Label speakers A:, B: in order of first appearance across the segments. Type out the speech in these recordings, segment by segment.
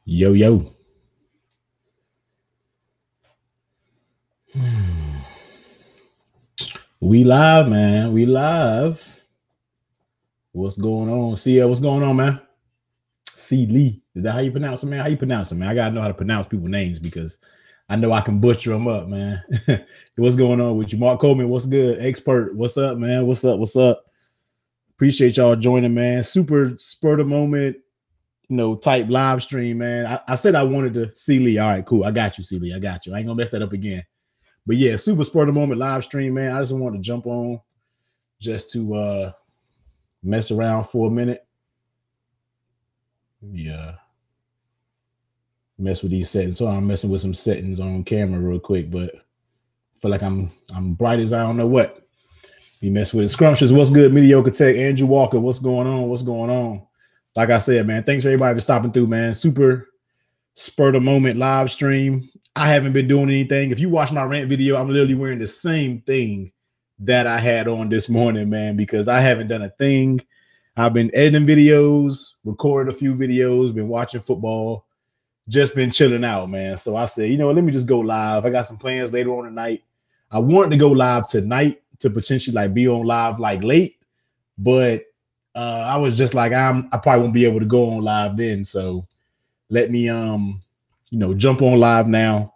A: Yo, yo. We live, man. We live. What's going on? CL, what's going on, man? C. Lee. Is that how you pronounce it, man? How you pronounce it, man? I got to know how to pronounce people's names because I know I can butcher them up, man. What's going on with you? Mark Coleman, what's good? Expert, what's up, man? What's up? What's up? Appreciate y'all joining, man. Super spur of the moment, type live stream, man. I said I wanted to see Lee. All right, cool. I got you, C. Lee. I got you. I ain't going to mess that up again. But yeah, super spur of the moment live stream, man. I just want to jump on just to mess around for a minute. Yeah. Mess with these settings. So I'm messing with some settings on camera real quick, but I feel like I'm bright as I don't know what. You mess with it. Scrumptious, what's good? Mediocre Tech, Andrew Walker, what's going on? What's going on? Like I said, man, thanks for everybody for stopping through, man. Super spur of the moment live stream. I haven't been doing anything. If you watch my rant video, I'm literally wearing the same thing that I had on this morning, man, because I haven't done a thing. I've been editing videos, recorded a few videos, been watching football, just been chilling out, man. So I said, let me just go live. I got some plans later on tonight. I wanted to go live tonight to potentially like be on live like late, but I was just like, I probably won't be able to go on live then. So let me jump on live now,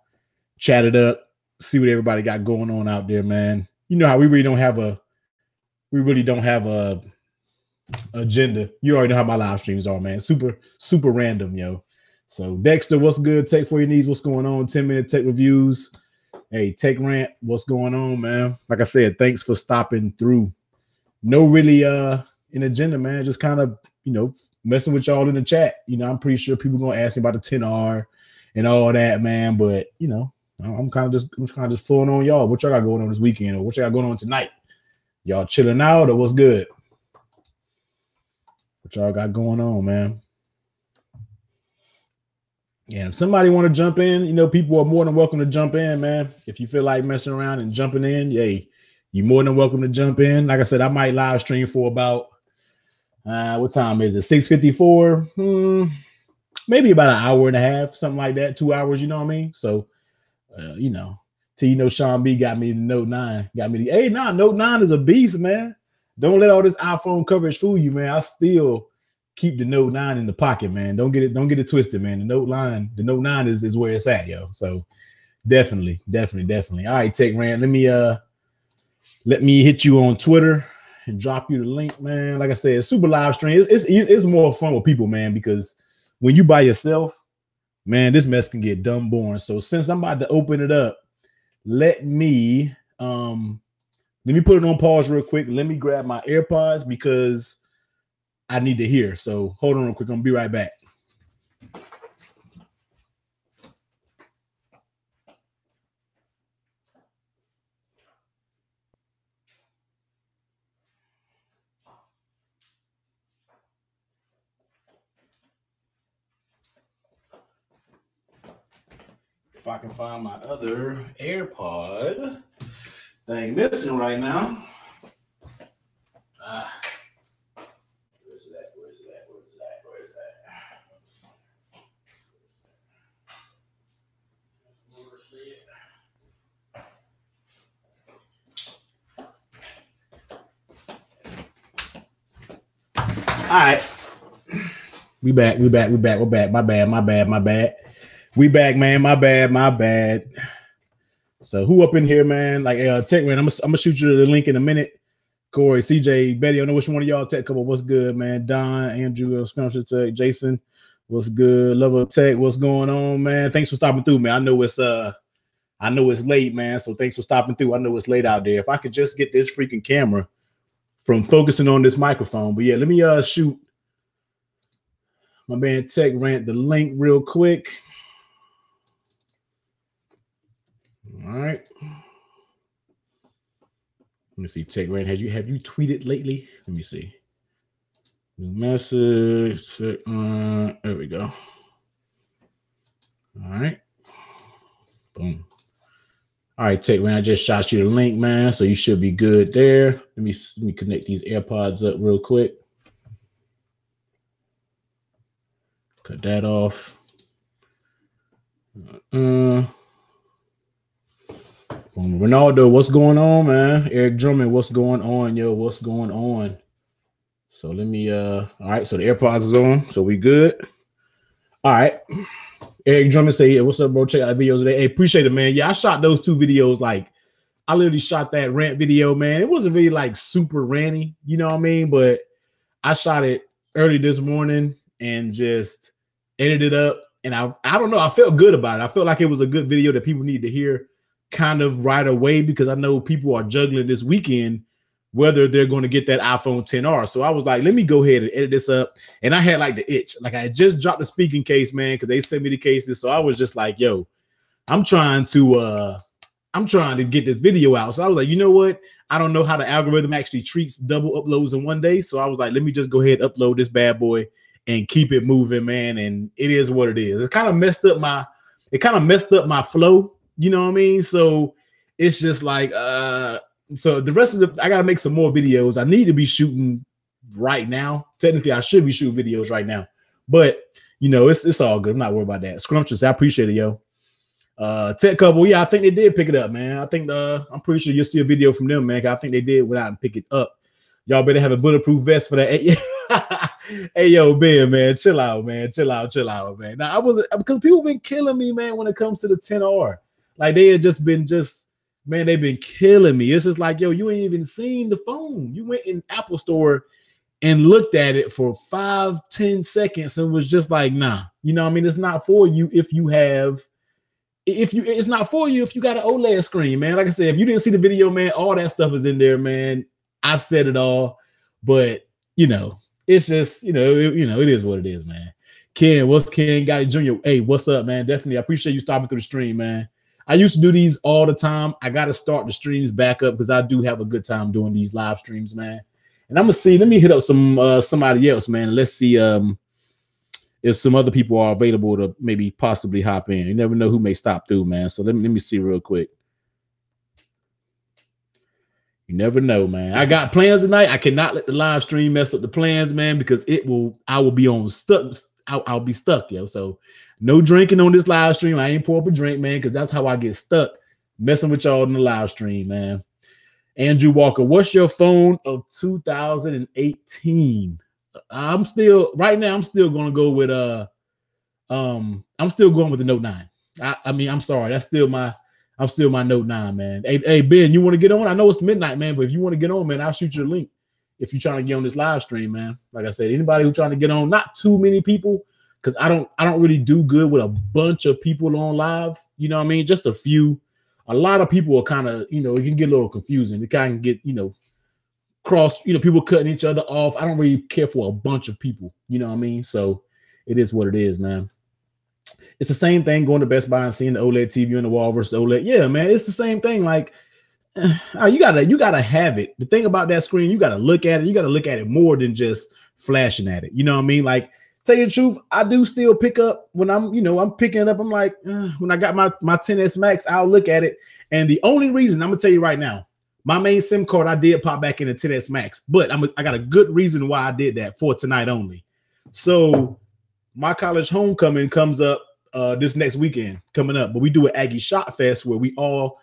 A: chat it up, see what everybody got going on out there, man. You know how we really don't have a agenda. You already know how my live streams are, man. Super, super random, yo. So Dexter, what's good? Tech for your needs, what's going on? 10-minute tech reviews. Hey, Tech Rant, what's going on, man? Like I said, thanks for stopping through. No really an agenda, man. Just kind of, messing with y'all in the chat. I'm pretty sure people gonna ask me about the 10R and all that, man. But I'm kind of just fooling on y'all. What y'all got going on this weekend, or what y'all got going on tonight? Y'all chilling out, or what's good? What y'all got going on, man? Yeah, if somebody want to jump in, people are more than welcome to jump in, man. If you feel like messing around and jumping in, yay, you're more than welcome to jump in. Like I said, I might live stream for about what time is it? 6:54. Maybe about an hour and a half, something like that. 2 hours, you know what I mean? So, till Sean B got me the Note 9. Note 9 is a beast, man. Don't let all this iPhone coverage fool you, man. I still keep the Note 9 in the pocket, man. Don't get it twisted, man. The Note 9 is where it's at, yo. So definitely. All right, Tech Rant. Let me hit you on Twitter and drop you the link, man. Like I said, super live stream. It's more fun with people, man, because when you by yourself, man, this mess can get dumb boring. So since I'm about to open it up, let me put it on pause real quick. Let me grab my AirPods because I need to hear. So hold on real quick. I'm gonna be right back. If I can find my other AirPod, they ain't missing right now. Where's that? All right. We back. We're back. My bad. We back, man. My bad. So who up in here, man? Like Tech Man, I'm gonna shoot you the link in a minute. Corey, CJ, Betty, I don't know which one of y'all Tech couple. What's good, man? Don, Andrew, Scrumptious Tech, Jason, what's good? Love of Tech, what's going on, man? Thanks for stopping through, man. I know it's late, man. So thanks for stopping through. I know it's late out there. If I could just get this freaking camera from focusing on this microphone. But yeah, let me shoot my man Tech Rant the link real quick. All right. Let me see. Tech Rant, have you tweeted lately? Let me see. New message. There we go. All right. Boom. All right, Tech Rant, I just shot you the link, man. So you should be good there. Let me connect these AirPods up real quick. Cut that off. Ronaldo, what's going on, man? Eric Drummond, what's going on, yo? What's going on? So let me all right, so the AirPods is on, so we good. All right. Eric Drummond say, yeah, what's up, bro? Check out the videos today. Hey, appreciate it, man. Yeah, I shot those 2 videos. Like, I literally shot that rant video, man. It wasn't really like super ranty, you know what I mean? But I shot it early this morning and just edited it up. And I don't know, I felt good about it. I felt like it was a good video that people need to hear kind of right away, because I know people are juggling this weekend whether they're going to get that iPhone 10R. So I was like, let me go ahead and edit this up. And I had like the itch. Like, I had just dropped the speaking case, man, because they sent me the cases. So I was just like, yo, I'm trying to get this video out. So I was like, you know what? I don't know how the algorithm actually treats double uploads in one day. So I was like, let me just go ahead and upload this bad boy and keep it moving, man. And it is what it is. It kind of messed up my flow. You know what I mean? So it's just like, so the rest of I got to make some more videos. I need to be shooting right now. Technically, I should be shooting videos right now, but you know, it's all good. I'm not worried about that. Scrumptious, I appreciate it, yo. Tech Couple, yeah, I think they did pick it up, man. I think I'm pretty sure you'll see a video from them, man. I think they did without and pick it up. Y'all better have a bulletproof vest for that. Hey, yo, Ben, man, chill out, man. Chill out, man. Now, because people been killing me, man, when it comes to the 10R. Like, they had man, they've been killing me. It's just like, yo, you ain't even seen the phone. You went in Apple Store and looked at it for 5-10 seconds and was just like, nah. You know what I mean? It's not for you if you got an OLED screen, man. Like I said, if you didn't see the video, man, all that stuff is in there, man. I said it all, but you know, it's just, it is what it is, man. Ken, what's Ken Gotti Jr.? Hey, what's up, man? Definitely, I appreciate you stopping through the stream, man. I used to do these all the time. I got to start the streams back up because I do have a good time doing these live streams, man. And I'm gonna see. Let me hit up somebody else, man. Let's see if some other people are available to maybe possibly hop in. You never know who may stop through, man. So let me see real quick. You never know, man. I got plans tonight. I cannot let the live stream mess up the plans, man, because I will be on stuck. I'll be stuck, yo. So no drinking on this live stream. I ain't pour up a drink, man, because that's how I get stuck messing with y'all in the live stream, man. Andrew Walker, what's your phone of 2018? I'm still going to go with I'm still going with the Note 9. I mean, I'm sorry, I'm still my Note 9, man. Hey Ben, you want to get on? I know it's midnight, man, but if you want to get on, man, I'll shoot you a link if you're trying to get on this live stream, man. Like I said, anybody who's trying to get on, not too many people, because I don't really do good with a bunch of people on live. You know what I mean? Just a few. A lot of people are kind of, it can get a little confusing. It kind of get, cross, people cutting each other off. I don't really care for a bunch of people. You know what I mean? So it is what it is, man. It's the same thing going to Best Buy and seeing the OLED TV on the wall versus OLED. Yeah, man, it's the same thing. Like, you gotta have it. The thing about that screen, you gotta look at it. You gotta look at it more than just flashing at it. You know what I mean? Like, tell you the truth, I do still pick up when I'm picking it up. I'm like, when I got my 10S Max, I'll look at it. And the only reason I'm gonna tell you right now, my main SIM card, I did pop back in the 10S Max, but I got a good reason why I did that for tonight only. So my college homecoming comes up this next weekend coming up, but we do an Aggie Shot Fest where we all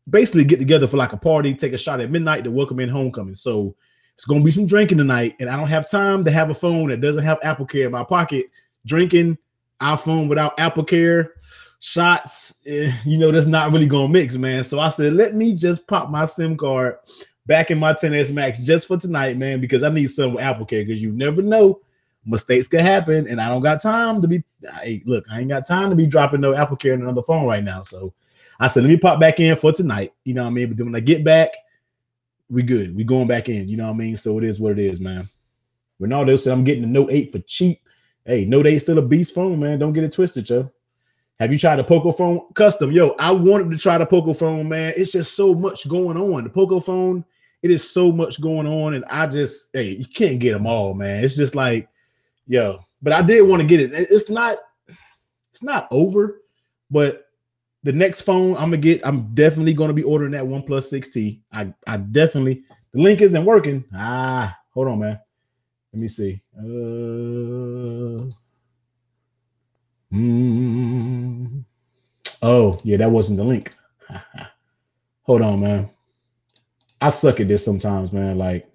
A: basically get together for like a party, take a shot at midnight to welcome in homecoming. So it's going to be some drinking tonight, and I don't have time to have a phone that doesn't have Apple Care in my pocket. Drinking, iPhone without Apple Care, shots, that's not really going to mix, man. So I said, let me just pop my SIM card back in my 10S Max just for tonight, man, because I need some with Apple Care, because you never know. Mistakes can happen, and I don't got time to be. I ain't got time to be dropping no Apple Care in another phone right now. So I said, let me pop back in for tonight. You know what I mean? But then when I get back, we good. We going back in. You know what I mean? So it is what it is, man. Ronaldo said, I'm getting the Note 8 for cheap. Hey, Note 8 still a beast phone, man. Don't get it twisted, yo. Have you tried the Poco phone custom? Yo, I wanted to try the Poco phone, man. It's just so much going on. The Poco phone, it is so much going on, and you can't get them all, man. It's just like, yo, but I did want to get it. It's not over, but the next phone I'm definitely gonna be ordering that OnePlus 6T. I definitely, the link isn't working. Hold on, man. Let me see. Oh, yeah, that wasn't the link. Hold on, man. I suck at this sometimes, man. Like,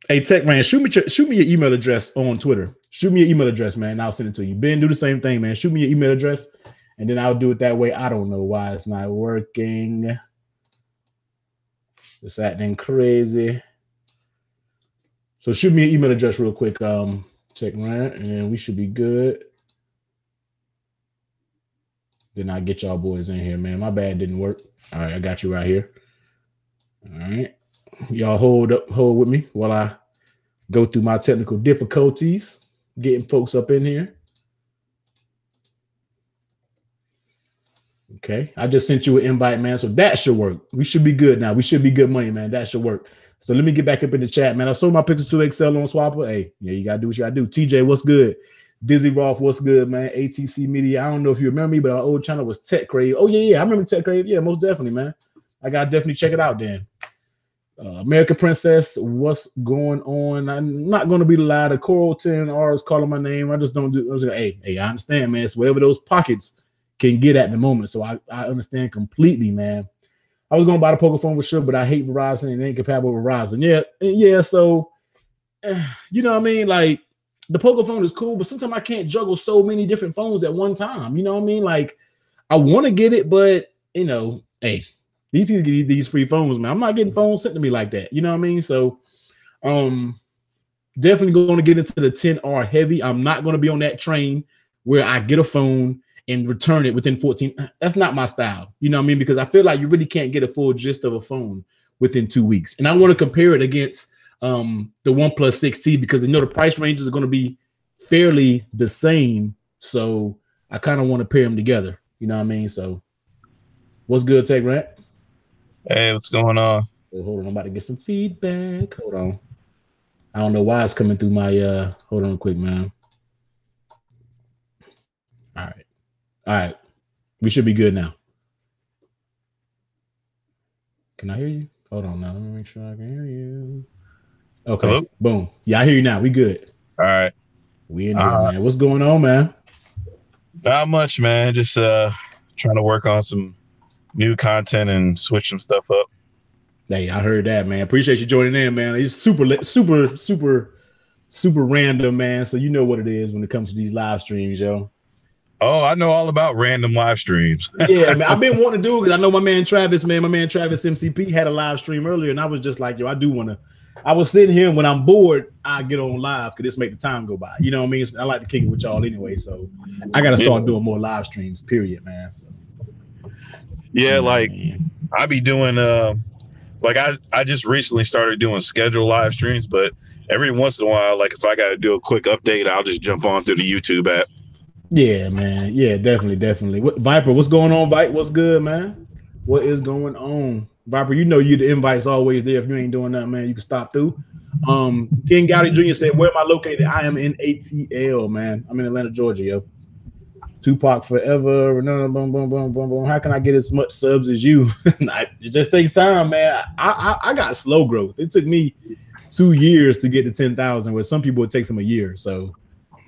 A: hey, Tech Man, shoot me your email address on Twitter. Shoot me your email address, man. And I'll send it to you. Ben, do the same thing, man. Shoot me your email address, and then I'll do it that way. I don't know why it's not working. It's acting crazy. So shoot me an email address real quick, Tech Man, and we should be good. Then I'll get y'all boys in here, man. My bad, didn't work. All right, I got you right here. All right. Y'all hold with me while I go through my technical difficulties, getting folks up in here. Okay. I just sent you an invite, man. So that should work. We should be good now. We should be good money, man. That should work. So let me get back up in the chat, man. I sold my Pixel 2 XL on Swapper. Hey, yeah, you got to do what you got to do. TJ, what's good? Dizzy Rolf, what's good, man? ATC Media. I don't know if you remember me, but our old channel was Tech Crave. Oh, yeah. I remember Tech Crave. Yeah, most definitely, man. I got to definitely check it out then. American Princess, what's going on? I'm not going to be lie. The Coral 10 R is calling my name. I just don't do. Hey, I understand, man. It's whatever those pockets can get at the moment. So I understand completely, man. I was going to buy the Poker phone for sure, but I hate Verizon and it ain't compatible with Verizon. Yeah. So, you know what I mean? Like, the Poker phone is cool, but sometimes I can't juggle so many different phones at one time. You know what I mean? Like, I want to get it, but, you know, hey, these people get these free phones, man. I'm not getting phones sent to me like that. You know what I mean? So, definitely going to get into the 10R heavy. I'm not going to be on that train where I get a phone and return it within 14. That's not my style. You know what I mean? Because I feel like you really can't get a full gist of a phone within 2 weeks. And I want to compare it against the OnePlus 6T because the price ranges are going to be fairly the same. So I kind of want to pair them together. You know what I mean? So what's good, Tech Rant?
B: Hey, what's going on?
A: Oh, hold on, I'm about to get some feedback. Hold on. I don't know why it's coming through my hold on quick, man. All right. We should be good now. Can I hear you? Hold on now. Let me make sure I can hear you. Okay.
B: Hello?
A: Boom. Yeah, I hear you now. We good.
B: All right.
A: We in here, man. What's going on, man?
B: Not much, man. Just trying to work on some new content and switch some stuff up.
A: Hey, I heard that, man. Appreciate you joining in, man. It's super random, man. So you know what it is when it comes to these live streams, yo.
B: Oh, I know all about random live streams.
A: Yeah, man. I've been wanting to do it because I know my man Travis MCP had a live stream earlier, and I was just like, yo, I do want to. I was sitting here, and when I'm bored, I get on live because this make the time go by. You know what I mean? I like to kick it with y'all anyway, so I got to start doing more live streams. Period, man. So,
B: yeah, like I be doing. Like I just recently started doing scheduled live streams, but every once in a while, like if I got to do a quick update, I'll just jump on through the YouTube app.
A: Yeah, man. Yeah, definitely. Viper, what's going on, Viper? What's good, man? What is going on? Viper, you know the invite's always there. If you ain't doing nothing, man, you can stop through. King Gowdy Jr. said, where am I located? I am in ATL, man. I'm in Atlanta, Georgia, yo. Tupac forever. Boom, boom, boom, boom, boom. How can I get as much subs as you? It just takes time, man. I got slow growth. It took me 2 years to get to 10,000, where some people it takes them a year. So,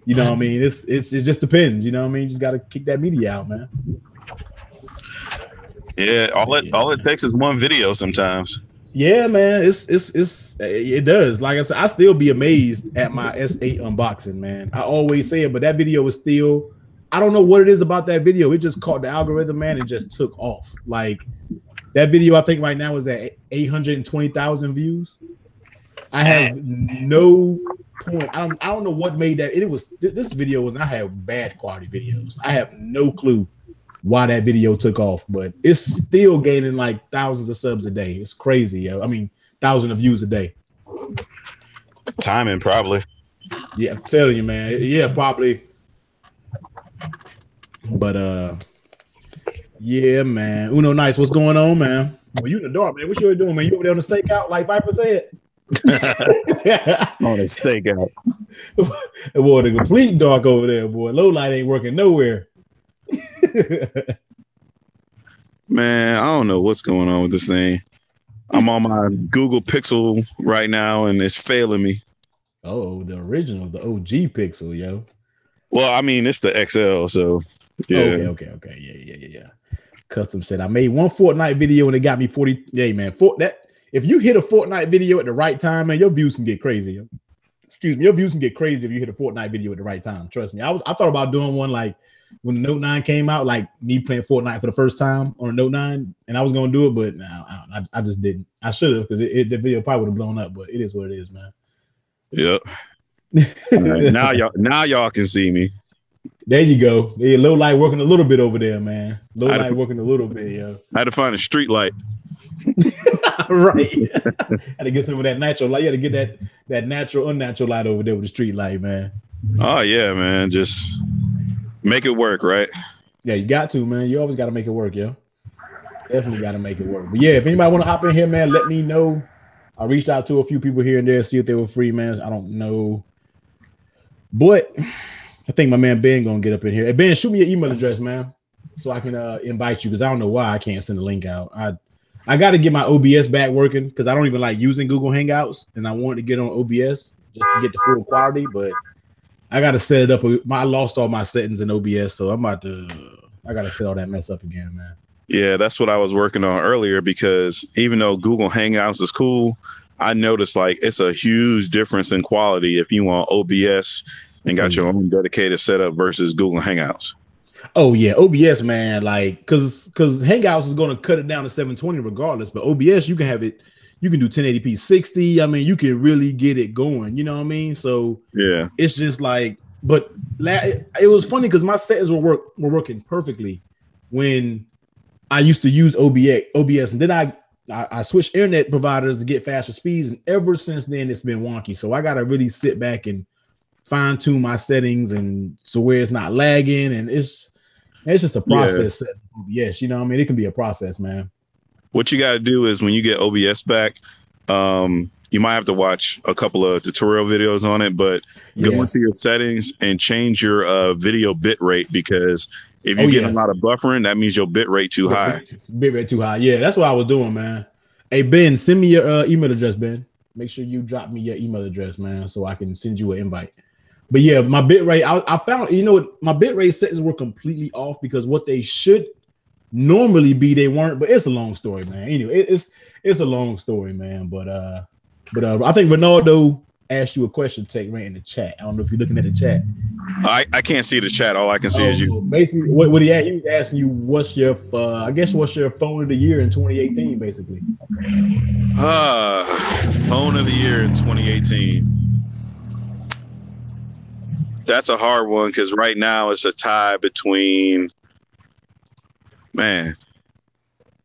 A: you know what I mean? It just depends. You know what I mean? You just got to kick that media out, man.
B: Yeah, all it takes is one video sometimes.
A: Yeah, man. It does. Like I said, I still be amazed at my S8 unboxing, man. I always say it, but that video is still. I don't know what it is about that video. It just caught the algorithm, man, and just took off. Like that video, I think right now is at 820,000 views. I have no point. I don't know what made that. This video was. I have bad quality videos. I have no clue why that video took off, but it's still gaining like thousands of subs a day. It's crazy, yo. I mean, thousands of views a day.
B: Timing, probably.
A: Yeah, I'm telling you, man. Yeah, probably. But yeah, man. Uno Nice, what's going on, man? Well, you in the dark, man. What you doing, man? You over there on the stakeout, like Viper said?
B: On a stakeout.
A: Boy, the complete dark over there, boy. Low light ain't working nowhere.
B: Man, I don't know what's going on with this thing. I'm on my Google Pixel right now, and it's failing me.
A: Oh, the original, the OG Pixel, yo.
B: Well, I mean, it's the XL, so Yeah.
A: Okay. Yeah. Custom said I made one Fortnite video and it got me 40. Yeah, man. If you hit a Fortnite video at the right time, man, your views can get crazy. Excuse me, your views can get crazy if you hit a Fortnite video at the right time. Trust me. I thought about doing one like when the Note 9 came out, like me playing Fortnite for the first time on a Note 9, and I was gonna do it, but no, I just didn't. I should have because the video probably would have blown up, but it is what it is, man.
B: Yep. Right, now y'all can see me.
A: There you go. Yeah, low light working a little bit over there, man. Low light working a little bit, yo.
B: I had to find a street light.
A: Right. Had to get some of that natural light. You had to get that natural, unnatural light over there with the street light, man.
B: Oh yeah, man. Just make it work, right?
A: Yeah, you got to, man. You always got to make it work, yo. Definitely got to make it work. But yeah, if anybody want to hop in here, man, let me know. I reached out to a few people here and there, see if they were free, man. I don't know. But I think my man Ben gonna get up in here. Hey, Ben, shoot me your email address, man, so I can invite you, because I don't know why I can't send the link out. I got to get my OBS back working because I don't even like using Google Hangouts, and I wanted to get on OBS just to get the full quality, but I got to set it up. I lost all my settings in OBS, so I got to set all that mess up again, man.
B: Yeah, that's what I was working on earlier, because even though Google Hangouts is cool, I noticed like it's a huge difference in quality if you want OBS and got your own dedicated setup versus Google Hangouts.
A: Oh yeah, OBS, man, like because Hangouts is going to cut it down to 720 regardless, but OBS you can have it, you can do 1080p 60. I mean, you can really get it going. You know what I mean? So
B: yeah, it's
A: just like, but it was funny because my settings were working perfectly when I used to use OBS, and then I switched internet providers to get faster speeds, and ever since then it's been wonky. So I got to really sit back and fine tune my settings, and so where it's not lagging, and it's just a process. Yeah. Yes, you know what I mean? It can be a process, man.
B: What you got to do is when you get OBS back, you might have to watch a couple of tutorial videos on it, but go into your settings and change your video bit rate, because if you get a lot of buffering, that means your bit rate too high.
A: Bit rate too high. Yeah, that's what I was doing, man. Hey, Ben, send me your email address, Ben. Make sure you drop me your email address, man, so I can send you an invite. But yeah, my bit rate, I found, my bit rate settings were completely off because what they should normally be, they weren't. But it's a long story, man. Anyway, it's a long story, man. But I think Ronaldo asked you a question, Tech Rant, in the chat. I don't know if you're looking at the chat.
B: I can't see the chat. All I can see is you.
A: Basically, what he was asking you, what's your phone of the year in 2018, basically.
B: Phone of the year in 2018. That's a hard one because right now it's a tie between, man,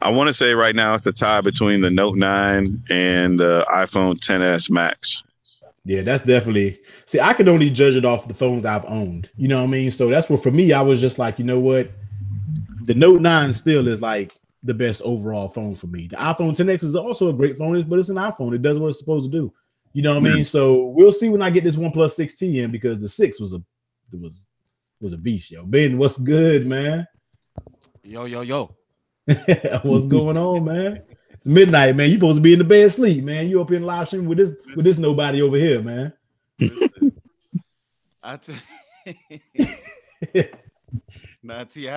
B: I want to say right now it's a tie between the Note 9 and the iPhone XS Max.
A: Yeah, that's definitely, see, I could only judge it off the phones I've owned. You know what I mean? So that's what, for me, I was just like, you know what? The Note 9 still is like the best overall phone for me. The iPhone XS is also a great phone, but it's an iPhone. It does what it's supposed to do. You know what I mean? So we'll see when I get this OnePlus 6T in, because the 6 was a beast, yo. Ben, what's good, man?
C: Yo.
A: What's going on, man? It's midnight, man. You supposed to be in the bed sleep, man. You up in live stream with this nobody over here, man.
C: I had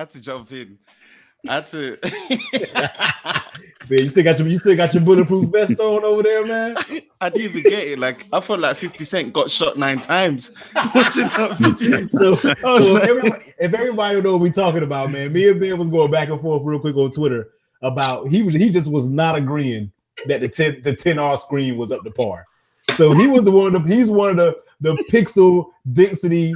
C: to jump in. I had to.
A: Man, you still got your bulletproof vest on over there, man.
C: I didn't even get it. Like, I felt like 50 Cent got shot 9 times watching that video.
A: If everybody would know what we're talking about, man, me and Ben was going back and forth real quick on Twitter about he just was not agreeing that the 10R screen was up to par. So he's one of the pixel density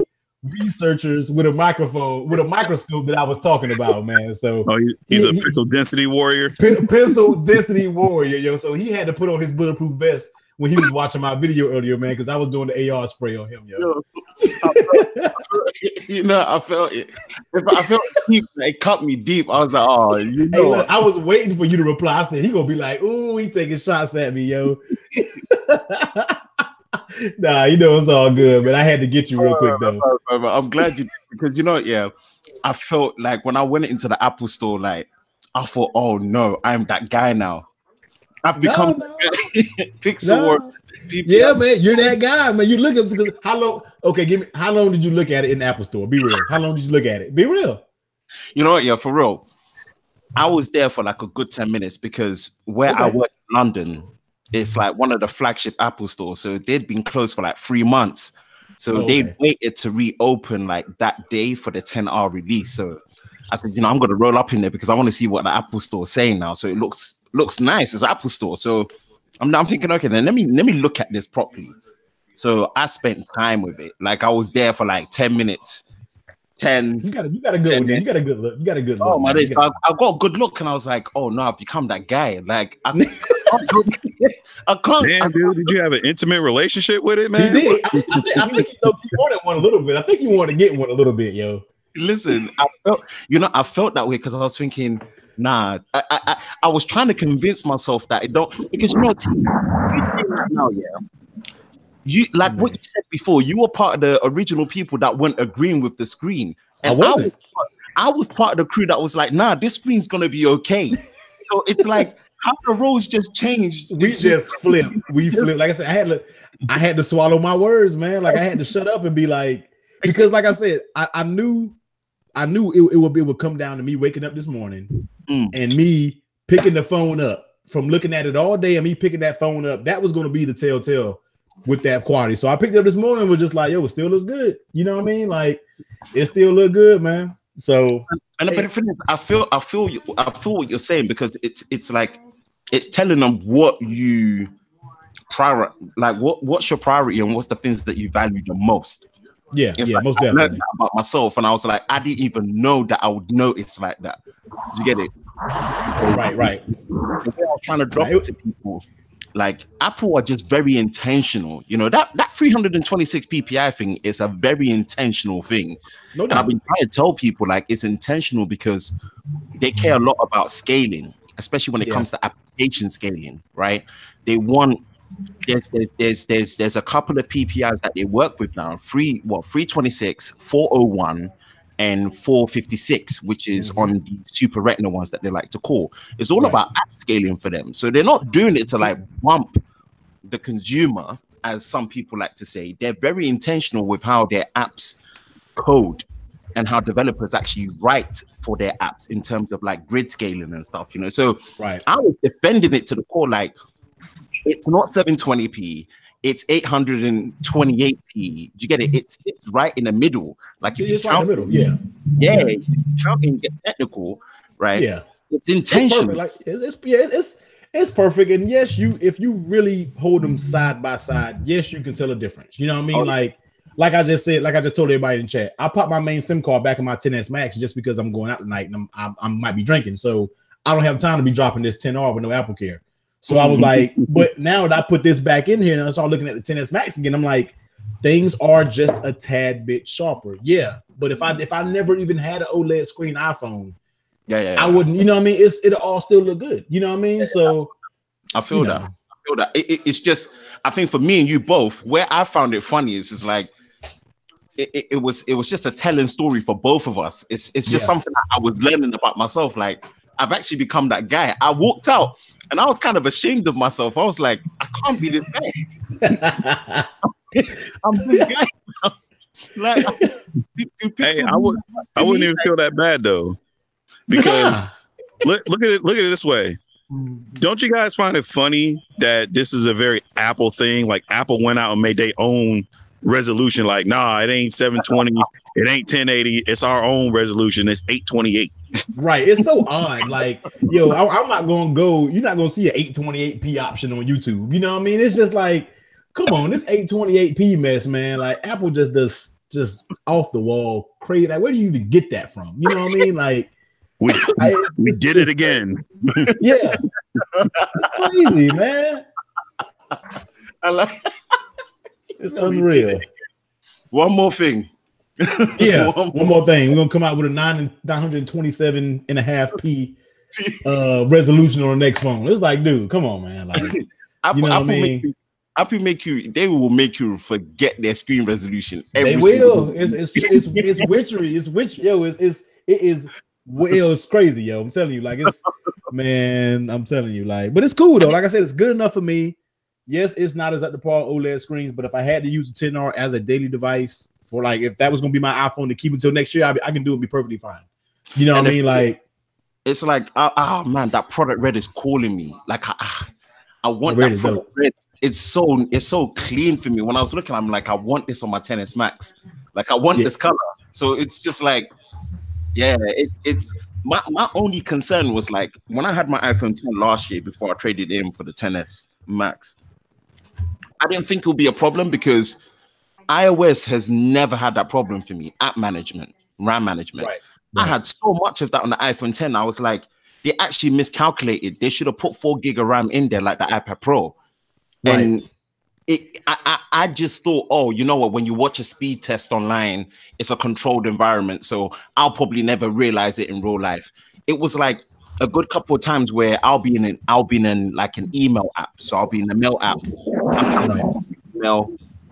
A: researchers with a microscope that I was talking about, man. So
B: he's a pixel density warrior.
A: Pixel density warrior, yo. So he had to put on his bulletproof vest when he was watching my video earlier, man, because I was doing the AR spray on him, yo.
C: I felt it. I felt deep. It cut me deep. I was like, oh,
A: Hey, look, I was waiting for you to reply. I said he gonna be like, ooh, he taking shots at me, yo. Nah, it's all good, but I had to get you real quick though.
C: I'm glad you did, because I felt like when I went into the Apple store, like I thought, oh no, I'm that guy now. I've become Pixel.
A: Yeah, man, you're that guy, man. You look at how long? Okay, how long did you look at it in the Apple store? Be real. How long did you look at it? Be real.
C: You know what? Yeah, for real. I was there for like a good 10 minutes because where I work in London, it's like one of the flagship Apple stores. So they'd been closed for like 3 months. So they waited to reopen like that day for the 10R release. So I said, I'm going to roll up in there because I want to see what the Apple store is saying now. So it looks nice. It's an Apple store. So I'm thinking, okay, then let me look at this properly. So I spent time with it. Like I was there for like 10 minutes. 10.
A: You got a good one. You got a good look. You got a good look.
C: Oh my days. So I got a good look and I was like, oh no, I've become that guy. Like I can't.
B: Damn, dude, did you have an intimate relationship with it, man?
A: He did. I think he wanted one a little bit. I think he wanted to get one a little bit, yo.
C: Listen, I felt that way because I was thinking, nah, I was trying to convince myself that it don't, because now, you like what you said before, you were part of the original people that weren't agreeing with the screen. And I was part of the crew that was like, nah, this screen's gonna be okay. So it's like how the roles just changed.
A: We just flipped. We flipped. Like I said, I had to swallow my words, man. Like I had to shut up and be like, because like I said, I knew it would come down to me waking up this morning and me picking the phone up from looking at it all day and me picking that phone up. That was going to be the telltale with that quality. So I picked it up this morning and was just like, yo, it still looks good. You know what I mean? Like it still look good, man. So
C: but the thing is, I feel what you're saying, because it's like it's telling them what you what's your priority and what's the things that you value the most.
A: Yeah,
C: it's
A: like, most definitely. I learned
C: that about myself, and I was like, I didn't even know that I would notice like that. You get it?
A: Right.
C: The way I was trying to drop it to people, like Apple are just very intentional. You know, that 326 PPI thing is a very intentional thing. No doubt. And I've been trying to tell people like it's intentional because they care a lot about scaling, especially when it comes to application scaling. Right? They want. There's a couple of PPIs that they work with now. 326, 401, and 456, which is on the super retina ones that they like to call. It's all about app scaling for them. So they're not doing it to like bump the consumer, as some people like to say. They're very intentional with how their apps code and how developers actually write for their apps in terms of like grid scaling and stuff, you know. So I was defending it to the core, like, it's not 720p, it's 828p. Do you get it? It's right in the middle. Like if you count,
A: right in the middle,
C: counting get technical, right?
A: Yeah,
C: it's intentional.
A: It's perfect. Like it's perfect. And yes, if you really hold them side by side, yes, you can tell a difference. You know what I mean? Like I just said, like I just told everybody in chat, I popped my main SIM card back in my 10S Max just because I'm going out tonight and I might be drinking, so I don't have time to be dropping this 10R with no Apple Care. So I was like, but now that I put this back in here and I start looking at the 10S Max again, I'm like, things are just a tad bit sharper. Yeah. But if I never even had an OLED screen iPhone, I wouldn't, you know what I mean? It'll all still look good. You know what I mean? So
C: I feel that. I feel that. It's just, I think for me and you both, where I found it funny is like, it was just a telling story for both of us. It's just something that I was learning about myself. Like, I've actually become that guy. I walked out and I was kind of ashamed of myself. I was like, I can't be this guy. I'm this guy. Like,
B: hey, I wouldn't even feel that bad though, because look at it this way. Don't you guys find it funny that this is a very Apple thing? Like Apple went out and made their own resolution. Like, nah, it ain't 720, it ain't 1080. It's our own resolution. It's 828.
A: Right, it's so odd. Like, yo, I'm not gonna go. You're not gonna see an 828p option on YouTube. You know what I mean? It's just like, come on, this 828p mess, man. Like, Apple just does off the wall crazy. Like, where do you even get that from? You know what I mean? Like,
B: we did it again.
A: Yeah, it's crazy, man.
C: I like.
A: It's unreal.
C: One more thing.
A: Yeah, one more thing. We're gonna come out with a 927.5p resolution on the next phone. It's like, dude, come on, man. Like,
C: Apple, you know what I mean? They will make you forget their screen resolution.
A: They will. It's witchery. It's witch. Yo, it's crazy, yo. I'm telling you, like, it's man. I'm telling you, like, but it's cool though. Like I said, it's good enough for me. Yes, it's not as at the par OLED screens, but if I had to use the 10R as a daily device for, like, if that was going to be my iPhone to keep until next year, I can do it and be perfectly fine. You know what I mean? Like,
C: it's like, oh man, that product red is calling me. Like, I want that product red. It's so clean for me. When I was looking, I'm like, I want this on my 10s Max. Like, I want this color. So it's just like, yeah, it's my only concern was like when I had my iPhone 10 last year before I traded in for the 10s Max, I didn't think it would be a problem because iOS has never had that problem for me. App management, RAM management. Right. I had so much of that on the iPhone 10. I was like, they actually miscalculated. They should have put 4 GB of RAM in there like the iPad Pro. Right. And I just thought, oh, you know what? When you watch a speed test online, it's a controlled environment. So I'll probably never realize it in real life. It was like a good couple of times where I'll be in like an email app. So I'll be in the mail app.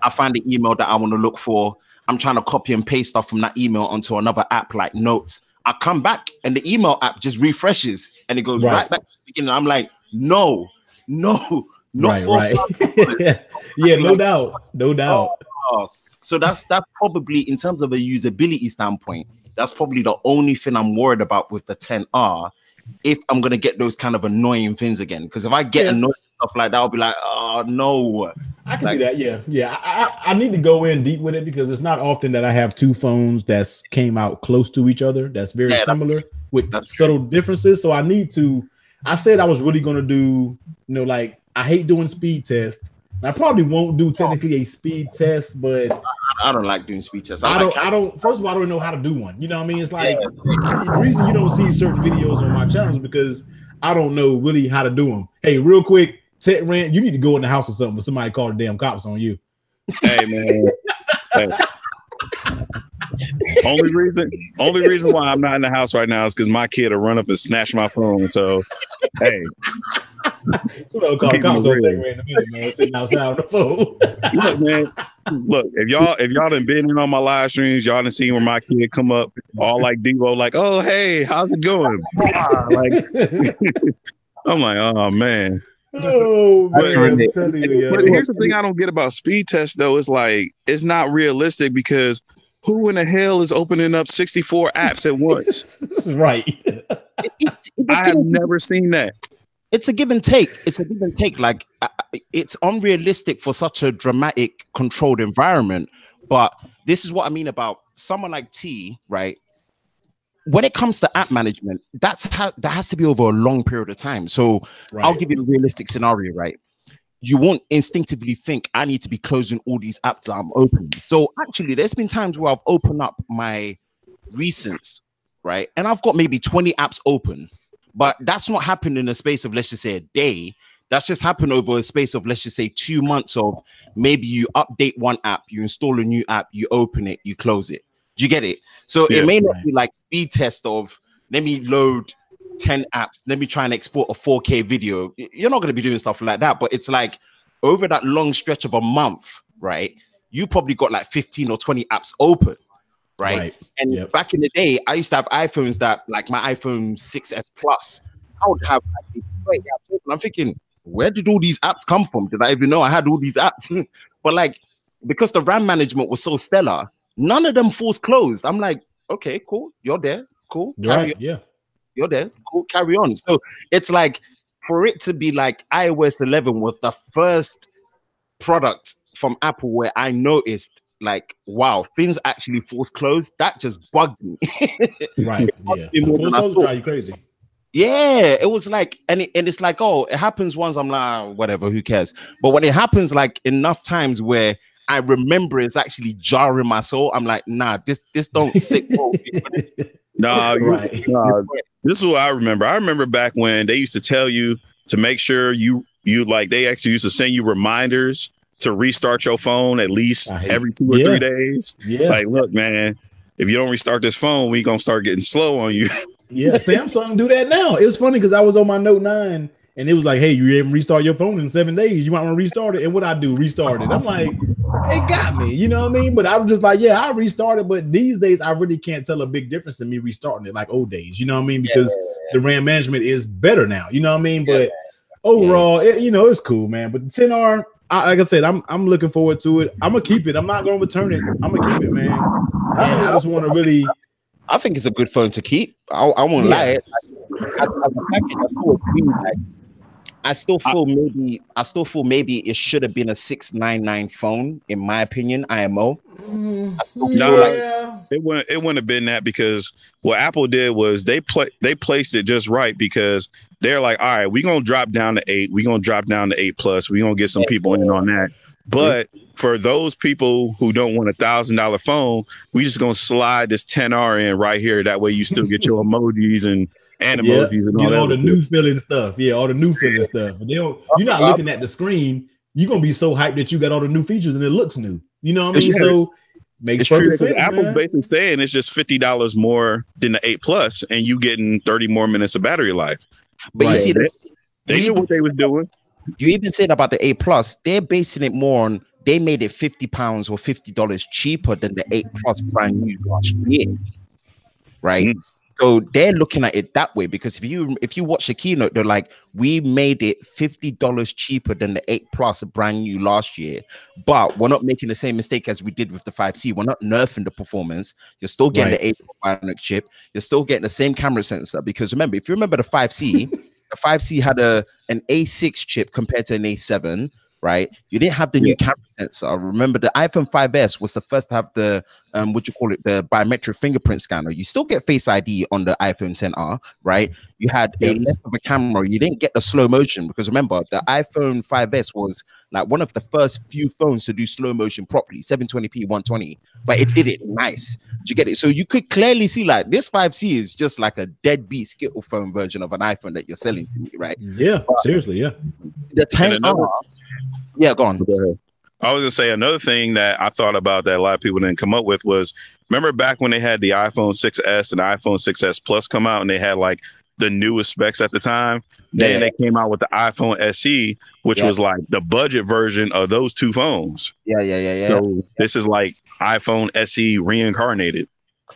C: I find the email that I want to look for. I'm trying to copy and paste stuff from that email onto another app like Notes. I come back and the email app just refreshes and it goes right back to the beginning. I'm like, no. Right.
A: Yeah, no doubt.
C: So that's probably, in terms of a usability standpoint, that's probably the only thing I'm worried about with the 10R. If I'm gonna get those kind of annoying things again, because if I get annoying stuff like that, I'll be like, oh no.
A: I can see that. Yeah. I need to go in deep with it because it's not often that I have two phones that's came out close to each other. That's very similar with subtle differences. So I said I was really gonna do, like, I hate doing speed tests. I probably won't do technically a speed test, but
C: I don't like doing speed tests.
A: I don't. First of all, I don't know how to do one. You know what I mean? It's like the reason you don't see certain videos on my channel is because I don't know really how to do them. Hey, real quick, Tech Rant, you need to go in the house or something. But somebody call the damn cops on you.
B: Hey man. Only reason why I'm not in the house right now is because my kid will run up and snatch my phone. So, hey.
A: Somebody call cops on Tech Rant in a minute, man. Sitting outside on the phone.
B: Look, man. Look, if y'all done been in on my live streams, y'all done seen where my kid come up all like Devo, like, oh hey, how's it going? Like, I'm like, oh man.
A: Oh,
B: but here's the thing I don't get about speed tests though. It's like it's not realistic because who in the hell is opening up 64 apps at once?
A: Right.
B: I have never seen that.
C: It's a give and take. Like it's unrealistic for such a dramatic, controlled environment. But this is what I mean about someone like T, right? When it comes to app management, that has to be over a long period of time. So I'll give you a realistic scenario, right? You won't instinctively think I need to be closing all these apps that I'm opening. So actually, there's been times where I've opened up my recents, right? And I've got maybe 20 apps open. But that's not happened in a space of, let's just say, a day. That's just happened over a space of, let's just say, 2 months of maybe you update one app, you install a new app, you open it, you close it. Do you get it? So it may not be like speed test of, let me load 10 apps, let me try and export a 4K video. You're not going to be doing stuff like that. But it's like over that long stretch of a month, right? You probably got like 15 or 20 apps open. Right. And back in the day, I used to have iPhones that, like my iPhone 6S Plus, I would have like 20 apps open. I'm thinking, where did all these apps come from? Did I even know I had all these apps? But like, because the RAM management was so stellar, none of them force closed. I'm like, okay, cool. You're there. Cool. Carry on.
A: Yeah.
C: You're there. Cool. Carry on. So it's like, for it to be like iOS 11 was the first product from Apple where I noticed, like, wow, things actually force closed. That just bugged me.
A: Right. Yeah. Force close drive you crazy.
C: Yeah. It was like, and it's like, oh, it happens once. I'm like, whatever, who cares? But when it happens like enough times where I remember it's actually jarring my soul, I'm like, nah, this don't sit well.
B: Nah, this is what I remember. I remember back when they used to tell you to make sure you like, they actually used to send you reminders to restart your phone at least every 2 or 3 days. Yeah. Like, look, man, if you don't restart this phone, we gonna start getting slow on you.
A: Yeah, Samsung do that now. It's funny because I was on my Note 9 and it was like, hey, you haven't restarted your phone in 7 days. You might want to restart it. And what I do, restart it. I'm like, it got me, you know what I mean? But I was just like, yeah, I restarted. But these days, I really can't tell a big difference in me restarting it like old days, you know what I mean? Because the RAM management is better now, you know what I mean? But overall, it's cool, man. But the 10R, like I said, I'm looking forward to it. I'm gonna keep it. I'm not gonna return it. I'm gonna keep it, man. And I just want to really.
C: I think it's a good phone to keep. I won't lie. As a package, I still agree. Like, I still feel maybe it should have been a 699 phone, in my opinion. IMO.
B: It wouldn't have been that, because what Apple did was they placed it just right, because they're like, all right, we're gonna drop down to 8, we're gonna drop down to 8 plus, we're gonna get some people in on that. But for those people who don't want $1,000 phone, we just gonna slide this 10R in right here. That way you still get your emojis and emojis and
A: all the new feeling stuff. Yeah, all the new feeling stuff. You're not looking at the screen. You're gonna be so hyped that you got all the new features and it looks new. You know what I mean? So makes perfect sense.
B: Apple's basically saying it's just $50 more than the 8 Plus, and you getting 30 more minutes of battery life.
C: But you see,
B: they knew what they was doing.
C: You even said about the 8 Plus, they're basing it more on, they made it £50 or $50 cheaper than the 8 Plus brand new last year, right? Mm-hmm. So they're looking at it that way, because if you watch the keynote, they're like, we made it $50 cheaper than the 8 Plus brand new last year, but we're not making the same mistake as we did with the 5C. We're not nerfing the performance. You're still getting the 8 bionic chip. You're still getting the same camera sensor, because remember, if you remember the 5C, the 5C had an A6 chip compared to an A7. Right, you didn't have the new camera sensor. I remember the iPhone 5S was the first to have the the biometric fingerprint scanner. You still get Face ID on the iPhone 10R, right? You had a less of a camera. You didn't get the slow motion, because remember, the iPhone 5S was like one of the first few phones to do slow motion properly, 720p 120, but it did it nice. Did you get it? So you could clearly see, like, this 5C is just like a deadbeat Skittle phone version of an iPhone that you're selling to me, right?
A: Yeah, seriously, yeah.
C: The 10R. Yeah, go on. Go ahead.
B: I was gonna say, another thing that I thought about that a lot of people didn't come up with was, remember back when they had the iPhone 6S and iPhone 6S Plus come out, and they had like the newest specs at the time. Then they came out with the iPhone SE, which was like the budget version of those two phones.
C: Yeah.
B: So this is like iPhone SE reincarnated.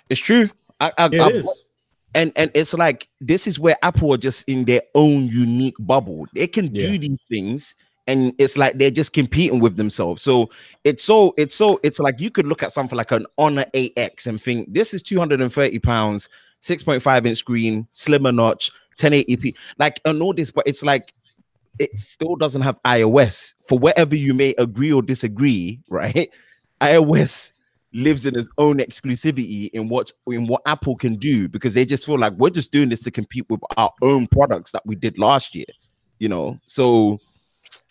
C: It's true.
A: It is.
C: And it's like, this is where Apple are just in their own unique bubble. They can do these things, and it's like they're just competing with themselves. So it's like, you could look at something like an Honor 8X and think, this is £230, 6.5-inch screen, slimmer notch, 1080p, like, and all this, but it's like, it still doesn't have iOS. For whatever you may agree or disagree, right? iOS lives in its own exclusivity in what Apple can do, because they just feel like, we're just doing this to compete with our own products that we did last year, you know? So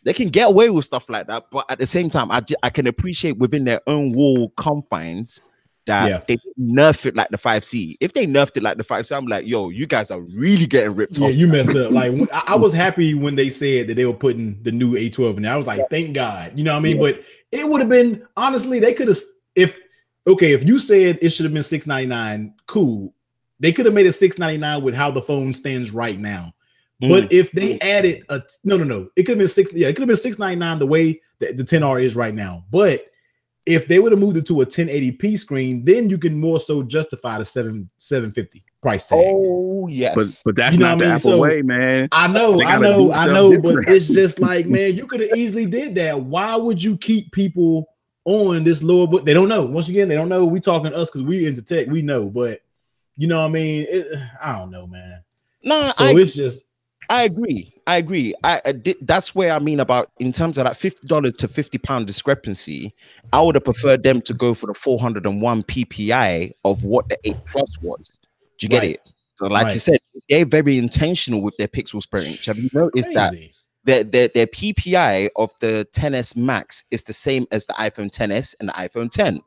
C: they can get away with stuff like that, but at the same time, I can appreciate within their own wall confines that they nerf it like the 5C. If they nerfed it like the 5C, I'm like, yo, you guys are really getting ripped off.
A: Yeah, you messed up. Like, I was happy when they said that they were putting the new A12 in there. I was like, thank God. You know what I mean? But it would have been, honestly, they could have, if you said it should have been $699, cool. They could have made it $699 with how the phone stands right now. But if they added no, it could have been it could have been $699 the way that the 10R is right now. But if they would have moved it to a 1080p screen, then you can more so justify the $750 price tag.
C: Oh yes,
B: but that's not the Apple way, man.
A: I know, but it's just like, man, you could have easily did that. Why would you keep people on this lower? But they don't know. Once again, they don't know. We talking to us because we into tech, we know. But you know what I mean? I don't know, man.
C: No,
A: so it's just.
C: I agree. That's where I mean about, in terms of that $50 to £50 discrepancy, I would have preferred them to go for the 401 PPI of what the 8 Plus was. Do you get it? So like you said, they're very intentional with their pixels per inch. Have you noticed that their PPI of the 10s Max is the same as the iPhone 10s and the iPhone 10,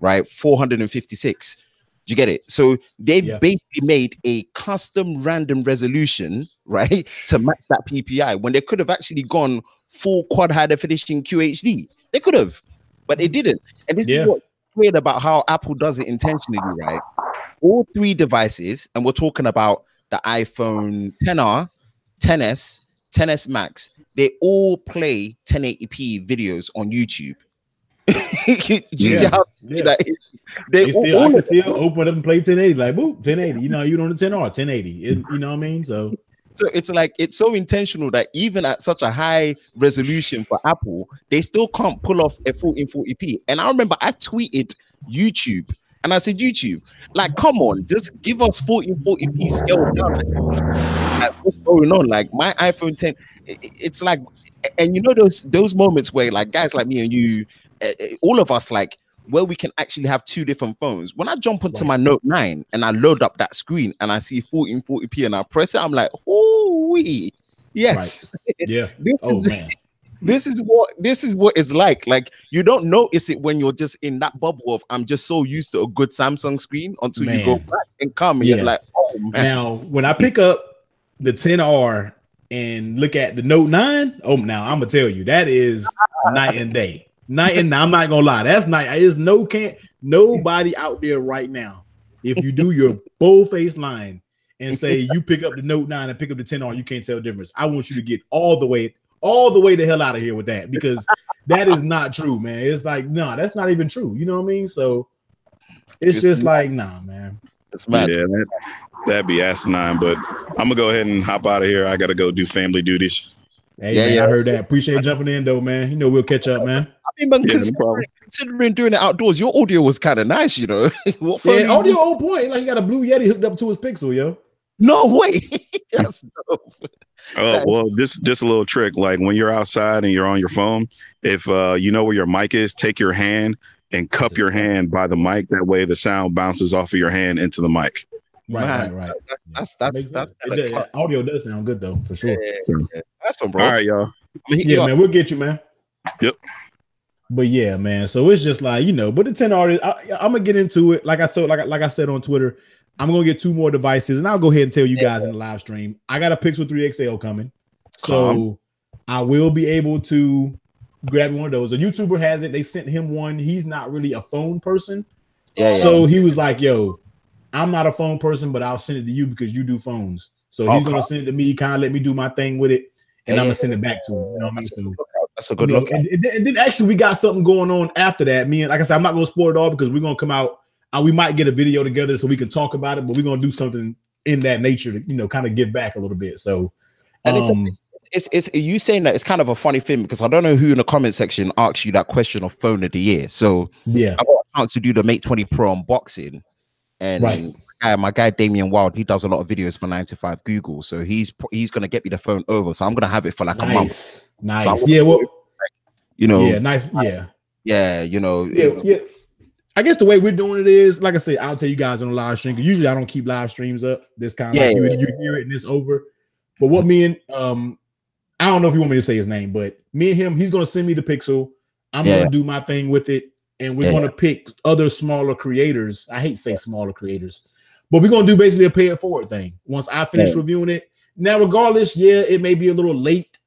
C: right? 456. Do you get it? So they basically made a custom random resolution, right, to match that PPI, when they could have actually gone full quad high definition QHD. They could have, but they didn't. And this is what's weird about how Apple does it intentionally, right? All three devices, and we're talking about the iPhone 10R, 10s, 10s Max, they all play 1080p videos on YouTube. You see how that is? I can still
A: open up and play 1080, like boop, 1080. You know, you on the 10R, 1080. You know what I mean? So
C: it's like, it's so intentional that even at such a high resolution for Apple, they still can't pull off a full in 40p. And I remember I tweeted YouTube And I said, YouTube, like, come on, just give us 1440p scale down. Like, what's going on? Like, my iPhone 10, it's like, and you know those moments where like guys like me and you, all of us, like, where we can actually have two different phones. When I jump onto my Note 9 and I load up that screen and I see 1440p and I press it, I'm like, oh, yes.
A: Yeah. Man.
C: This is what it's like. Like, you don't notice it when you're just in that bubble of I'm just so used to a good Samsung screen until you go back and come and you're like, oh man.
A: Now, when I pick up the 10R and look at the Note 9, now I'm gonna tell you that is night and day. Night and I'm not gonna lie, that's night. There's nobody out there right now. If you do your bold face line and say you pick up the Note 9 and pick up the 10R, you can't tell the difference. I want you to get all the way the hell out of here with that, because that is not true, man. It's like, no, that's not even true. You know what I mean? So it's just like, nah, man.
C: It's mad.
B: Yeah, that'd be asinine, but I'm gonna go ahead and hop out of here. I gotta go do family duties.
A: Hey, man, I heard that. Appreciate jumping in though, man. You know, we'll catch up, man.
C: I mean, considering doing it outdoors, your audio was kind of nice, you know.
A: Audio on point. Like, he got a Blue Yeti hooked up to his Pixel, yo.
C: No way. That's dope.
B: Oh, well, just a little trick. Like, when you're outside and you're on your phone, if you know where your mic is, take your hand and cup your hand by the mic. That way the sound bounces off of your hand into the mic.
A: Right.
C: That's
A: audio does sound good though, for sure.
C: Yeah. That's one, bro.
B: All right, y'all.
A: Yeah, man, we'll get you, man.
B: Yep.
A: But yeah, man. So it's just like, you know, but the 10R, I'm gonna get into it. Like I said on Twitter, I'm gonna get 2 more devices, and I'll go ahead and tell you guys in the live stream. I got a Pixel 3 XL coming, so I will be able to grab one of those. A YouTuber has it. They sent him one. He's not really a phone person, so he was like, "Yo, I'm not a phone person, but I'll send it to you because you do phones." So he's gonna send it to me, kind of let me do my thing with it, and I'm gonna send it back to him. You know what I mean? So
C: that's a good look.
A: And then actually we got something going on after that. Me and, like I said, I'm not gonna spoil it all because we're gonna come out. We might get a video together so we can talk about it, but we're gonna do something in that nature to, you know, kind of give back a little bit. So,
C: it's you saying that it's kind of a funny thing because I don't know who in the comment section asked you that question of phone of the year. So
A: yeah,
C: I got a chance to do the Mate 20 Pro unboxing, and my guy Damien Wild, he does a lot of videos for 9to5 Google, so he's gonna get me the phone over. So I'm gonna have it for like a month.
A: Nice,
C: so
A: yeah, well,
C: you know,
A: yeah, nice, yeah,
C: you know,
A: yeah. I guess the way we're doing it is, like I said, I'll tell you guys on the live stream, because usually I don't keep live streams up. This kind of like you hear it and it's over. But what me and I don't know if you want me to say his name, but me and him, he's gonna send me the Pixel. I'm gonna do my thing with it, and we're gonna pick other smaller creators. I hate to say smaller creators, but we're gonna do basically a pay it forward thing once I finish reviewing it. Now, regardless, it may be a little late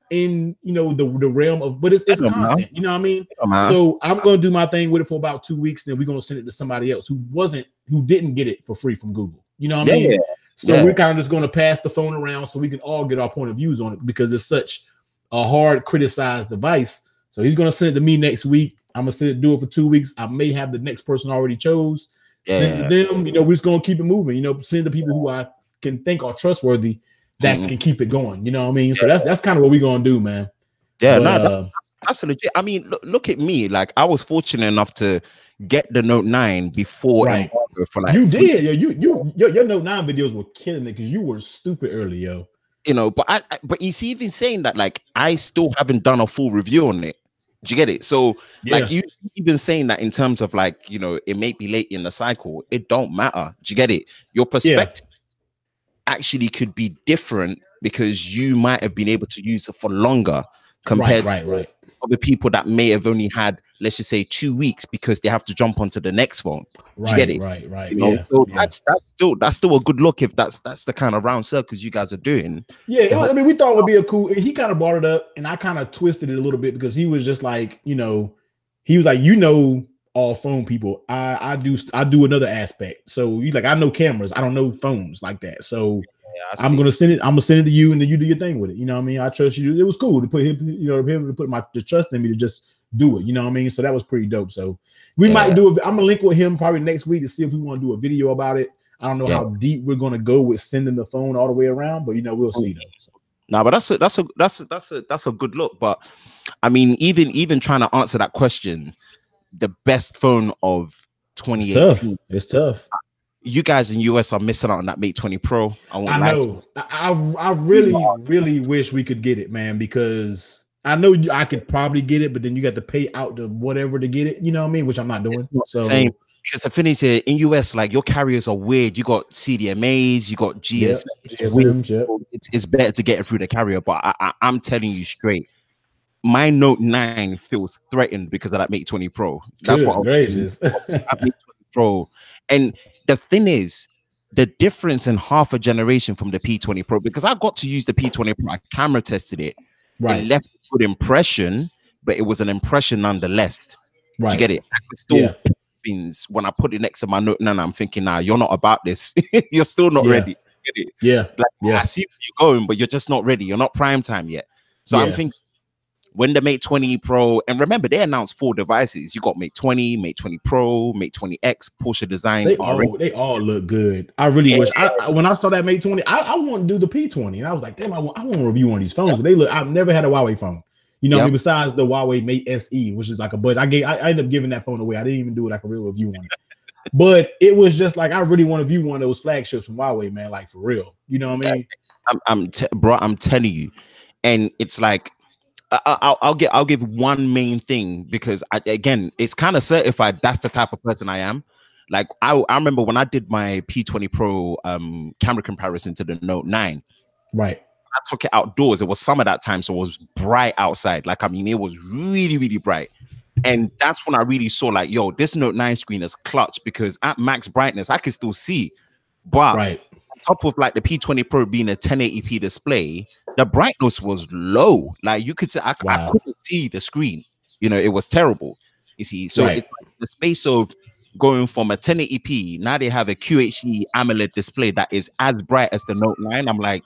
A: in, you know, the realm of, but it's content, you know what I mean? So I'm gonna do my thing with it for about 2 weeks, then we're gonna send it to somebody else who didn't get it for free from Google. You know what I mean? So we're kind of just gonna pass the phone around so we can all get our point of views on it, because it's such a hard criticized device. So he's gonna send it to me next week. I'm gonna do it for 2 weeks. I may have the next person already chose. Send it to them. You know, we're just gonna keep it moving. You know, send the people who I can think are trustworthy that can keep it going. You know what I mean? So that's kind of what we're gonna do, man.
C: Yeah, but, that's legit. I mean, look at me. Like, I was fortunate enough to get the Note 9 before embargo for like.
A: You did, your Note 9 videos were killing it because you were stupid early, yo.
C: You know, but but you see, even saying that, like, I still haven't done a full review on it. Do you get it? So like, you even saying that in terms of like, you know, it may be late in the cycle, it don't matter. Do you get it? Your perspective actually could be different because you might have been able to use it for longer compared to other people that may have only had, let's just say, 2 weeks because they have to jump onto the next phone. You get it?
A: Right.
C: You know? So that's still a good look if that's the kind of round circles you guys are doing.
A: Yeah, I mean, we thought it would be a cool. He kind of brought it up, and I kind of twisted it a little bit because he was just like, you know, he was like, you know, all phone people. I do another aspect. So he's like, I know cameras, I don't know phones like that. So I'm gonna send it to you, and then you do your thing with it. You know what I mean? I trust you. It was cool to put him, you know, to put the trust in me to just do it. You know what I mean? So that was pretty dope. So we might do it. I'm gonna link with him probably next week to see if we want to do a video about it. I don't know how deep we're gonna go with sending the phone all the way around, but you know, we'll see though. So.
C: No, but that's a good look. But I mean, even trying to answer that question, the best phone of 2018.
A: It's tough.
C: You guys in US are missing out on that Mate 20 Pro.
A: I know. I really wish we could get it, man, because I know I could probably get it, but then you got to pay out to whatever to get it. You know what I mean? Which I'm not doing. So
C: same. Because the thing is here in US, like your carriers are weird. You got CDMAs, you got GS. It's better to get it through the carrier. But I'm telling you straight, my Note 9 feels threatened because of that Mate 20 Pro. That's what
A: gracious.
C: Mate 20 Pro. And the thing is, the difference in half a generation from the P20 Pro, because I got to use the P20 Pro, I camera tested it.
A: Right.
C: It left a good impression, but it was an impression nonetheless.
A: Right.
C: You get it? I could still things when I put it next to my Note 9, I'm thinking, nah, you're not about this. You're still not ready. Get it?
A: Yeah.
C: I see where you're going, but you're just not ready. You're not prime time yet. So I'm thinking, when the Mate 20 Pro, and remember, they announced 4 devices. You got Mate 20, Mate 20 Pro, Mate 20X, Porsche design.
A: They all look good. I really wish. When I saw that Mate 20, I want to do the P20, and I was like, damn, I want to review one of these phones. They look. I've never had a Huawei phone. You know, besides the Huawei Mate SE, which is like a budget. I ended up giving that phone away. I didn't even do like a real review on it. But it was just like I really want to view one of those flagships from Huawei, man. Like for real. You know what I mean?
C: I'm telling you, and it's like. I'll give one main thing because again it's kind of certified. That's the type of person I am. Like I remember when I did my P20 Pro camera comparison to the Note 9.
A: Right.
C: I took it outdoors. It was summer that time, so it was bright outside. Like I mean, it was really, really bright. And that's when I really saw like, yo, this Note 9 screen is clutch because at max brightness I can still see, but on top of like the P20 Pro being a 1080p display, the brightness was low. Like you could say I couldn't see the screen. You know, it was terrible. You see, so it's like the space of going from a 1080p, now they have a QHD AMOLED display that is as bright as the Note 9. I'm like,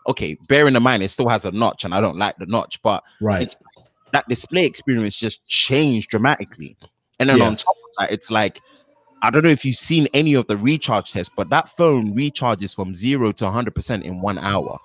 C: okay, bearing in mind it still has a notch, and I don't like the notch, but it's that display experience just changed dramatically. And then on top of that, it's like, I don't know if you've seen any of the recharge tests, but that phone recharges from 0 to 100% in 1 hour.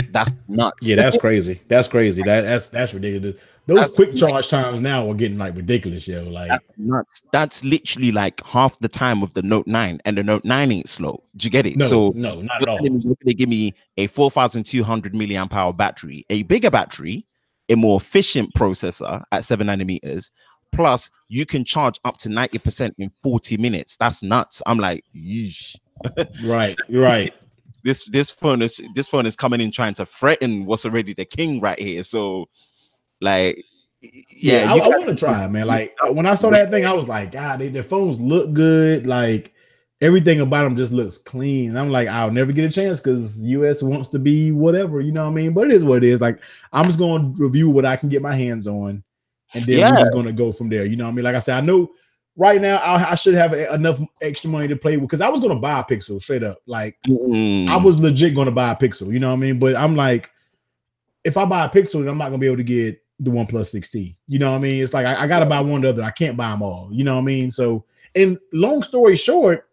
C: That's nuts.
A: Yeah, that's crazy. That's crazy. That's ridiculous. Those quick charge times now are getting like ridiculous, yo. Like
C: that's nuts. That's literally like half the time of the Note 9, and the Note 9 ain't slow. Do you get it?
A: No, not at all.
C: They give me a 4,200 milliamp hour battery, a bigger battery, a more efficient processor at 7 nanometers. Plus, you can charge up to 90% in 40 minutes. That's nuts. I'm like, yeesh.
A: Right, you're right.
C: This phone is coming in trying to threaten what's already the king right here. So, like,
A: I want to try, man. Like when I saw that thing, I was like, God, their phones look good. Like everything about them just looks clean. And I'm like, I'll never get a chance because US wants to be whatever, you know what I mean? But it is what it is. Like I'm just going to review what I can get my hands on. And then we're just going to go from there. You know what I mean? Like I said, I know right now I should have enough extra money to play with because I was going to buy a Pixel straight up. Like I was legit going to buy a Pixel. You know what I mean? But I'm like, if I buy a Pixel, then I'm not going to be able to get the OnePlus 6T. You know what I mean? It's like I got to buy one or the other. I can't buy them all. You know what I mean? So, and long story short,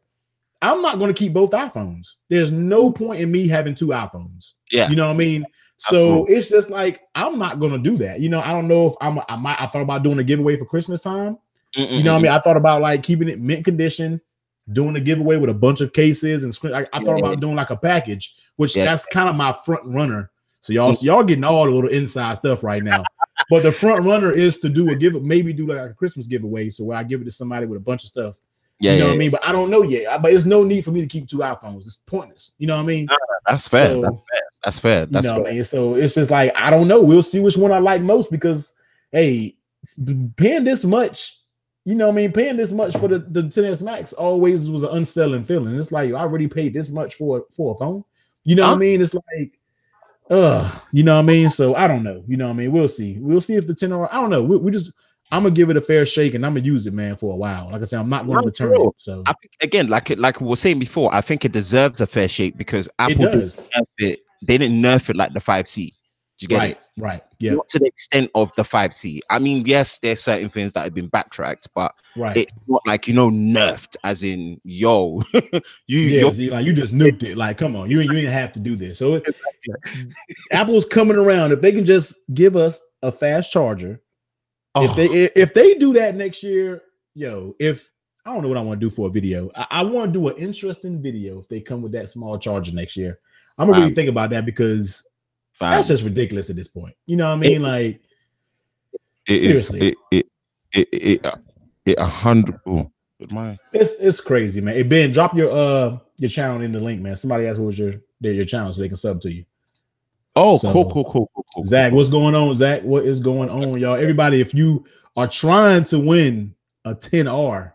A: I'm not going to keep both iPhones. There's no point in me having 2 iPhones. Yeah. You know what I mean? So it's just like I'm not gonna do that. You know, I don't know if I thought about doing a giveaway for Christmas time. You know what I mean? I thought about like keeping it mint condition, doing a giveaway with a bunch of cases and screen. I thought about doing like a package, which that's kind of my front runner. So y'all getting all the little inside stuff right now. But the front runner is to do maybe do like a Christmas giveaway. So where I give it to somebody with a bunch of stuff. You know what I mean? But I don't know yet. But there's no need for me to keep 2 iPhones. It's pointless. You know what I mean?
C: That's fair. So, that's fair.
A: You know what I mean? So it's just like, I don't know. We'll see which one I like most because, hey, paying this much, you know what I mean? Paying this much for the 10S Max always was an unselling feeling. It's like, I already paid this much for a phone. You know what I mean? It's like, you know what I mean? So I don't know. You know what I mean? We'll see. We'll see if the 10 or I don't know. I'm gonna give it a fair shake and I'm gonna use it, man, for a while. Like I said, I'm not going to return it. So
C: I think, again, like we were saying before, I think it deserves a fair shake because Apple they didn't nerf it like the 5C. Do you get it?
A: Right. Yeah.
C: Not to the extent of the 5C. I mean, yes, there's certain things that have been backtracked, but it's not like, nerfed as in, yo, you
A: just nuked it. Like, come on, you ain't have to do this. So Apple's coming around. If they can just give us a fast charger. If they do that next year, yo, if I don't know what I want to do for a video, I want to do an interesting video if they come with that small charger next year. I'm gonna really think about that because that's just ridiculous at this point. You know what I mean? Like, seriously,
C: it 100. Oh,
A: it's crazy, man. Hey, Ben, drop your channel in the link, man. Somebody asked what was your channel so they can sub to you.
C: Oh, so, cool.
A: Zach, what's going on? Zach, what is going on, y'all? Everybody, if you are trying to win a 10R,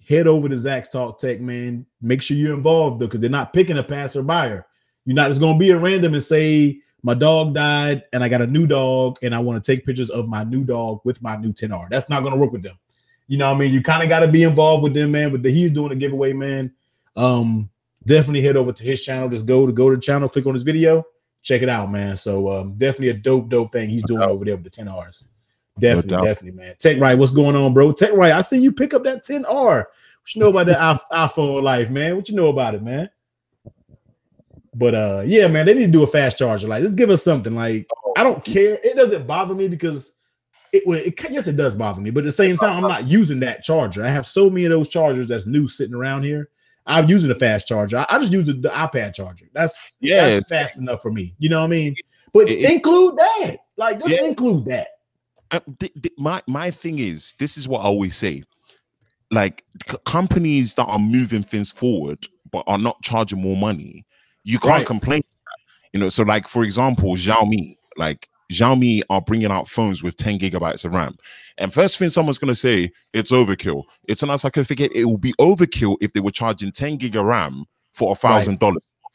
A: head over to Zach's Talk Tech, man. Make sure you're involved though, because they're not picking a passer buyer. You're not just gonna be a random and say my dog died and I got a new dog and I want to take pictures of my new dog with my new 10R. That's not gonna work with them. You know what I mean? You kind of got to be involved with them, man. But he's doing a giveaway, man. Definitely head over to his channel. Just go to the channel, click on his video, check it out, man. So definitely a dope thing he's doing over there with the 10Rs. Definitely, man. Tech Right, what's going on, bro? Tech Right, I see you pick up that 10R. What you know about that iPhone life, man? What you know about it, man? But yeah, man, they need to do a fast charger. Like, just give us something. Like, I don't care. It doesn't bother me because yes, it does bother me, but at the same time, I'm not using that charger. I have so many of those chargers that's new sitting around here. I'm using a fast charger. I just use the iPad charger. That's fast enough for me. You know what I mean? But include that. Like, just include that.
C: My thing is, this is what I always say. Like, companies that are moving things forward but are not charging more money, you can't complain. You know, so like, for example, Xiaomi are bringing out phones with 10 gigabytes of RAM. And first thing someone's going to say, it's overkill. It's a nice, I can forget it will be overkill if they were charging 10 gig of RAM for $1,000,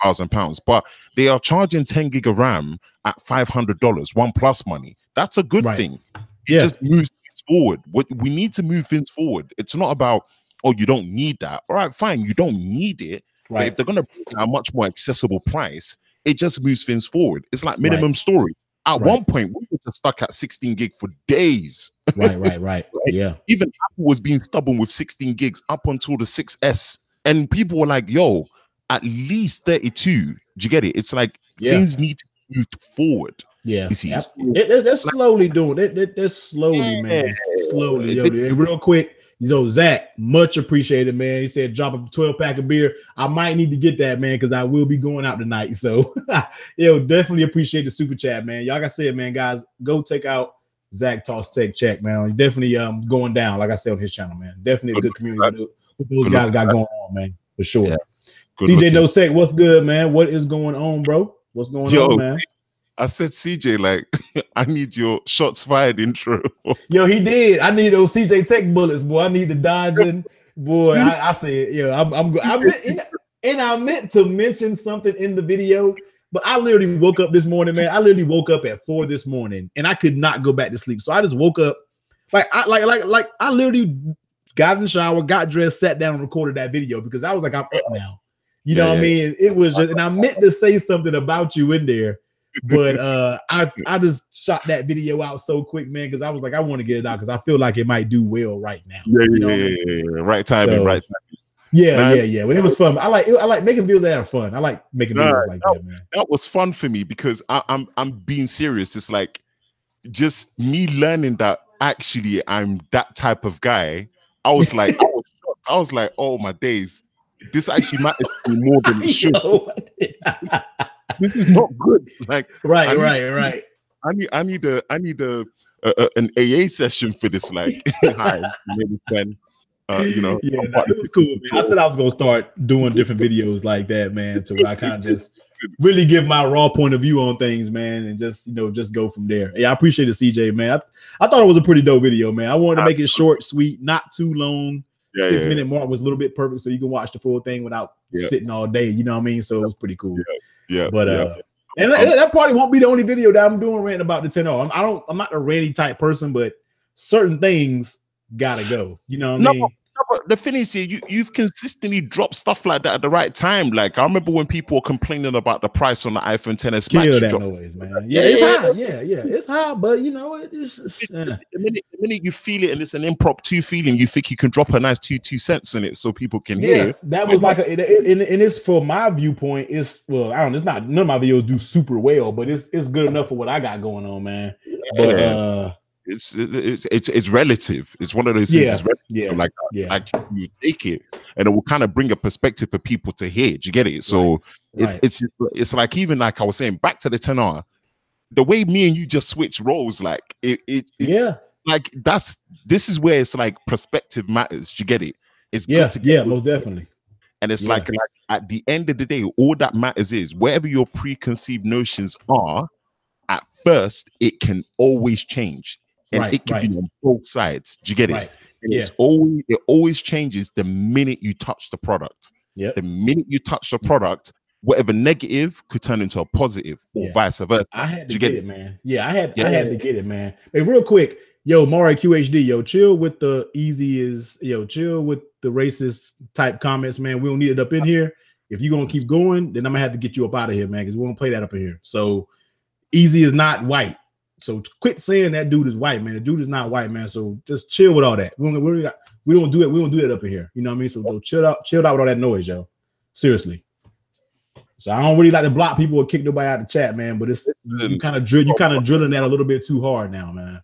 C: £1,000. But they are charging 10 gig of RAM at $500, OnePlus money. That's a good thing. It just moves things forward. We need to move things forward. It's not about, oh, you don't need that. All right, fine. You don't need it. But if they're going to bring a much more accessible price, it just moves things forward. It's like minimum storage. At one point, we were just stuck at 16 gig for days.
A: Right. Yeah.
C: Even Apple was being stubborn with 16 gigs up until the 6S. And people were like, yo, at least 32. Do you get it? It's like things need to move forward.
A: Yeah. You see, they're slowly doing it. They're slowly, man. Slowly. Yo, real quick. Zach, much appreciated, man. He said, drop a 12-pack of beer. I might need to get that, man, because I will be going out tonight. So, definitely appreciate the super chat, man. Like I said, man, guys, go check out Zach Talks Tech Check, man. He's definitely going down, like I said, on his channel, man. Definitely a good community. What those guys got going on, man, for sure. Yeah. CJ Dose Tech, what's good, man? What is going on, bro? What's going on, man?
C: I said, CJ, like, I need your shots fired intro.
A: Yo, he did. I need those CJ Tech bullets, boy. I need the dodging, boy. I said, I meant to mention something in the video, but I literally woke up this morning, man. I literally woke up at 4 this morning, and I could not go back to sleep. So I just woke up, I literally got in the shower, got dressed, sat down, and recorded that video because I was like, I'm up now. You know what I mean? It was just, and I meant to say something about you in there. But I just shot that video out so quick, man, because I was like, I want to get it out because I feel like it might do well right now.
C: Right timing, right timing.
A: Yeah. When it was fun, I like making videos that are fun. I like making videos like that, man.
C: That was fun for me because I'm being serious. It's like just me learning that actually I'm that type of guy. I was like, I was like, oh my days, this actually matters to me more than it should. This is not good. Like,
A: right.
C: I need an AA session for this. Like, hi, when
A: it was cool, man. I said I was gonna start doing different videos like that, man, to where I kind of just really give my raw point of view on things, man, and just go from there. Yeah, I appreciate it, CJ, man. I thought it was a pretty dope video, man. I wanted to make it short, sweet, not too long. 6-minute mark was a little bit perfect, so you can watch the full thing without sitting all day. You know what I mean? So it was pretty cool. And that probably won't be the only video that I'm doing ranting about the 10R. I'm not a ranty type person, but certain things gotta go. You know what I mean?
C: But the thing is, you've consistently dropped stuff like that at the right time. Like I remember when people were complaining about the price on the iPhone XS Max.
A: Kill that noise, man. It's high. Yeah, it's high, but you know,
C: the minute you feel it and it's an impromptu feeling, you think you can drop a nice 2 cents in it so people can hear.
A: That was like and it's for my viewpoint. It's none of my videos do super well, but it's good enough for what I got going on, man. But
C: it's relative. It's one of those things. It's relative. Like you take it, and it will kind of bring a perspective for people to hear. Do you get it? So it's like, even like I was saying, back to the 10R, the way me and you just switch roles, like like this is where it's like perspective matters. Do you get it? It's good to get
A: most definitely.
C: And it's like at the end of the day, all that matters is wherever your preconceived notions are. At first, it can always change, and it can be on both sides. Do you get it? And it always changes the minute you touch the product. The minute you touch the product, whatever negative could turn into a positive, or vice versa.
A: I had to get it, man. I had to get it, man. Hey, real quick, yo, Mario QHD, yo, chill with the chill with the racist type comments, man. We don't need it up in here. If you're gonna keep going, then I'm gonna have to get you up out of here, man, because we won't play that up in here. So. Easy is not white, so quit saying that dude is white, man. The dude is not white, man. So just chill with all that. We don't do it. We don't do that up in here. You know what I mean? So chill out with all that noise, yo. Seriously. So I don't really like to block people or kick nobody out of the chat, man. But it's you kind of drilling that a little bit too hard now, man.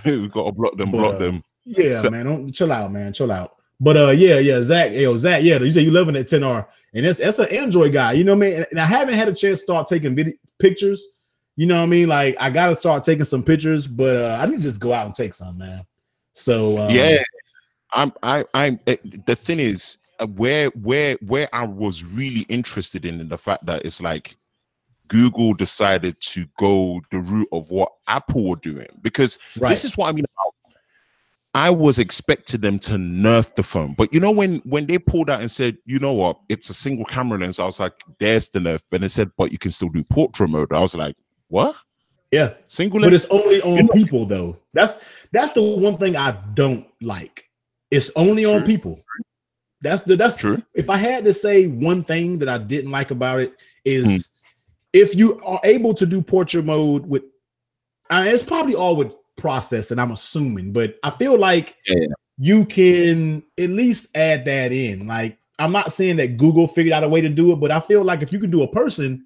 C: We gotta block them.
A: Yeah, man. Don't chill out, man. Chill out. But Zach, you say you living at 10R, and that's an Android guy. You know what I mean? And I haven't had a chance to start taking pictures. You know what I mean? Like, I gotta start taking some pictures, but I need to just go out and take some, man. So
C: I'm the thing is where I was really interested in the fact that it's like Google decided to go the route of what Apple were doing, because this is what I mean about. I was expecting them to nerf the phone, but you know, when they pulled out and said, you know what, it's a single camera lens, I was like, there's the nerf. And they said, but you can still do portrait mode. I was like, what?
A: Yeah,
C: single,
A: but it's only on people though. That's the one thing I don't like. It's only on people. That's true. If I had to say one thing that I didn't like about it is if you are able to do portrait mode with, it's probably all with process, and I'm assuming, but I feel like you can at least add that in. Like, I'm not saying that Google figured out a way to do it, but I feel like if you can do a person,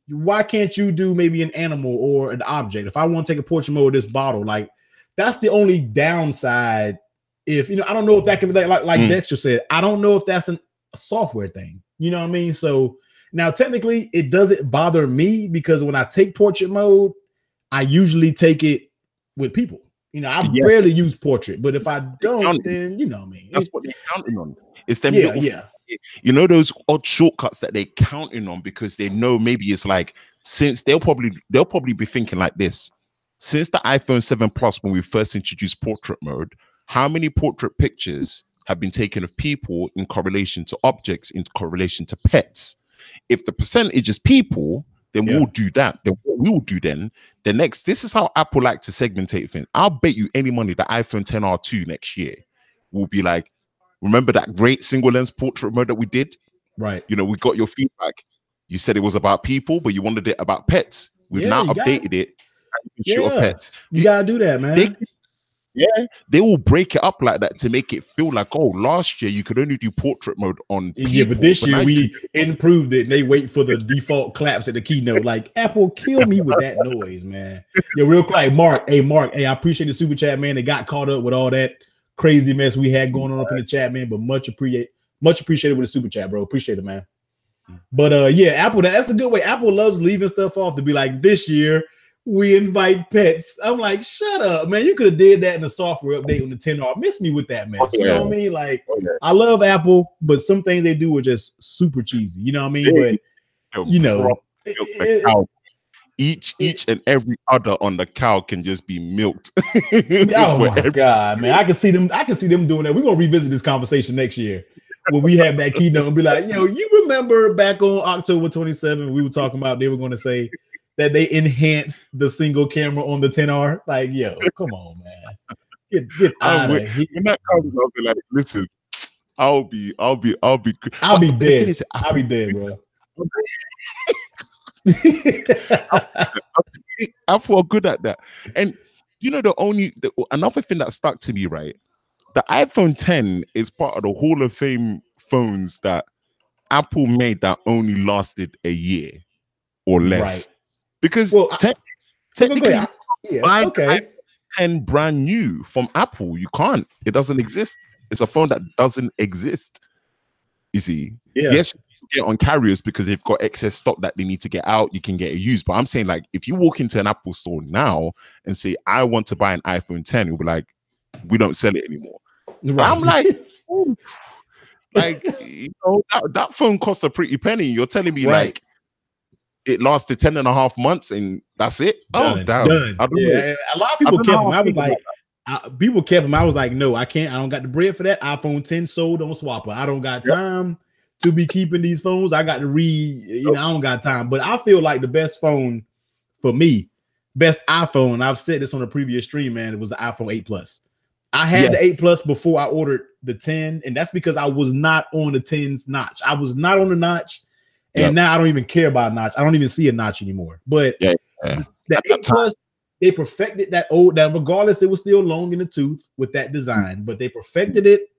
A: why can't you do maybe an animal or an object? If I want to take a portrait mode of this bottle, like, that's the only downside. If I don't know if that can be like Dexter said, I don't know if that's a software thing. You know what I mean? So now technically it doesn't bother me, because when I take portrait mode, I usually take it with people. I rarely use portrait, but if I don't, then you know what I mean.
C: That's what they're counting on. It's them those odd shortcuts that they're counting on, because they know maybe it's like, since they'll probably be thinking like this. Since the iPhone 7 Plus, when we first introduced portrait mode, how many portrait pictures have been taken of people in correlation to objects, in correlation to pets? If the percentage is people, then we'll do that. Then what we will do then, the next, this is how Apple like to segmentate things. I'll bet you any money the iPhone 10R2 next year will be like, remember that great single lens portrait mode that we did?
A: Right.
C: We got your feedback. You said it was about people, but you wanted it about pets. We've now updated it. You can shoot a pet.
A: You gotta do that, man.
C: They will break it up like that to make it feel like, oh, last year you could only do portrait mode on people.
A: Yeah, but this year we improved it, and they wait for the default claps at the keynote. Like, Apple, kill me with that noise, man. Yeah, real quick, Mark. Hey, I appreciate the super chat, man. They got caught up with all that crazy mess we had going on up in the chat, man. But much appreciated with the super chat, bro. Appreciate it, man. But Apple, that's a good way. Apple loves leaving stuff off to be like, this year we invite pets. I'm like, shut up, man. You could have did that in the software update on the 10R. Miss me with that mess. You know what I mean? Like, I love Apple, but some things they do are just super cheesy. You know what I mean? But
C: each and every udder on the cow can just be milked.
A: Oh my God, man. I can see them doing that. We're gonna revisit this conversation next year when we have that keynote and be like, yo, you remember back on October 27th, we were talking about, they were going to say that they enhanced the single camera on the 10R. Like, yo, come on, man. Get out of here.
C: When that comes, I'll be like, listen, I'll be dead.
A: I'll be dead, bro.
C: I feel good at that. And another thing that stuck to me, right? The iPhone 10 is part of the Hall of Fame phones that Apple made that only lasted a year or less. Right. Because technically, 10 brand new from Apple. You can't. It doesn't exist. It's a phone that doesn't exist. You see?
A: Yeah.
C: Yes, you get on carriers because they've got excess stock that they need to get out. You can get it used. But I'm saying, like, if you walk into an Apple store now and say, I want to buy an iPhone 10, it'll be like, we don't sell it anymore. Right. I'm like, ooh. Like, you know, that phone costs a pretty penny. You're telling me like it lasted 10 and a half months and that's it?
A: Done,
C: damn.
A: Done. Yeah. A lot of people kept them. I was like, people kept them. I was like, no, I can't. I don't got the bread for that. iPhone 10 sold on Swapper. I don't got time to be keeping these phones. I got to I don't got time. But I feel like the best phone for me, best iPhone, I've said this on a previous stream, man, it was the iPhone 8 Plus. I had the 8 Plus before I ordered the 10, and that's because I was not on the 10's notch. I was not on the notch, and now I don't even care about a notch. I don't even see a notch anymore. But the 8 Plus, they perfected that regardless, it was still long in the tooth with that design, but they perfected it.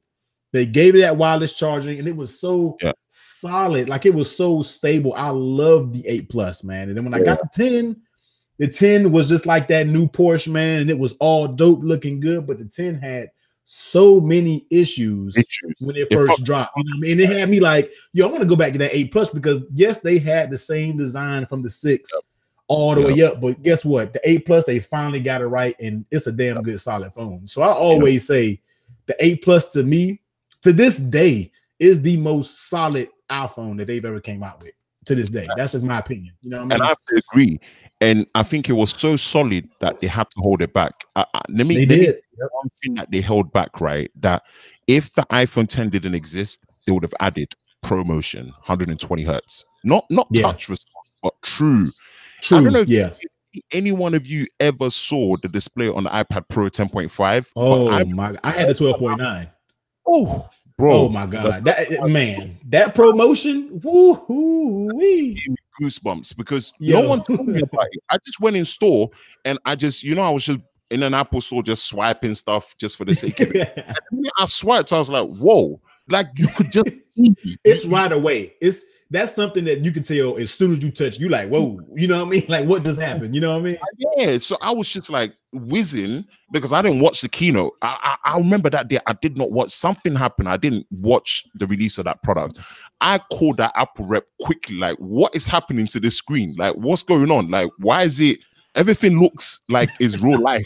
A: They gave it that wireless charging, and it was so solid. Like, it was so stable. I love the 8 Plus, man. And then when I got the 10 was just like that new Porsche, man, and it was all dope looking good, but the 10 had so many issues when it first dropped. You know what I mean? It had me like, yo, I want to go back to that 8 Plus because, yes, they had the same design from the 6 all the way up, but guess what? The 8 Plus, they finally got it right, and it's a damn good solid phone. So I always say the 8 Plus to me, to this day, is the most solid iPhone that they've ever came out with. To this day, that's just my opinion. You know what I mean?
C: And I have to agree. And I think it was so solid that they had to hold it back. Let me one thing that they held back, right? That if the iPhone 10 didn't exist, they would have added ProMotion, 120 hertz, not touch response, but true. I don't know if any one of you ever saw the display on the iPad Pro 10.5.
A: Oh my! I had the 12.9.
C: Oh, bro!
A: Oh my God! That ProMotion, woo-hoo-wee.
C: Goosebumps because no one told me about it. I just went in store and I just, I was just in an Apple store just swiping stuff just for the sake of it. And I swiped, I was like, whoa, like you could just see it.
A: It's right away. That's something that you can tell as soon as you touch, you like, whoa, you know what I mean? Like, what just happened? You know what I mean?
C: Yeah, so I was just like whizzing because I didn't watch the keynote. I remember that day I did not watch. Something happened. I didn't watch the release of that product. I called that Apple rep quickly, like, what is happening to this screen? Like, what's going on? Like, why is it everything looks like it's real life?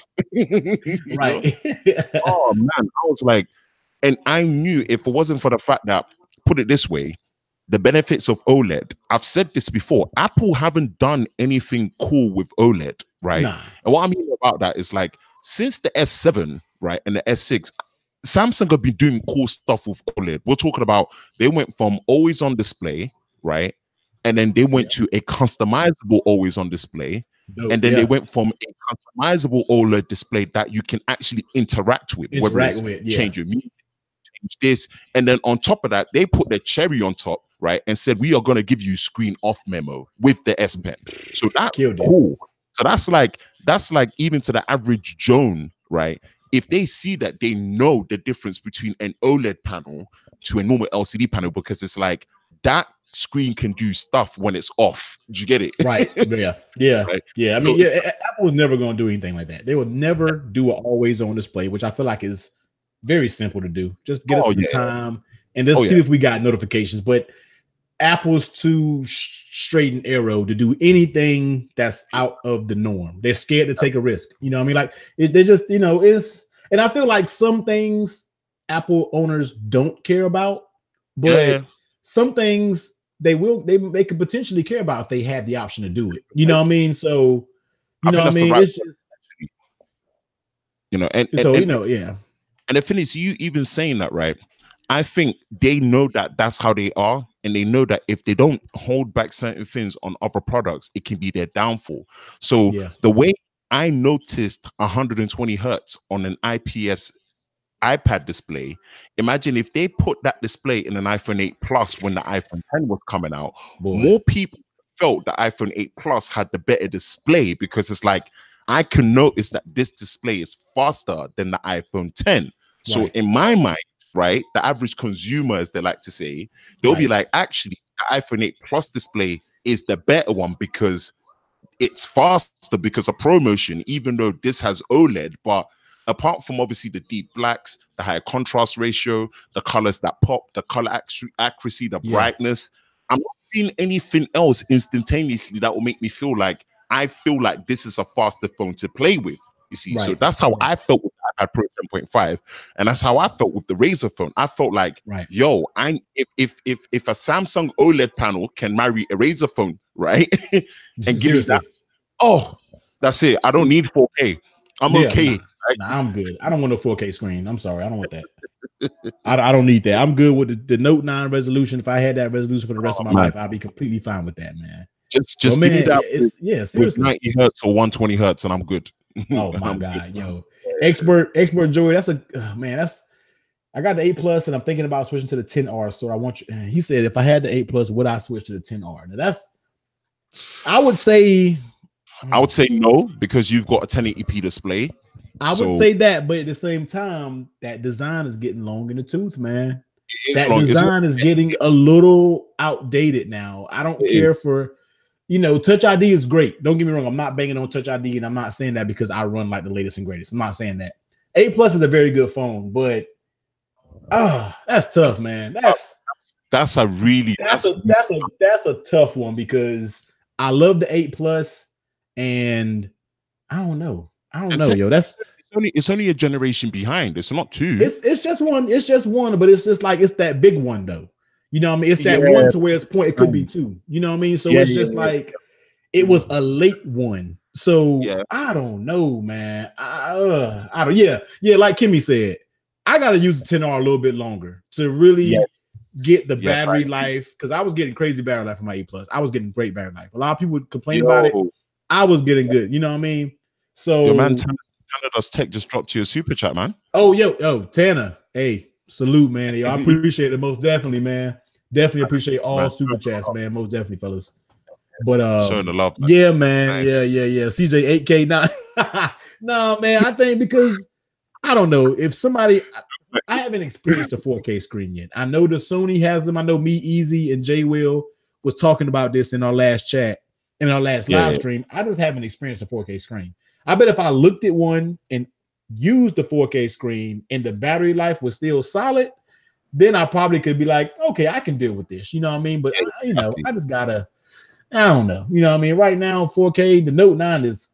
A: Right.
C: Oh man, I was like, and I knew if it wasn't for the fact that, put it this way, the benefits of OLED. I've said this before. Apple haven't done anything cool with OLED, right? Nah. And what I mean about that is like since the S7, right, and the S6, Samsung have been doing cool stuff with OLED. We're talking about they went from always on display, right? And then they went to a customizable always on display. And then they went from a customizable OLED display that you can actually interact with, change your music, change this. And then on top of that, they put the cherry on top, right? And said, we are going to give you screen off memo with the S Pen. So that's cool. So that's like even to the average Joan, right? If they see that, they know the difference between an OLED panel to a normal LCD panel because it's like that screen can do stuff when it's off. Did you get it?
A: Right. Yeah. Right? Yeah. I mean, Apple was never going to do anything like that. They would never do an always on display, which I feel like is very simple to do. Just get us the time and let's see if we got notifications. But Apple's too straight and arrow to do anything that's out of the norm. They're scared to take a risk. You know what I mean? Like they just, and I feel like some things Apple owners don't care about, but some things they could potentially care about if they had the option to do it. You know what I mean? So, you know what I mean? It's just,
C: and the thing is, you even saying that, right? I think they know that that's how they are. And they know that if they don't hold back certain things on other products, it can be their downfall. So the way I noticed 120 hertz on an IPS iPad display, imagine if they put that display in an iPhone 8 Plus when the iPhone 10 was coming out, more people felt the iPhone 8 Plus had the better display because it's like, I can notice that this display is faster than the iPhone 10. So in my mind, right, the average consumer, as they like to say, they'll be like, actually, the iPhone 8 Plus display is the better one because
D: it's faster because of ProMotion, even though this has OLED. But apart from obviously the deep blacks, the higher contrast ratio, the colors that pop, the color accuracy, the brightness, I'm not seeing anything else instantaneously that will make me feel like this is a faster phone to play with. You see, so that's how I felt with the iPad Pro 10.5, and that's how I felt with the Razer phone. I felt like, yo, if a Samsung OLED panel can marry a Razer phone, right, and give me that, that's it. I don't need 4K. I'm okay.
A: Nah, I'm good. I don't want a 4K screen. I'm sorry, I don't want that. I don't need that. I'm good with the Note 9 resolution. If I had that resolution for the rest of my life, I'd be completely fine with that, man.
D: Just give me that. Seriously. With 90 hertz or 120 hertz, and I'm good.
A: Oh my God, yo, expert Joey. That's a man. I got the 8 Plus, and I'm thinking about switching to the 10R. So I want you. He said, if I had the 8 Plus, would I switch to the 10R? Now I would say
D: no, because you've got a 1080p display.
A: I would say that, but at the same time, that design is getting long in the tooth, man. That design is getting a little outdated now. I don't care for. Touch ID is great. Don't get me wrong. I'm not banging on Touch ID, and I'm not saying that because I run like the latest and greatest. I'm not saying that. 8 Plus is a very good phone, but that's tough, man. That's a tough one because I love the 8 Plus, and I don't know, yo.
D: It's only a generation behind. It's not two.
A: It's just one. It's just one, but it's just like it's that big one though. You know what I mean? It's that one to where it's point. It could be two. You know what I mean? So it's just like it was a late one. So I don't know, man. I don't. Yeah. Like Kimmy said, I gotta use the 10R a little bit longer to really get the battery life because I was getting crazy battery life from my 8 Plus. I was getting great battery life. A lot of people would complain about it. I was getting good. You know what I mean? So
D: man, Tanner's Tech just dropped you a super chat, man.
A: Tanner. Hey. Salute, man. Yo, I appreciate it most definitely, man. Definitely appreciate all super chats, man. Most definitely, fellas. But
D: showing the love, man.
A: Yeah, man. Nice. Yeah. CJ 8K. No, man. I think because I don't know if somebody I haven't experienced a 4K screen yet. I know the Sony has them. I know Me Easy and J Will was talking about this in our last chat, in our last live stream. I just haven't experienced a 4K screen. I bet if I looked at one and used the 4K screen and the battery life was still solid, then I probably could be like, okay, I can deal with this. You know what I mean? But I just gotta, I don't know. You know what I mean? Right now, 4K, the Note 9 is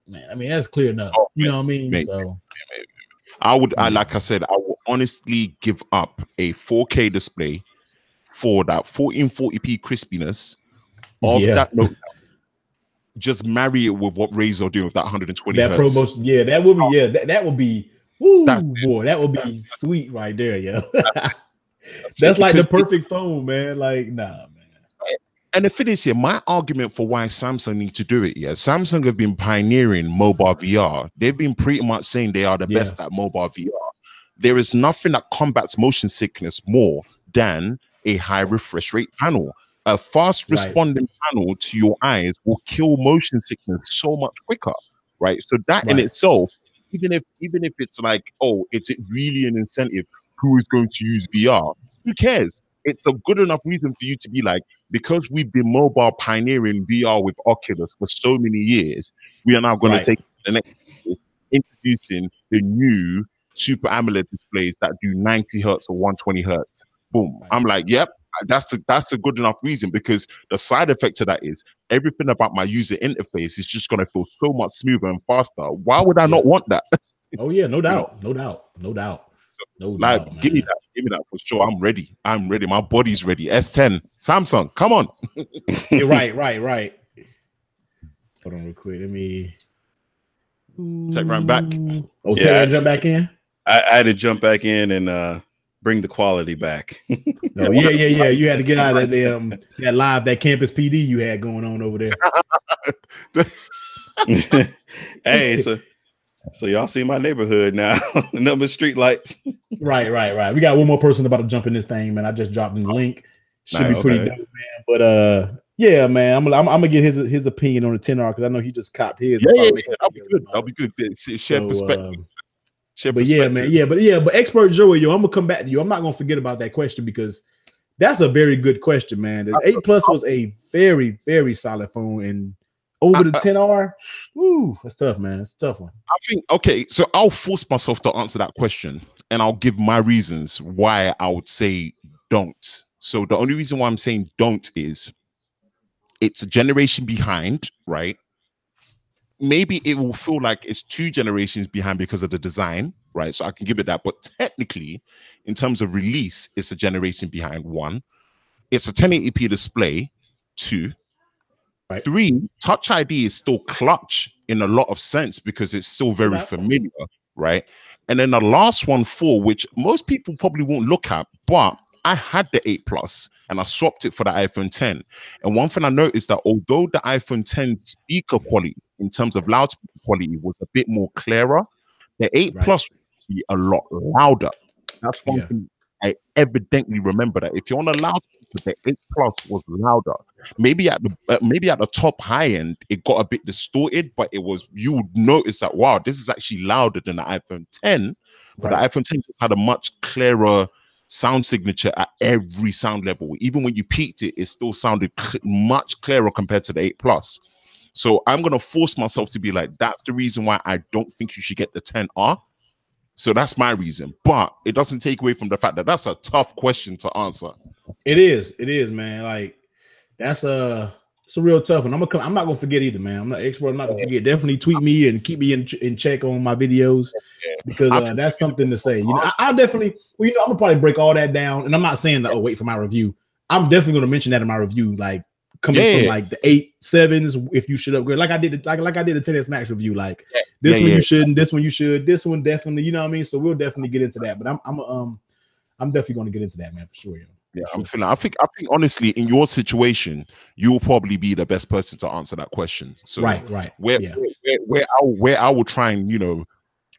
A: man. I mean, that's clear enough. You know what I mean? So
D: like I said, I will honestly give up a 4K display for that 1440p crispiness of that Note. Just marry it with what Razer do with that 120
A: hertz. Promotion, that would be, that would be, woo, boy, that would be sweet right there, yo. That's like the perfect phone, man. Like, nah, man.
D: And the thing is here, my argument for why Samsung need to do it, Samsung have been pioneering mobile VR. They've been pretty much saying they are the best at mobile VR. There is nothing that combats motion sickness more than a high refresh rate panel. A fast responding panel to your eyes will kill motion sickness so much quicker, right? So that in itself, even if it's like, is it really an incentive? Who is going to use VR? Who cares? It's a good enough reason for you to be like, because we've been mobile pioneering VR with Oculus for so many years, we are now going to take the next step, introducing the new Super AMOLED displays that do 90 hertz or 120 hertz. Boom. I'm like, yep. That's a good enough reason, because the side effect to that is everything about my user interface is just going to feel so much smoother and faster. Why would I not want that?
A: Oh yeah, no doubt.
D: Like, give me that for sure. I'm ready. My body's ready. S10, Samsung, come on.
A: Right. Hold on real quick. Let me
D: check right back.
A: Okay, I jump back in.
B: I had to jump back in and bring the quality back.
A: Oh yeah. You had to get out of that campus PD you had going on over
B: there. Hey, so y'all see my neighborhood now. Number street lights.
A: Right. We got one more person about to jump in this thing, man. I just dropped in the link. Should be pretty dope, man. But yeah, man. I'm gonna get his opinion on the 10R because I know he just copped his.
D: That'll be good. Share perspective.
A: But expert Joey, I'm gonna come back to you. I'm not gonna forget about that question because that's a very good question, man. The 8 Plus was a very, very solid phone, and over the 10R. Ooh, that's tough, man. It's a tough one.
D: I think, okay, so I'll force myself to answer that question, and I'll give my reasons why I would say don't. So the only reason why I'm saying don't is it's a generation behind, right? Maybe it will feel like it's 2 generations behind because of the design, right? So I can give it that. But technically, in terms of release, it's a generation behind. 1, it's a 1080p display. 2,
A: right.
D: 3, Touch ID is still clutch in a lot of sense because it's still very familiar, right? And then the last one, 4, which most people probably won't look at, but I had the 8 Plus and I swapped it for the iPhone 10. And one thing I noticed that although the iPhone 10 speaker quality in terms of loudspeaker quality was a bit more clearer, the 8 Plus would be a lot louder. That's one thing I evidently remember, that if you're on a loudspeaker, the 8 Plus was louder. Maybe at the top high end, it got a bit distorted, but it was, you would notice that, wow, this is actually louder than the iPhone 10. But the iPhone 10 just had a much clearer sound signature at every sound level. Even when you peaked it, it still sounded much clearer compared to the 8 Plus. So I'm going to force myself to be like, that's the reason why I don't think you should get the 10R. So that's my reason. But it doesn't take away from the fact that that's a tough question to answer.
A: It is, man. Like, it's a real tough one. I'm not gonna forget either, man. I'm not expert. I'm not gonna forget. Definitely tweet me and keep me in check on my videos, because that's something to say. You know, I'll definitely. Well, you know, I'm gonna probably break all that down, and I'm not saying that. Oh, wait for my review. I'm definitely gonna mention that in my review, like coming from like the 8, 7s. If you should upgrade, like I did the 10S Max review, like this one you shouldn't, this one you should, this one definitely. You know what I mean? So we'll definitely get into that. But I'm definitely gonna get into that, man, for sure.
D: Yeah, I think honestly, in your situation, you'll probably be the best person to answer that question. So
A: right.
D: Where I will try and, you know,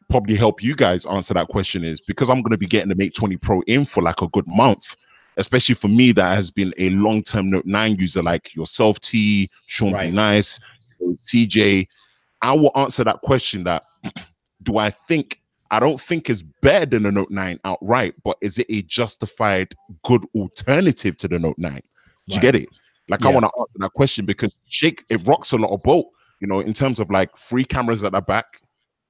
D: probably help you guys answer that question is because I'm going to be getting the Mate 20 Pro in for like a good month, especially for me that has been a long-term Note 9 user like yourself, T, Sean Be Nice, CJ. I will answer that question that I don't think it's better than the Note 9 outright, but is it a justified good alternative to the Note 9? Do you get it? Like, I want to answer that question because it rocks a lot of boat, you know, in terms of like 3 cameras at the back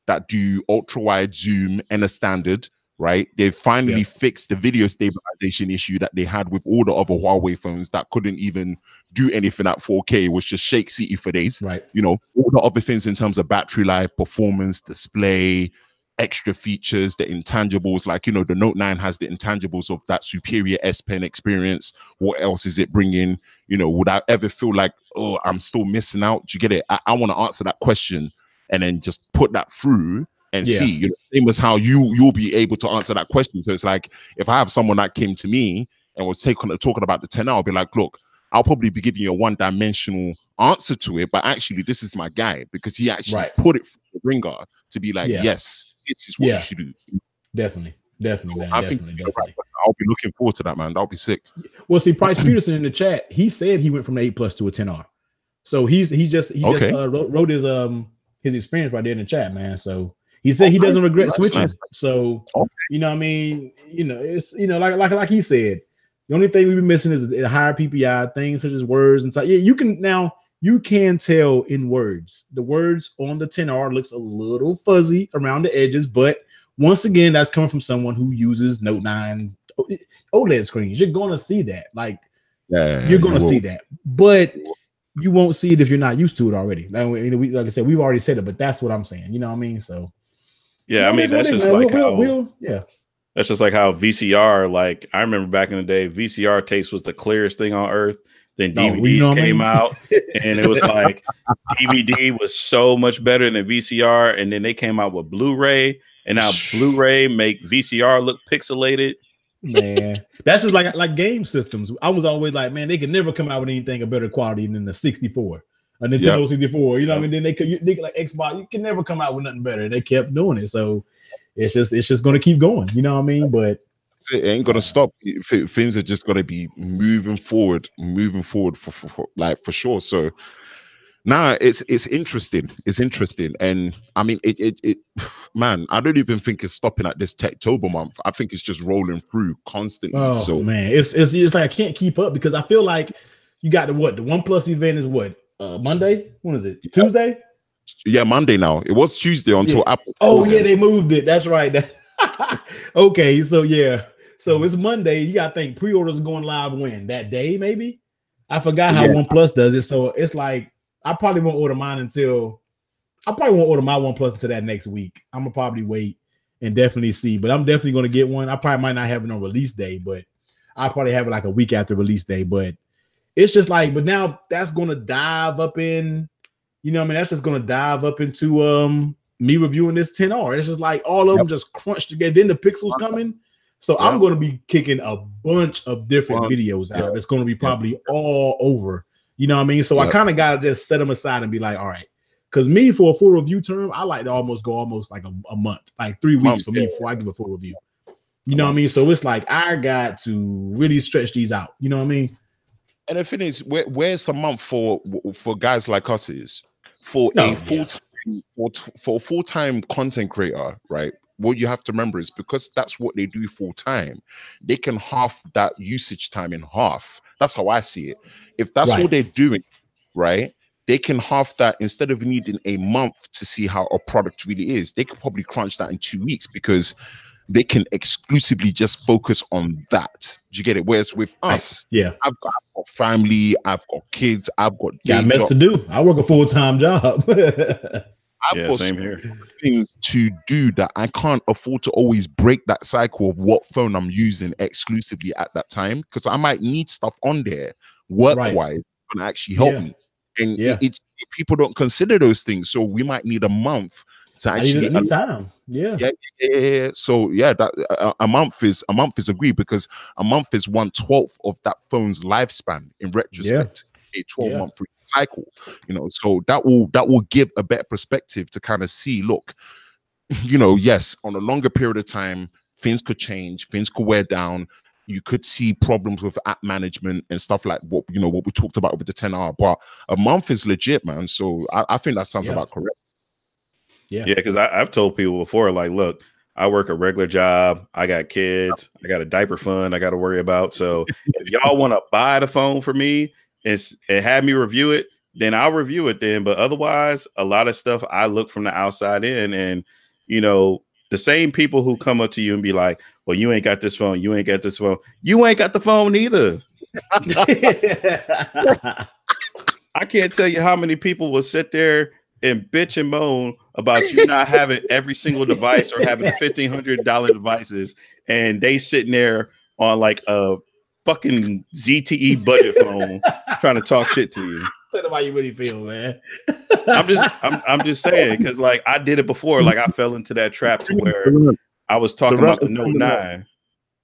D: that do ultra wide zoom and a standard, right? They've finally fixed the video stabilization issue that they had with all the other Huawei phones that couldn't even do anything at 4K. It was just shake city for days, you know, all the other things in terms of battery life, performance, display, extra features, the intangibles, like, you know, the Note 9 has the intangibles of that superior S Pen experience. What else is it bringing? You know, would I ever feel like, oh, I'm still missing out? Do you get it? I want to answer that question and then just put that through and see, you know, same as how you'll be able to answer that question. So it's like, if I have someone that came to me and was talking about the 10, I'll be like, look, I'll probably be giving you a one-dimensional answer to it, but actually this is my guy because he actually put it through the ringer to be like, yes, this is what you should do.
A: Definitely, man.
D: I think I'll be looking forward to that, man. That'll be sick.
A: Well, see, Price Peterson in the chat, he said he went from the 8 Plus to a 10R. So he just wrote his experience right there in the chat, man. So he said he doesn't regret switching. Nice. So you know, what I mean, you know, it's, you know, like he said, the only thing we've been missing is a higher PPI, things such as words and stuff. Yeah, you can tell in words. The words on the 10R looks a little fuzzy around the edges, but once again, that's coming from someone who uses Note 9 OLED screens. You're gonna see that, like, you're gonna see that, but you won't see it if you're not used to it already. Like I said, we've already said it, but that's what I'm saying. You know what I mean? So
B: yeah, I mean, that's just like that's just like how VCR. Like, I remember back in the day, VCR tapes was the clearest thing on earth. Then DVDs came out, and it was like DVD was so much better than VCR. And then they came out with Blu-ray, and now Blu-ray make VCR look pixelated.
A: Man, that's just like game systems. I was always like, man, they could never come out with anything of better quality than the 64, a Nintendo 64. You know what I mean? Then they could like Xbox, you can never come out with nothing better. They kept doing it, so it's just going to keep going. You know what I mean? But
D: it ain't gonna stop. Things are just gonna be moving forward for sure. So now it's interesting. It's interesting, and I mean, it man, I don't even think it's stopping at this Techtober month. I think it's just rolling through constantly.
A: Oh man, it's like I can't keep up because I feel like you got the OnePlus event is what, Monday. When is it? Tuesday?
D: Yeah, Monday now. It was Tuesday until Apple.
A: Oh yeah, they moved it. That's right. Okay, so yeah. So it's Monday. You gotta think pre-orders going live when? That day, maybe? I forgot how OnePlus does it. So it's like I probably won't order mine until I probably won't order my OnePlus until that next week. I'm gonna probably wait and definitely see, but I'm definitely gonna get one. I probably might not have it on release day, but I'll probably have it like a week after release day. But it's just like, but now that's gonna dive up in, you know what I mean? That's just gonna dive up into me reviewing this 10R. It's just like all of them just crunched together. Then the pixels coming. So I'm gonna be kicking a bunch of different videos out. It's gonna be probably all over. You know what I mean? So I kind of gotta just set them aside and be like, all right. Because me, for a full review term, I like to go like a month, like 3 weeks for me before I give a full review. You know what I mean? So it's like I got to really stretch these out. You know what I mean?
D: And the thing is, where's a month for guys like us is for a full-time content creator, right? What you have to remember is because that's what they do full time, they can half that usage time in half. That's how I see it. If that's what they're doing, right? They can half that instead of needing a month to see how a product really is. They could probably crunch that in 2 weeks because they can exclusively just focus on that. Do you get it? Whereas with us, I've got family, I've got kids, I've got
A: mess to do. I work a full-time job.
D: I've got same here. Things to do that I can't afford to always break that cycle of what phone I'm using exclusively at that time, because I might need stuff on there work-wise and actually help me. And it's people don't consider those things, so we might need a month to actually
A: need time.
D: So that a month is agreed, because a month is 1/12 of that phone's lifespan in retrospect. A 12-month cycle, you know, so that will give a better perspective to kind of see, look, you know, yes, on a longer period of time, things could change, things could wear down. You could see problems with app management and stuff like what we talked about with the 10R, but a month is legit, man. So I think that sounds about correct.
B: Because I've told people before, like, look, I work a regular job, I got kids, I got a diaper fund I got to worry about. So if y'all want to buy the phone for me and have me review it, then I'll review it then. But otherwise, a lot of stuff I look from the outside in, and you know, the same people who come up to you and be like, well, you ain't got this phone, you ain't got this phone, you ain't got the phone either. I can't tell you how many people will sit there and bitch and moan about you not having every single device or having $1,500 devices, and they sitting there on like a fucking ZTE budget phone trying to talk shit to you.
A: Tell them how you really feel, man.
B: I'm just saying, because like I did it before. Like I fell into that trap to where I was talking about the Note 9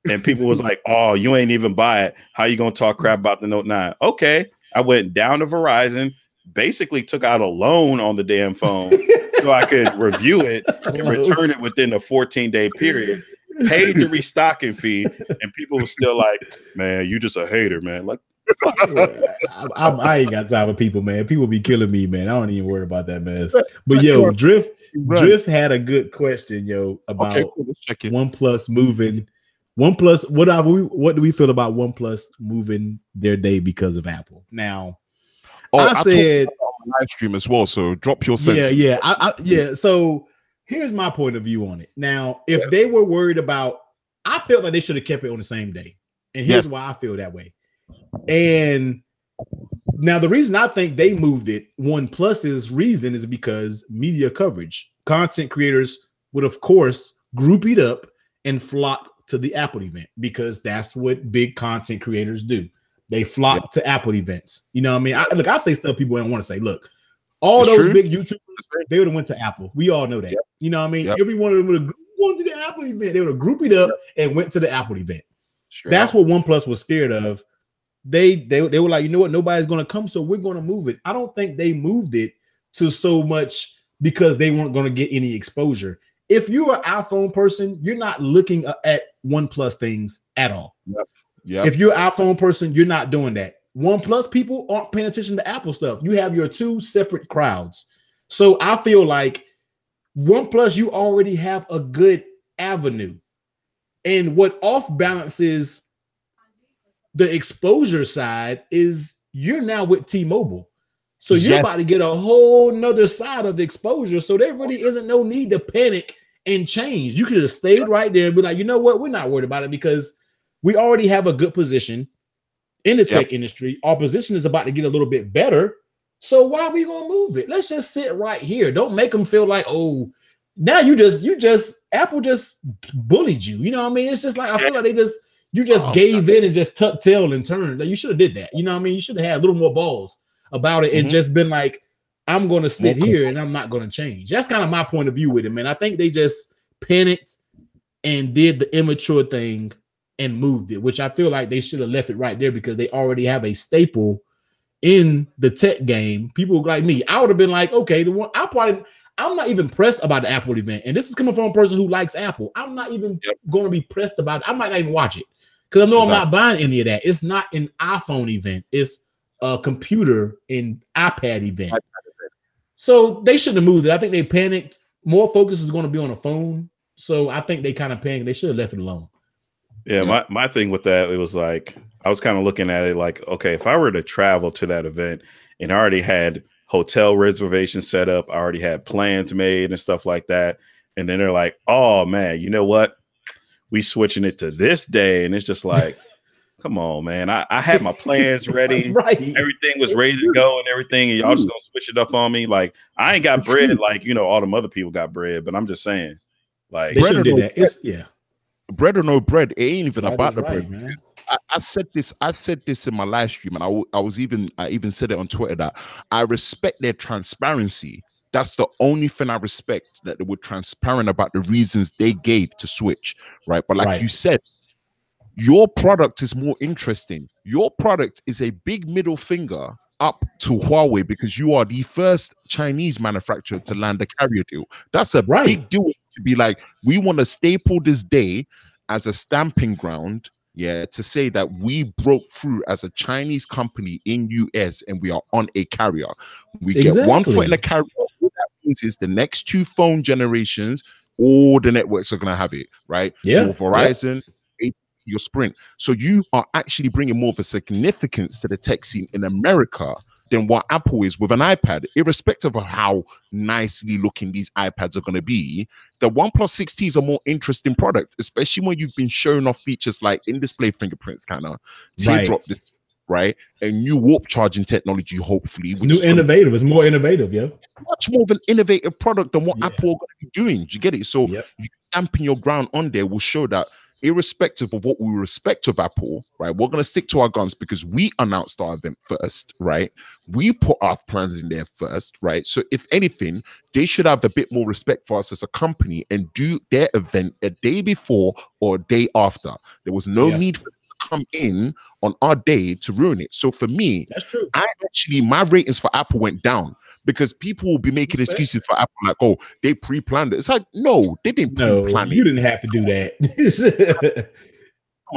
B: and people was like, oh, you ain't even buy it. How you gonna talk crap about the Note 9? Okay. I went down to Verizon, basically took out a loan on the damn phone so I could review it and return it within a 14-day period. Paid the restocking fee, and people were still like, man, you just a hater, man. Like, fuck.
A: I ain't got time for people, man. People be killing me, man. I don't even worry about that mess. But yo, Drift had a good question, yo, about OnePlus moving. OnePlus, what do we feel about OnePlus moving their day because of Apple? Now, I said
D: on live stream as well, so drop your sense.
A: Yeah. So here's my point of view on it. Now, if they were worried about, I felt like they should have kept it on the same day. And here's why I feel that way. And now the reason I think they moved it, OnePlus's reason, is because media coverage. Content creators would, of course, group it up and flock to the Apple event, because that's what big content creators do. They flock to Apple events. You know what I mean? I say stuff people don't want to say. Look, all those big YouTubers, they would have went to Apple. We all know that. You know what I mean? Every one of them would have gone to the Apple event. They would have grouped it up and went to the Apple event. That's what OnePlus was scared of. They were like, you know what? Nobody's going to come, so we're going to move it. I don't think they moved it to so much because they weren't going to get any exposure. If you're an iPhone person, you're not looking at OnePlus things at all. If you're an iPhone person, you're not doing that. OnePlus people aren't paying attention to Apple stuff. You have your two separate crowds. So I feel like OnePlus, you already have a good avenue. And what off balances the exposure side is you're now with T-Mobile. So you're about to get a whole nother side of the exposure. So there really isn't no need to panic and change. You could have stayed right there and be like, you know what? We're not worried about it because we already have a good position in the tech industry. Our position is about to get a little bit better. So why are we gonna move it? Let's just sit right here. Don't make them feel like, oh, now you just Apple just bullied you. You know what I mean? It's just like I feel like you just gave in and just tucked tail and turned. Like you should have did that. You know what I mean? You should have had a little more balls about it and just been like, I'm gonna sit here and I'm not gonna change. That's kind of my point of view with it, man. I think they just panicked and did the immature thing and moved it, which I feel like they should have left it right there because they already have a staple in the tech game. People like me, I would have been like, okay, I'm not even pressed about the Apple event. And this is coming from a person who likes Apple. I'm not even going to be pressed about it. I might not even watch it because I know I'm not buying any of that. It's not an iPhone event. It's a computer and iPad event. So they shouldn't have moved it. I think they panicked. More focus is going to be on a phone. So I think they kind of panicked. They should have left it alone.
B: Yeah, my thing with that, it was like, I was kind of looking at it like, okay, if I were to travel to that event and I already had hotel reservations set up, I already had plans made and stuff like that. And then they're like, oh man, you know what? We switching it to this day. And it's just like, come on, man. I had my plans ready.
A: Right.
B: Everything was ready to go and everything. And y'all just gonna switch it up on me. Like, I ain't got bread like, all them other people got bread, but I'm just saying, like,
A: they should have did that. It's
D: bread or no bread, it ain't even about the bread.
A: Man.
D: I said this in my live stream, and I even said it on Twitter that I respect their transparency. That's the only thing I respect, that they were transparent about the reasons they gave to switch, right? But like you said, your product is more interesting. Your product is a big middle finger up to Huawei because you are the first Chinese manufacturer to land a carrier deal. That's a big deal to be like, we want to staple this day as a stamping ground, to say that we broke through as a Chinese company in US and we are on a carrier. We get 1 foot in the carrier. What that means is the next 2 phone generations, all the networks are going to have it, right?
A: Yeah.
D: Your Verizon, your Sprint. So you are actually bringing more of a significance to the tech scene in America than what Apple is with an iPad, irrespective of how nicely looking these iPads are going to be. The OnePlus 6T is a more interesting product, especially when you've been showing off features like in-display fingerprints, kind of teardrop, right? And new warp charging technology, hopefully.
A: Which is innovative. It's more innovative,
D: It's much more of an innovative product than what Apple are going to be doing. Do you get it? So you stamping your ground on there will show that irrespective of what we respect of Apple, right, we're going to stick to our guns because we announced our event first, right? We put our plans in there first, right? So if anything, they should have a bit more respect for us as a company and do their event a day before or a day after. There was no need for them to come in on our day to ruin it. So for me,
A: that's true.
D: My ratings for Apple went down because people will be making excuses for Apple, like, oh, they pre-planned it. It's like, no, they didn't pre-plan it.
A: You didn't have to do that.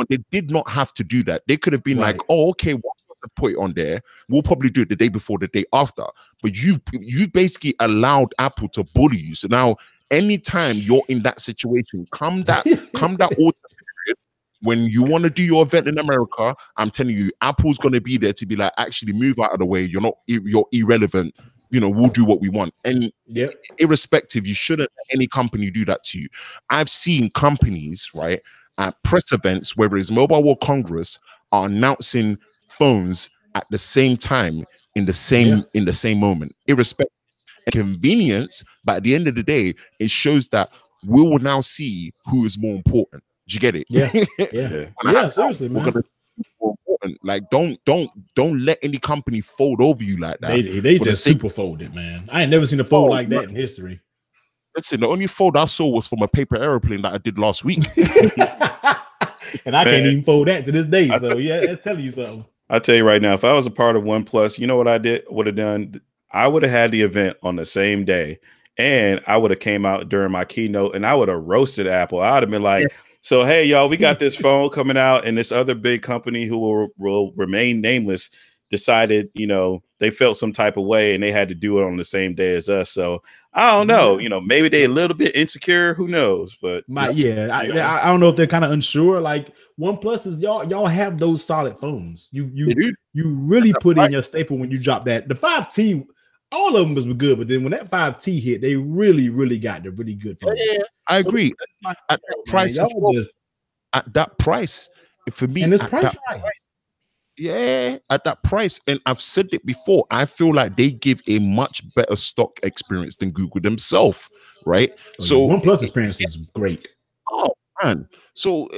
D: They did not have to do that. They could have been like, oh, okay, well, put it on there. We'll probably do it the day before, the day after. But you basically allowed Apple to bully you. So now, anytime you're in that situation, come that autumn period, when you want to do your event in America, I'm telling you, Apple's going to be there to be like, actually move out of the way. You're irrelevant. We'll do what we want. And irrespective, you shouldn't let any company do that to you. I've seen companies, right, at press events, whether it's Mobile World Congress, are announcing phones at the same time in the same moment, irrespective of convenience. But at the end of the day, it shows that we will now see who is more important. Do you get it?
A: Yeah, seriously, man.
D: Like, don't let any company fold over you like that.
A: They just super folded, man. I ain't never seen a fold like that in history.
D: Listen, the only fold I saw was from a paper airplane that I did last week.
A: And I can't even fold that to this day. So yeah, that's telling you something.
B: I'll tell you right now, if I was a part of OnePlus, you know what I would have done? I would have had the event on the same day, and I would have came out during my keynote and I would have roasted Apple. I would have been like, so, hey, y'all, we got this phone coming out, and this other big company who will remain nameless decided, they felt some type of way and they had to do it on the same day as us. So I don't know, maybe they're a little bit insecure. Who knows? But
A: I don't know if they're kind of unsure. Like OnePlus is y'all have those solid phones. You really put in your staple when you drop that. The 5T, all of them was good, but then when that 5T hit, they really got the really good phones.
D: Yeah, I agree. At that price, at that price, for me,
A: and it's price right.
D: Yeah, at that price, and I've said it before, I feel like they give a much better stock experience than Google themselves, right? So
A: OnePlus experience is great.
D: Oh man, so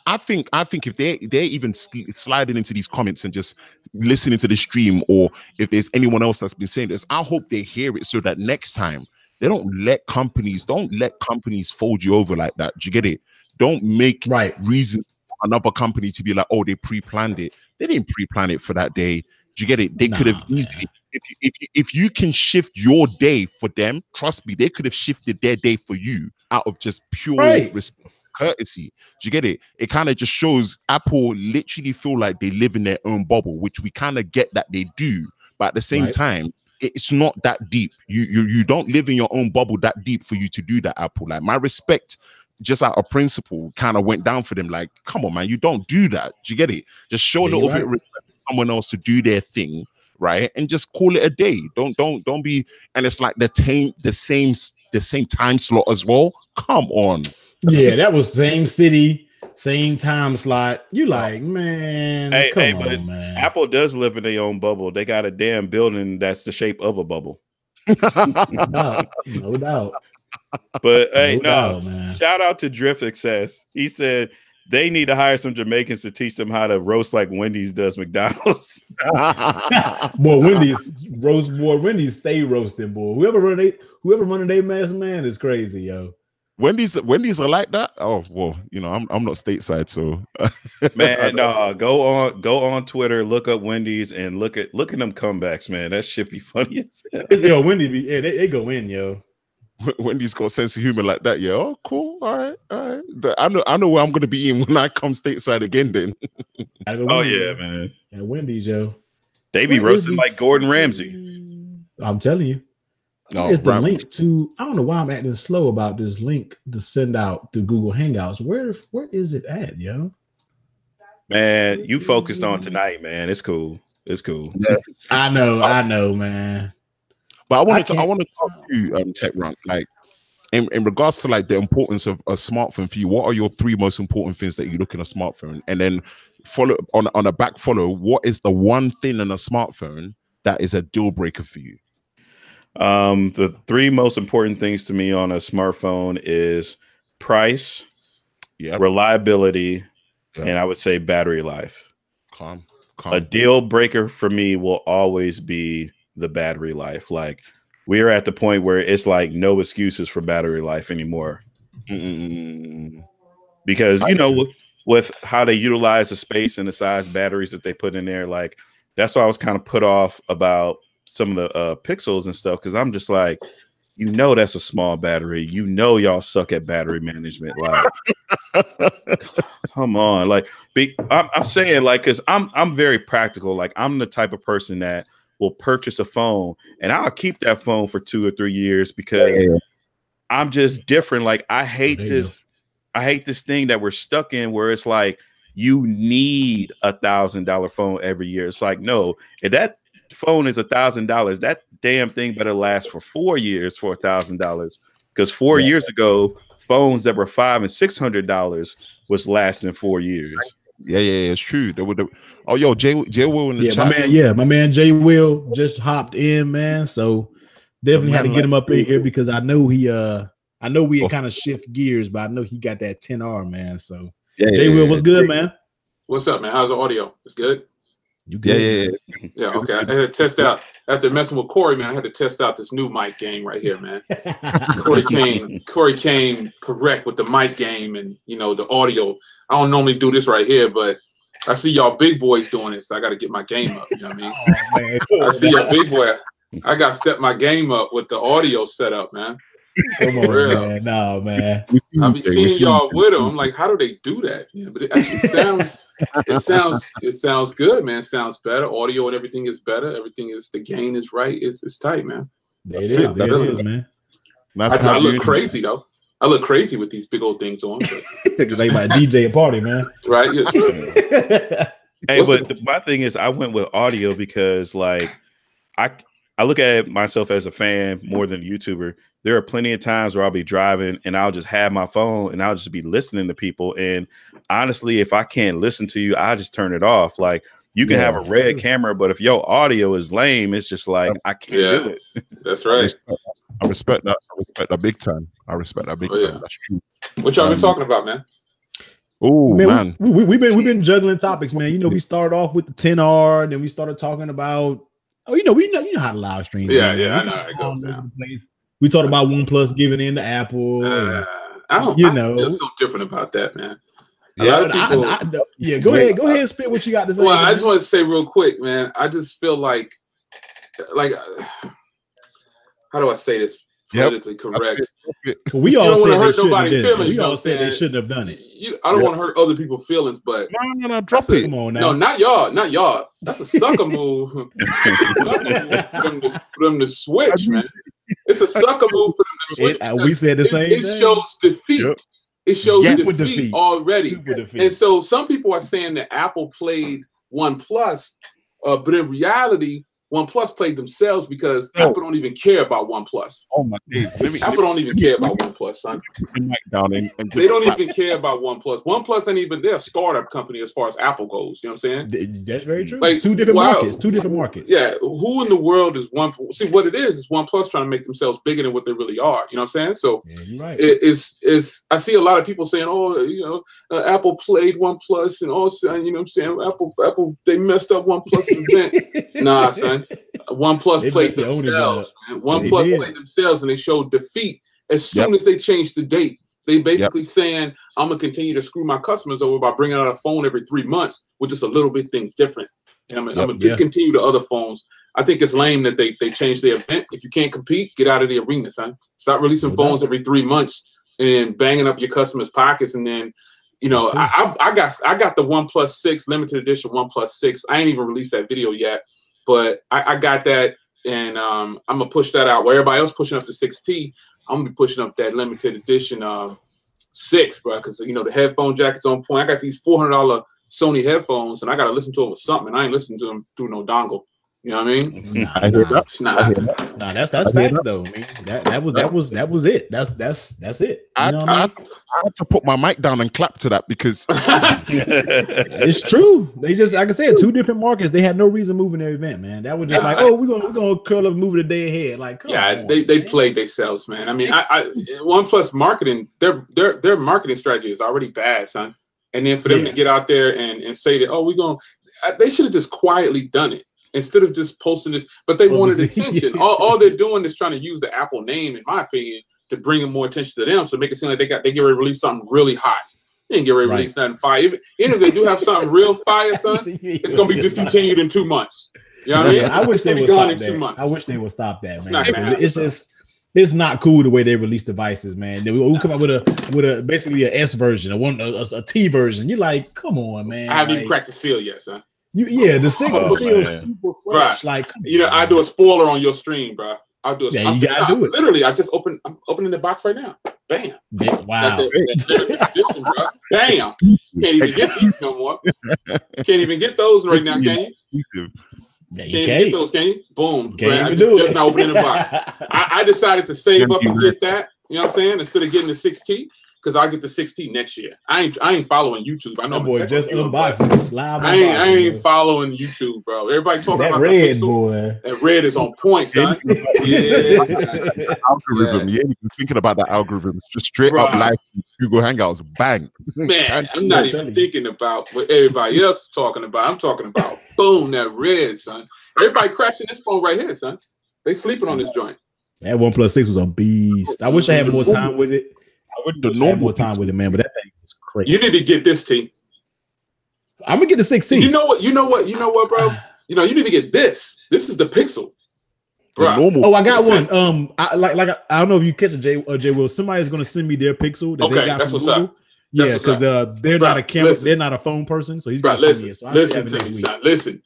D: I think if they're even sliding into these comments and just listening to the stream, or if there's anyone else that's been saying this, I hope they hear it so that next time they don't let companies fold you over like that. Do you get it? Don't make reason another company to be like, oh, they pre-planned it. They didn't pre-plan it for that day. Do you get it? They could have easily, if you can shift your day for them, trust me, they could have shifted their day for you out of just pure courtesy. Do you get it? It kind of just shows Apple literally feel like they live in their own bubble, which we kind of get that they do, but at the same time, it's not that deep. You don't live in your own bubble that deep for you to do that, Apple. Like, my respect, just out of principle, kind of went down for them. Like, come on, man, you don't do that. Do you get it? Just show a little bit of respect to someone else to do their thing, right? And just call it a day. Don't be. And it's like the same time slot as well. Come on.
A: Yeah, that was same city, same time slot. You like, man, come on, man.
B: Apple does live in their own bubble. They got a damn building that's the shape of a bubble.
A: No doubt.
B: But hey, shout out to Drift Success. He said they need to hire some Jamaicans to teach them how to roast like Wendy's does McDonald's.
A: Boy, Wendy's stay roasting, boy. Whoever running their mess, man, is crazy, yo.
D: Wendy's are like that. Oh well, I'm not stateside, so
B: man, no, go on Twitter, look up Wendy's and look at them comebacks, man. That shit be funny as hell.
A: Yo, Wendy's, they go in, yo.
D: Wendy's got a sense of humor like that, yeah. Oh, cool. All right. I know where I'm gonna be in when I come stateside again. Then.
B: Oh yeah, man.
A: At Wendy's, yo.
B: They be roasting like Gordon Ramsay.
A: I'm telling you. Here's the link to. I don't know why I'm acting slow about this link to send out through Google Hangouts. Where is it at, yo?
B: Man, you focused on tonight, man. It's cool. It's cool.
A: Yeah. I know, man.
D: But I wanted to ask you, Tech Rank, like in regards to like the importance of a smartphone for you, what are your 3 most important things that you look in a smartphone? And then follow on a back follow, what is the one thing in a smartphone that is a deal breaker for you?
B: The 3 most important things to me on a smartphone is price, reliability, and I would say battery life.
D: Calm.
B: A deal breaker for me will always be the battery life. Like, we're at the point where it's like no excuses for battery life anymore. Because with how they utilize the space and the size batteries that they put in there, like, that's why I was kind of put off about some of the Pixels and stuff, because I'm just like, that's a small battery. Y'all suck at battery management. Like, come on. Like, I'm saying, like, because I'm very practical. Like, I'm the type of person that will purchase a phone and I'll keep that phone for 2 or 3 years because I'm just different. Like, I hate this thing that we're stuck in where it's like you need $1,000 phone every year. It's like, no, if that phone is $1,000, that damn thing better last for 4 years for $1,000. Because 4 years ago, phones that were $500 and $600 was lasting 4 years.
D: Yeah, it's true. They would. Oh, yo, Jay Will in the chat.
A: My man Jay Will just hopped in, man. So definitely had to get him up in here because I know we had kind of shift gears, but I know he got that 10R, man. So Jay Will, what's good, man?
E: What's up, man? How's the audio? It's good.
A: You good?
E: Yeah. Okay. I had to test out after messing with Corey, man. I had to test out this new mic game right here, man. Corey came correct with the mic game and the audio. I don't normally do this right here, but I see y'all big boys doing it, so I got to get my game up. You know what I mean? I see y'all big boy. I got to step my game up with the audio setup, man.
A: Come on, man. No, man.
E: I be seeing y'all with them. I'm like, how do they do that? Yeah, but it actually sounds good, man. It sounds better. Audio and everything is better. Everything is, the gain is right. It's tight, man.
A: It is, man.
E: I look crazy though. I look crazy with these big old things on.
A: Because they might DJ a party, man.
E: Right?
B: Hey, but my thing is, I went with audio because, like, I look at myself as a fan more than a YouTuber. There are plenty of times where I'll be driving and I'll just have my phone and I'll just be listening to people. And honestly, if I can't listen to you, I just turn it off. Like, you can have a red camera, but if your audio is lame, it's just like, I can't do it.
E: That's right.
D: I respect that. I respect that big time. That's true.
E: What y'all been talking about, man?
D: Oh, man.
A: We've been juggling topics, man. You know, we started off with the 10R, and then we started talking about, you know how to live stream.
E: Yeah, I know how it goes down.
A: We talked about OnePlus giving in to Apple.
E: I feel so different about that, man. A lot of people,
A: go ahead and spit what you got to say.
E: Well, I just want to say real quick, man. I just feel like, how do I say this politically correct?
A: We all
E: said they shouldn't have done it.
A: We all said they shouldn't have done it.
E: I don't want to hurt other people's feelings, but
D: no, drop it.
A: Come on now.
E: No, not y'all. That's a sucker move. For them to switch, man. It's a sucker move for them to switch.
A: We said the same thing.
E: It shows defeat. Yep. It shows defeat already. And so some people are saying that Apple played OnePlus, but in reality, OnePlus played themselves because Apple don't even care about OnePlus.
D: Oh my days!
E: Apple don't even care about OnePlus, son. They don't even care about OnePlus. OnePlus ain't even, they're a startup company as far as Apple goes. You know what I'm saying?
A: That's very true. Like, two different markets.
E: Yeah. Who in the world is OnePlus? See, what it is OnePlus trying to make themselves bigger than what they really are. You know what I'm saying? So
A: you're right.
E: It's I see a lot of people saying, oh, you know, Apple played OnePlus and also, you know what I'm saying? Apple, they messed up OnePlus event. Nah, son. OnePlus played themselves, man. OnePlus played themselves, and they showed defeat as soon as they changed the date. They basically saying, I'm gonna continue to screw my customers over by bringing out a phone every 3 months with just a little bit things different, and I'm gonna discontinue the other phones. I think it's lame that they changed their event. If you can't compete, get out of the arena, son. Stop releasing phones every 3 months and then banging up your customers' pockets, and then. You know, I got the OnePlus 6 limited edition OnePlus 6. I ain't even released that video yet. But I got that, and I'm gonna push that out. Where everybody else pushing up the 6T, I'm gonna be pushing up that limited edition 6, bro. Because you know the headphone jacket's on point. I got these $400 Sony headphones, and I gotta listen to it with something. And I ain't listening to them through no dongle. You know what I mean?
A: That's facts though. I mean, that was it. That's it.
D: I had to put my mic down and clap to that because
A: it's true. They just, like I said, two different markets. They had no reason moving their event, man. That was just like, oh, we're gonna curl up and move it a day ahead. Like,
E: they played themselves, man. I mean, OnePlus marketing, their marketing strategy is already bad, son. And then for them to get out there and say that, oh, they should have just quietly done it. Instead of just posting this, but they wanted attention. All they're doing is trying to use the Apple name, in my opinion, to bring more attention to them. So make it seem like they get ready to release something really hot. They didn't get ready to release nothing fire. Even if they do have something real fire, son, it's gonna be discontinued in 2 months. You know what I mean?
A: I wish they would stop that. 2 months. I wish they would stop that, man. It's not cool the way they release devices, man. They will come out with a basically a S version, a T version. You're like, come on, man.
E: I haven't even cracked the seal yet, son.
A: The 6 is still super fresh. Like,
E: I do a spoiler on your stream, bro. I'll do a spoiler.
A: You gotta do it.
E: Literally, I'm opening the box right now. Bam.
A: Wow.
E: Edition, bro. Bam. Can't even get these no more. Can't even get those right now, can you? Can't even get those, can you? Boom. Just now opening the box. I decided to save up and get that. You know what I'm saying? Instead of getting the 6T. Because I'll get the 6T next year. I ain't following YouTube. I know.
A: Boy, just unboxing live.
E: I ain't following YouTube, bro. Everybody talking about
A: red,
E: that
A: boy.
E: That red is on point, son.
D: Algorithm. You ain't even thinking about that algorithm. It's just straight up live Google Hangouts. Bang.
E: Man, I'm not even thinking about what everybody else is talking about. I'm talking about boom, that red, son. Everybody crashing this phone right here, son. They sleeping on this joint.
A: That OnePlus 6 was a beast. I wish I had more time with it. I wouldn't have more time with it, man. But that thing was crazy.
E: You need to get this, T.
A: I'm gonna get the 16.
E: You know what, bro? You need to get this. This is the Pixel.
D: normal.
A: Oh, I got one. I don't know if you catch it, Jay Will. Somebody's gonna send me their Pixel that they got from Google. Yeah, because they're not a camera, they're not a phone person, so he's gonna send me it. So I
E: listen to me, son. Listen.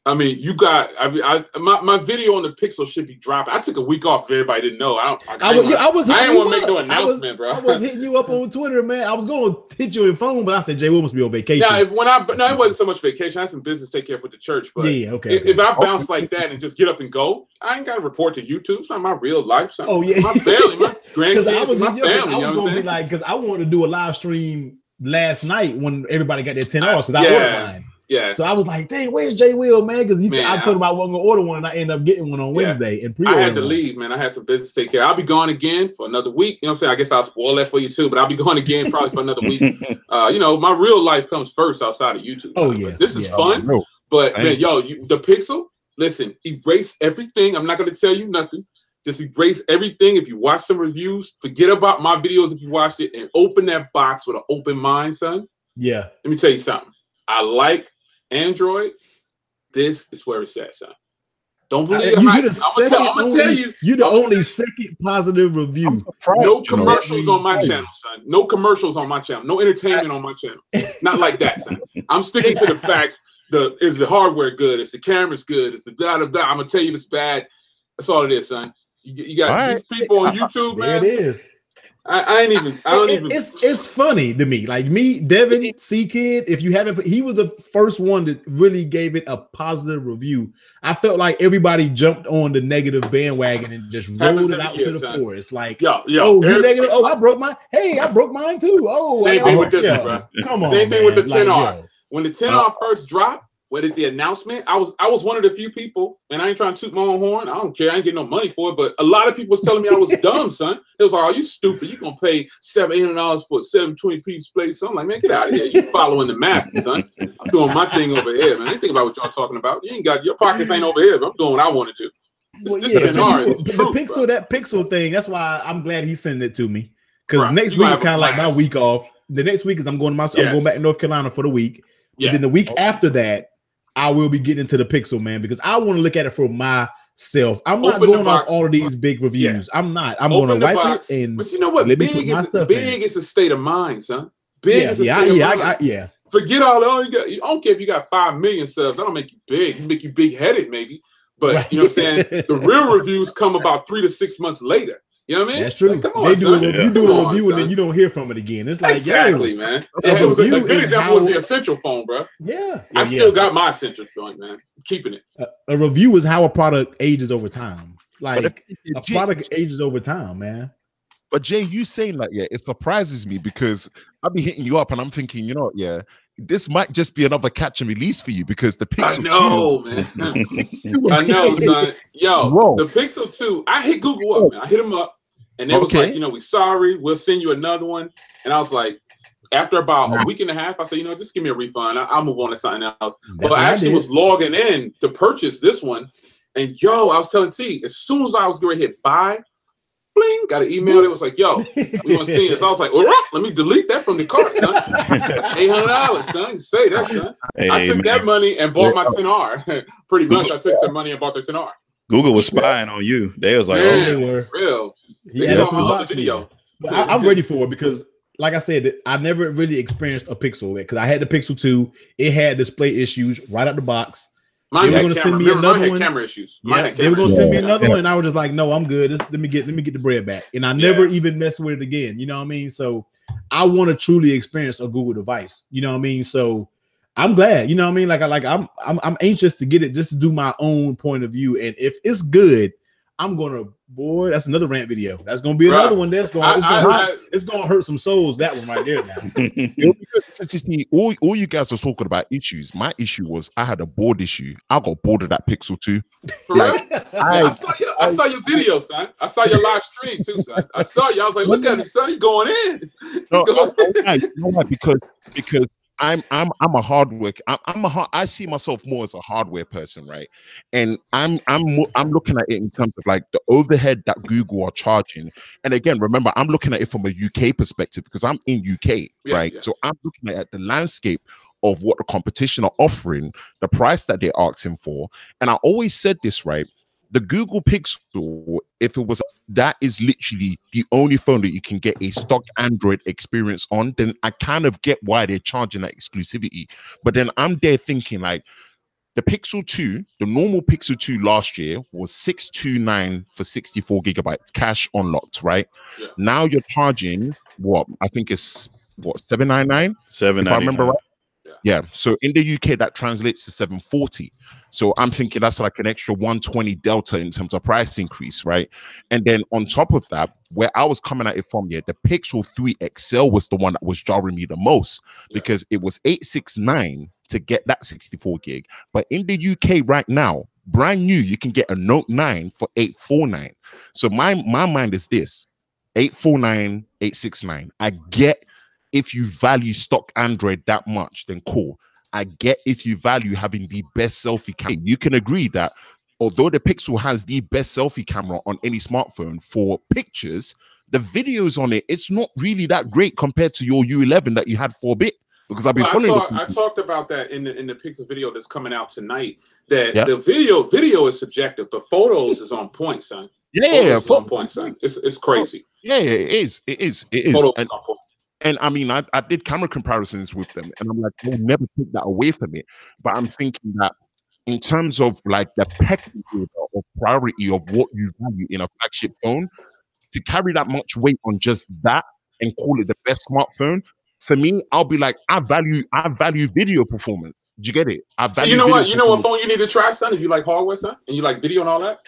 E: I mean, my video on the Pixel should be dropping. I took a week off. If everybody didn't know. I didn't want to make no announcement, bro.
A: I was hitting you up on Twitter, man. I was going to hit you on your phone, but I said Jay Will must be on vacation.
E: Yeah, it wasn't so much vacation. I had some business to take care of with the church. But if I bounce like that and just get up and go, I ain't got to report to YouTube. It's not my real life. Son.
A: Oh yeah,
E: my family, my grandkids, my family.
A: I was going to be like, because I wanted to do a live stream last night when everybody got their 10 hours because I ordered mine.
E: Yeah.
A: So I was like, dang, where's Jay Will, man? Because I told him I wasn't going to order one, and I ended up getting one on Wednesday. And
E: I had to leave, man. I had some business to take care of. I'll be gone again for another week. You know what I'm saying? I guess I'll spoil that for you too, but I'll be gone again probably for another week. My real life comes first outside of YouTube.
A: Oh, yeah.
E: But this is fun. But, man, the Pixel, listen, erase everything. I'm not going to tell you nothing. Just erase everything. If you watch some reviews, forget about my videos if you watched it, and open that box with an open mind, son.
A: Yeah.
E: Let me tell you something. I like Android. This is where it's at, son. Don't believe it. I'm gonna tell you.
A: You're the only second positive review.
E: No commercials on my channel, son. No commercials on my channel. No entertainment on my channel. Not like that, son. I'm sticking to the facts. Is the hardware good? Is the cameras good? Is the da da da? I'm gonna tell you it's bad. That's all it is, son. You got these people on YouTube, man.
A: There it is.
E: I don't even.
A: It's funny to me. Like me, Devin, C-Kid, if you haven't, he was the first one that really gave it a positive review. I felt like everybody jumped on the negative bandwagon and just rolled it out to the floor. It's like, you're negative. Oh, I broke mine. Hey, I broke mine too. Oh,
E: same thing with this one, bro.
A: Come on,
E: same thing with the 10R. When the 10R first dropped, with the announcement, I was one of the few people, and I ain't trying to toot my own horn. I don't care. I ain't getting no money for it. But a lot of people was telling me I was dumb, son. It was like, "Oh, you stupid. You gonna pay $700 for a 720p display?" So I'm like, "Man, get out of here. You following the masses, son. I'm doing my thing over here, man. I ain't think about what y'all talking about. You ain't got your pockets ain't over here. But I'm doing what I wanted to."
A: That Pixel thing. That's why I'm glad he sent it to me. Because next week is kind of like my week off. The next week is I'm going back to North Carolina for the week. Yeah. And then the week after that, I will be getting into the Pixel, man, because I want to look at it for myself. I'm not going off all of these big reviews. I'm not. I'm going to wipe it. But
E: you know what? Big is a state of mind, son. Big is a state of mind. Forget all that. I don't care if you got 5 million subs. That don't make you big. It make you big-headed, maybe. But you know what I'm saying? The real reviews come about 3 to 6 months later. You know what I mean?
A: That's true. Like, come on, you do a review and then you don't hear from it again. It's like,
E: exactly, man. A good example was the Essential phone, bro. I still got my Essential joint, man. I'm keeping it.
A: A review is how a product ages over time. Like a product ages over time, man.
D: But Jay, you saying that, it surprises me because I'll be hitting you up and I'm thinking, you know what, this might just be another catch and release for you because the Pixel 2.
E: Man. I know, son. Yo, the Pixel 2, I hit Google up, man. I hit them up and they was like, we sorry, we'll send you another one. And I was like, after about a week and a half, I said, just give me a refund. I'll move on to something else. But I actually was logging in to purchase this one. And I was telling T, as soon as I was going to hit buy, bling, got an email. It was like, yo, we want to see this. I was like, all right, let me delete that from the cart, son. That's $800, son. You say that, son. I took that money and bought my 10R. Pretty much, I took the money and bought the 10R.
B: Google was spying on you. They was like,
A: they were
E: real.
A: They saw the video. But I'm ready for it because, like I said, I never really experienced a Pixel because I had the Pixel 2. It had display issues right out the box.
E: Mine they were going to send me another one. Camera issues.
A: They were going to send me another one, and I was just like, "No, I'm good. Let me get the bread back." And I never even messed with it again. You know what I mean? So I want to truly experience a Google device. You know what I mean? So I'm glad. You know what I mean? I'm anxious to get it just to do my own point of view. And if it's good, I'm gonna that's another rant video. That's gonna be another one. It's gonna hurt some souls. That one right there. Now,
D: you see, all you guys are talking about issues. My issue was I had a board issue. I got bored of that Pixel 2.
E: I saw your video, son. I saw your live stream too, son. I saw you. I was like, look at him, son. He's going in.
D: You know why? Because I'm a hardware. I see myself more as a hardware person, right? And I'm looking at it in terms of like the overhead that Google are charging. And again, remember, I'm looking at it from a UK perspective because I'm in UK, right? Yeah. So I'm looking at the landscape of what the competition are offering, the price that they're asking for. And I always said this, right? The Google Pixel, if it was, that is literally the only phone that you can get a stock Android experience on, then I kind of get why they're charging that exclusivity. But then I'm there thinking like, the Pixel 2, the normal Pixel 2 last year was $629 for 64 gigabytes cash unlocked, right?
E: Yeah.
D: Now you're charging what? I think it's what, $799? If I remember right. Yeah. So in the UK that translates to $740. So I'm thinking that's like an extra 120 delta in terms of price increase, right? And then on top of that, where I was coming at it from here, the Pixel 3 XL was the one that was jarring me the most because it was $869 to get that 64 gig. But in the UK right now, brand new, you can get a Note 9 for $849. So my mind is this: $849, $869. I get if you value stock Android that much, then cool. I get if you value having the best selfie camera. You can agree that although the Pixel has the best selfie camera on any smartphone for pictures, the videos on it, it's not really that great compared to your U11 that you had for a bit. Because I've been following.
E: I talked about that in the Pixel video that's coming out tonight. That the video is subjective, but photos is on point, son.
D: Yeah,
E: on point, son. It's crazy.
D: Yeah, it is. And I mean, I did camera comparisons with them, and I'm like, they'll never take that away from it. But I'm thinking that in terms of like the pecking order or priority of what you value in a flagship phone, to carry that much weight on just that and call it the best smartphone, for me, I'll be like, I value video performance. Do you get it? I value.
E: So you know what phone you need to try, son? If you like hardware, son, and you like video and all that,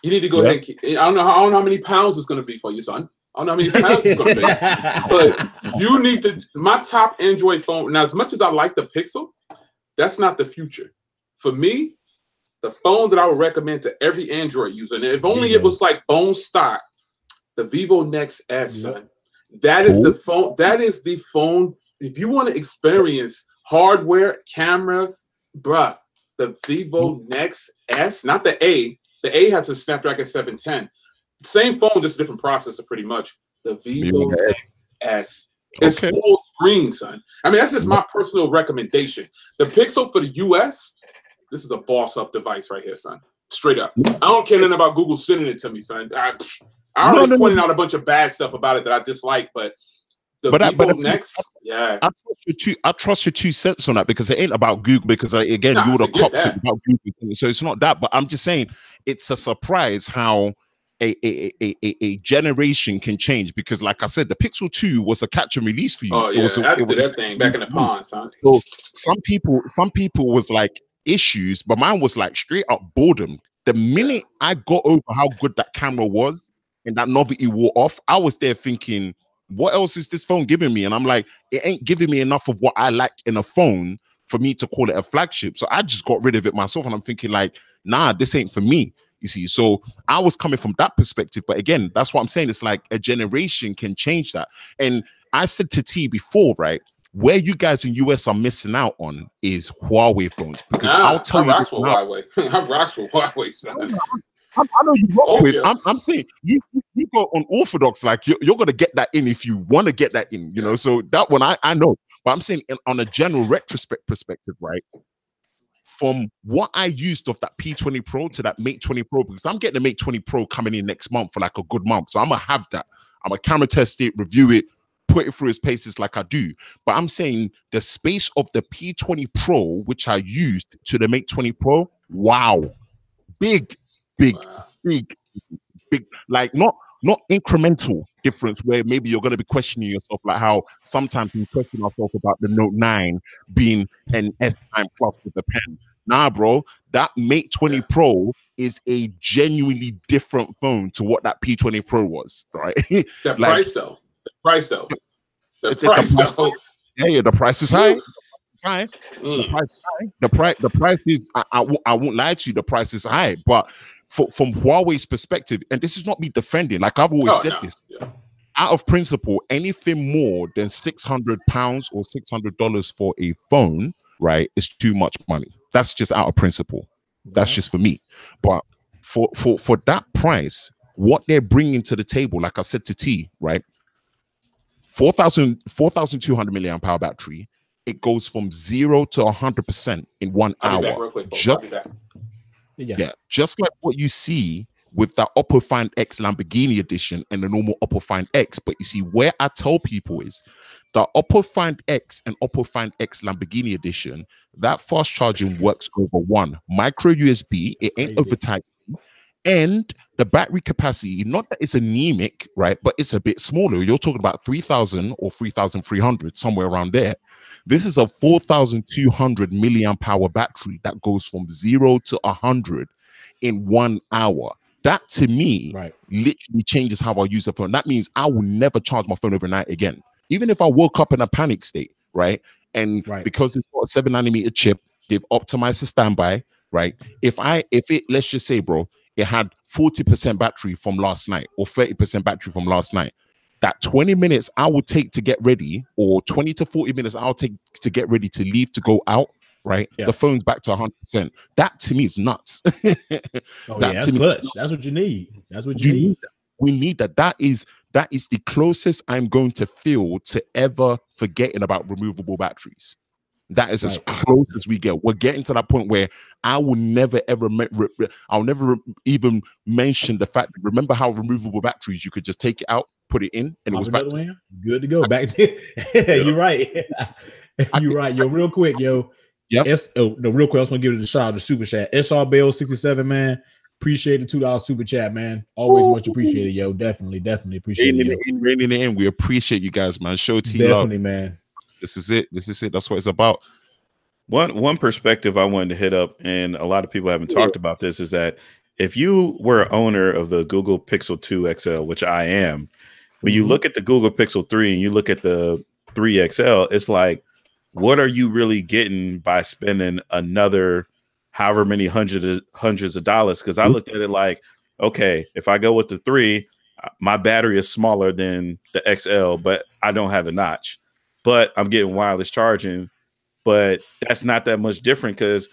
E: you need to go ahead. I don't know how many pounds it's going to be for you, son. I don't know how many pounds it's going to be, but you need to. My top Android phone. Now, as much as I like the Pixel, that's not the future. For me, the phone that I would recommend to every Android user, and if only it was like bone stock, the Vivo Nex S, son. That is the phone. That is the phone. If you want to experience hardware, camera, bruh, the Vivo Nex S, not the A. The A has a Snapdragon 710. Same phone, just a different processor, pretty much. The Vivo S. It's full screen, son. I mean, that's just my personal recommendation. The Pixel for the US, this is a boss-up device right here, son. Straight up. I don't care nothing about Google sending it to me, son. I already pointed out a bunch of bad stuff about it that I dislike, but the Vivo Nex,
D: I trust your 2 cents on that, because it ain't about Google, because again, you would have copped it about Google. So it's not that, but I'm just saying it's a surprise how a generation can change, because like I said, the Pixel 2 was a catch and release for you.
E: Oh yeah, it was that thing back in the pond, son.
D: So some people was like issues, but mine was like straight up boredom. The minute I got over how good that camera was and that novelty wore off, I was there thinking, what else is this phone giving me? And I'm like, it ain't giving me enough of what I like in a phone for me to call it a flagship. So I just got rid of it myself, and I'm thinking like, nah, this ain't for me. You see, so I was coming from that perspective. But again, that's what I'm saying. It's like a generation can change that. And I said to T before, right, where you guys in US are missing out on is Huawei phones. Because I'll tell you,
E: Huawei. I rocks with Huawei, son.
D: I know you rock with. I'm saying you go on Orthodox, like you're gonna get that in if you want to get that in, you know. So that one I know. But I'm saying on a general retrospect perspective, right? From what I used of that P20 Pro to that Mate 20 Pro, because I'm getting the Mate 20 Pro coming in next month for like a good month. So I'm gonna have that. I'm gonna camera test it, review it, put it through its paces like I do. But I'm saying the space of the P20 Pro, which I used, to the Mate 20 Pro, wow. Big, like not incremental difference where maybe you're going to be questioning yourself, like how sometimes we question ourselves about the Note 9 being an S9 Plus with the pen. Nah, bro, that Mate 20 Pro is a genuinely different phone to what that P20 Pro was, right?
E: The
D: like,
E: price though. The price though.
D: Yeah, the price is high. The price is, I won't lie to you, the price is high. But from Huawei's perspective, and this is not me defending, like I've always said this, out of principle, anything more than £600 or $600 for a phone, right, is too much money. That's just out of principle. That's just for me. But for that price, what they're bringing to the table, like I said to T, right, 4,200 milliamp hour battery. It goes from 0 to 100% in 1 hour.
E: I'll be back real quick, folks. I'll be back.
D: Yeah, just like what you see with the Oppo Find X Lamborghini edition and the normal Oppo Find X. But you see, where I tell people is the Oppo Find X and Oppo Find X Lamborghini edition, that fast charging works over one micro USB. It ain't over Type-C. And the battery capacity, not that it's anemic, right? But it's a bit smaller. You're talking about 3,000 or 3,300, somewhere around there. This is a 4,200 milliamp hour battery that goes from 0 to 100 in 1 hour. That to me literally changes how I use a phone. That means I will never charge my phone overnight again. Even if I woke up in a panic state, right? And because it's got a 7nm chip, they've optimized the standby, right? If it, let's just say, bro, it had 40% battery from last night or 30% battery from last night, that 20 minutes I will take to get ready, or 20 to 40 minutes I'll take to get ready to leave to go out, right? The phone's back to 100%. That to me is nuts.
A: That's clutch. That's what you need. That's what you need.
D: We need that. That is the closest I'm going to feel to ever forgetting about removable batteries. That is as close as we get. We're getting to that point where I will never ever I'll never even mention the fact that, remember how removable batteries, you could just take it out, put it in, and it was back to
A: good to go. Back to you're right. You're right. Yo, real quick, yo.
D: Yeah.
A: No, real quick, I just want to give it a shout out to Super Chat. SR Bell 67, man. Appreciate the $2 super chat, man. Always much appreciated, yo. Definitely appreciate it.
D: Reining it in. We appreciate you guys, man. Show T
A: definitely,
D: love.
A: Man.
D: This is it. That's what it's about.
B: One perspective I wanted to hit up, and a lot of people haven't talked about this, is that if you were an owner of the Google Pixel 2 XL, which I am, when you look at the Google Pixel 3 and you look at the 3 XL, it's like, what are you really getting by spending another however many hundreds of dollars? Because I looked at it like, okay, if I go with the 3, my battery is smaller than the XL, but I don't have the notch. But I'm getting wireless charging. But that's not that much different, because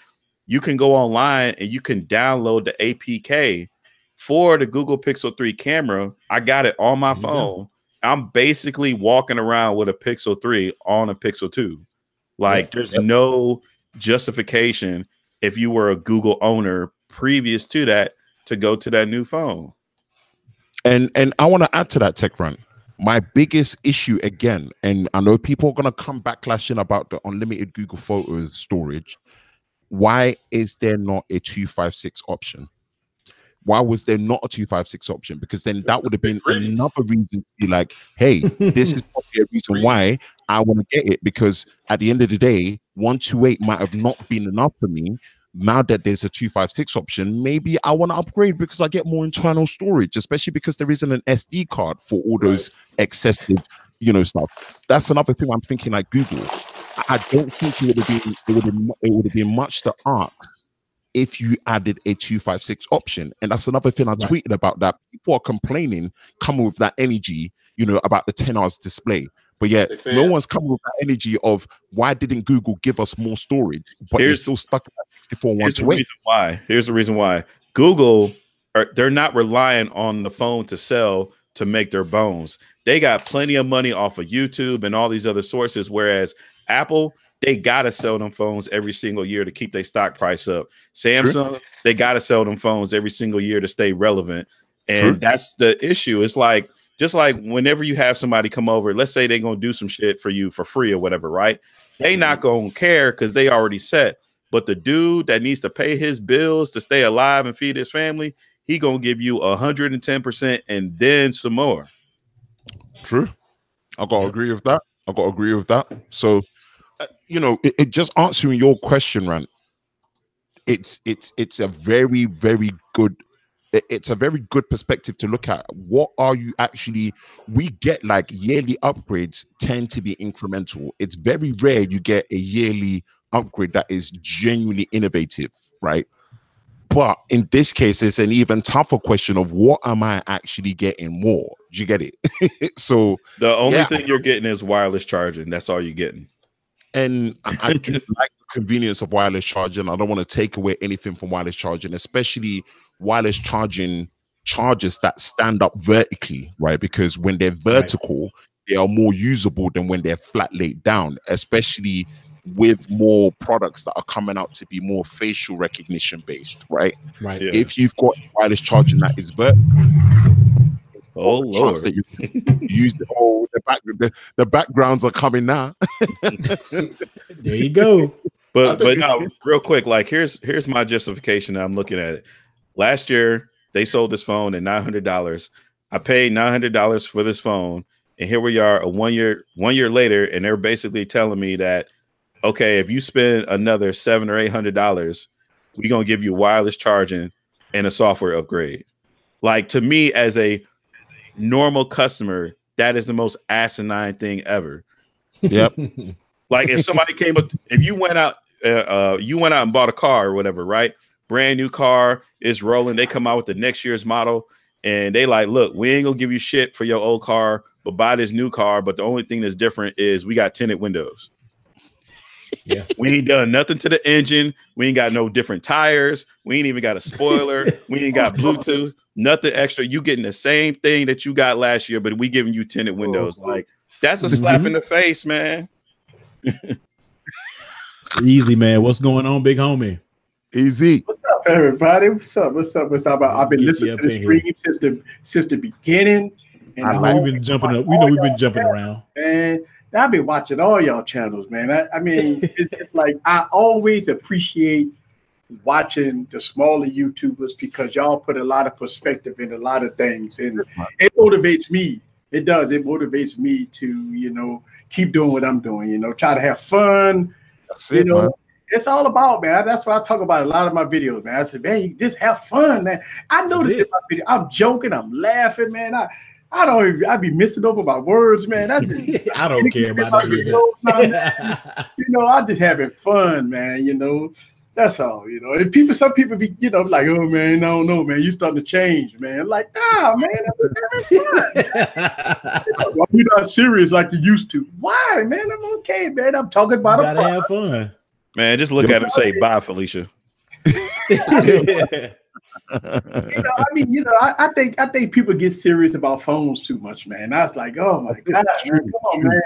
B: you can go online and you can download the APK for the Google Pixel 3 camera. I got it on my phone. I'm basically walking around with a Pixel 3 on a Pixel 2. Like, there's no justification if you were a Google owner previous to that to go to that new phone.
D: And I want to add to that, Tech Run. My biggest issue again, and I know people are going to come backlashing about the unlimited Google Photos storage. Why is there not a 256 option? Why was there not a 256 option? Because then that would have been another reason to be like, hey, this is probably a reason why I want to get it. Because at the end of the day, 128 might have not been enough for me. Now that there's a 256 option, maybe I want to upgrade because I get more internal storage, especially because there isn't an SD card for all those excessive, stuff. That's another thing I'm thinking, like Google. I don't think it would have been much to ask if you added a 256 option. And that's another thing I tweeted about, that people are complaining, coming with that energy, about the 10 hours display. But yet, no one's coming with that energy of, why didn't Google give us more storage? But they're still stuck at 64 128.
B: Here's the reason why. Google, they're not relying on the phone to sell to make their bones. They got plenty of money off of YouTube and all these other sources, whereas Apple, they got to sell them phones every single year to keep their stock price up. Samsung, they got to sell them phones every single year to stay relevant. And that's the issue. It's like, just like whenever you have somebody come over, let's say they're going to do some shit for you for free or whatever, right? They not going to care because they already set. But the dude that needs to pay his bills to stay alive and feed his family, he going to give you 110% and then some more.
D: True. I got to agree with that. So, it just answering your question, Rand, it's a very, very good, it's a very good perspective to look at. What are you actually, we get like yearly upgrades tend to be incremental. It's very rare you get a yearly upgrade that is genuinely innovative, right? But in this case, it's an even tougher question of, what am I actually getting more? Do you get it? So
B: the only thing you're getting is wireless charging. That's all you're getting.
D: And I do like the convenience of wireless charging. I don't want to take away anything from wireless charging, especially wireless charging chargers that stand up vertically, right? Because when they're vertical, they are more usable than when they're flat laid down, especially with more products that are coming out to be more facial recognition based, right?
A: Right.
B: Yeah.
D: If you've got wireless charging that is vertical,
B: oh Lord,
D: that you use the backgrounds are coming now.
A: There you go.
B: but no, real quick, like here's my justification. I'm looking at it. Last year they sold this phone at $900. I paid $900 for this phone, and here we are, 1 year later, and they're basically telling me that, okay, if you spend another $700 or $800, we're gonna give you wireless charging and a software upgrade. Like, to me, as a normal customer, that is the most asinine thing ever.
D: Yep.
B: Like, if somebody came up, if you went out and bought a car or whatever, right? Brand new car is rolling. They come out with the next year's model, and they like, look, we ain't gonna give you shit for your old car, but buy this new car. But the only thing that's different is we got tinted windows.
A: Yeah,
B: we ain't done nothing to the engine. We ain't got no different tires. We ain't even got a spoiler. We ain't got Bluetooth. Nothing extra. You getting the same thing that you got last year, but we giving you tinted windows. Like, that's a slap in the face, man.
A: Easy, man. What's going on, big homie?
D: Easy.
F: What's up, everybody? What's up? I've been listening to the stream since the beginning. And
A: I know we've been jumping up. We know we've been jumping around.
F: And I've been watching all y'all channels, man. I mean, it's like I always appreciate watching the smaller YouTubers because y'all put a lot of perspective in a lot of things, and it motivates me. It does. It motivates me to, keep doing what I'm doing. Try to have fun.
D: That's it, man.
F: It's all about, man. That's what I talk about a lot of my videos, man. I said, man, you just have fun, man. I noticed in my video, I'm joking, I'm laughing, man. I be missing over my words, man. I
A: don't care about that.
F: I just having fun, man. That's all, And some people be, like, oh man, I don't know, man. You starting to change, man. Like, nah, man. You're not serious like you used to. Why, man? I'm okay, man. I'm talking about
A: gotta have fun.
B: Man, just look at him, say bye, Felicia.
F: I think people get serious about phones too much, man. I was like, oh my God, man, come on, man.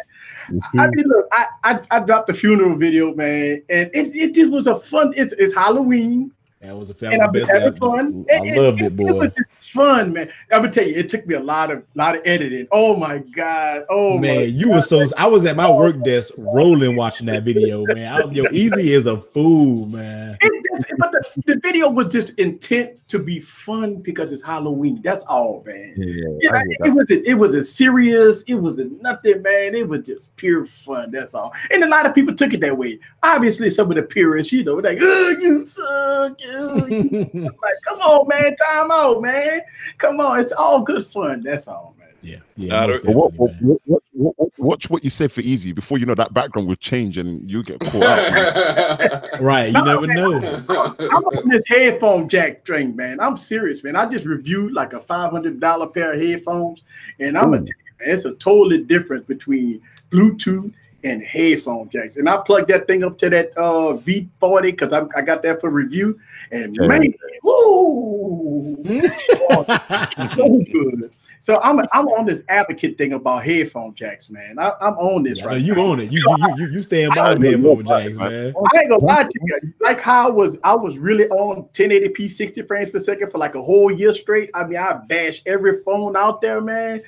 F: I mean, look, I dropped a funeral video, man, and it just was a fun. It's Halloween.
A: That was a family.
F: And I've been having fun.
A: I loved it, boy. It was
F: just fun, man. I'm gonna tell you, it took me a lot of editing. Oh my God. Oh
A: man, you were so. I was at my work desk rolling watching that video, man. Easy is a fool, man.
F: But the video was just intent to be fun because it's Halloween. That's all, man. It wasn't serious. It wasn't nothing, man. It was just pure fun. That's all. And a lot of people took it that way. Obviously, some of the purists, like, oh, you suck. Like, come on, man, time out, man. Come on, it's all good fun. That's all, man.
A: Yeah.
D: Watch what you say for Easy before that background will change and you get caught out.
A: Right, you never know.
F: I'm on this headphone jack string, man. I'm serious, man. I just reviewed like a $500 pair of headphones, and I'm gonna tell you, man, it's a totally difference between Bluetooth and headphone jacks. And I plugged that thing up to that V40 because I got that for review. And man, woo! So good. So I'm on this advocate thing about headphone jacks, man. I'm on this right
A: you
F: now.
A: Own it. You stand by the headphone jacks, man.
F: I ain't gonna lie to you. Like how I was really on 1080p 60 frames per second for like a whole year straight. I mean, I bashed every phone out there, man.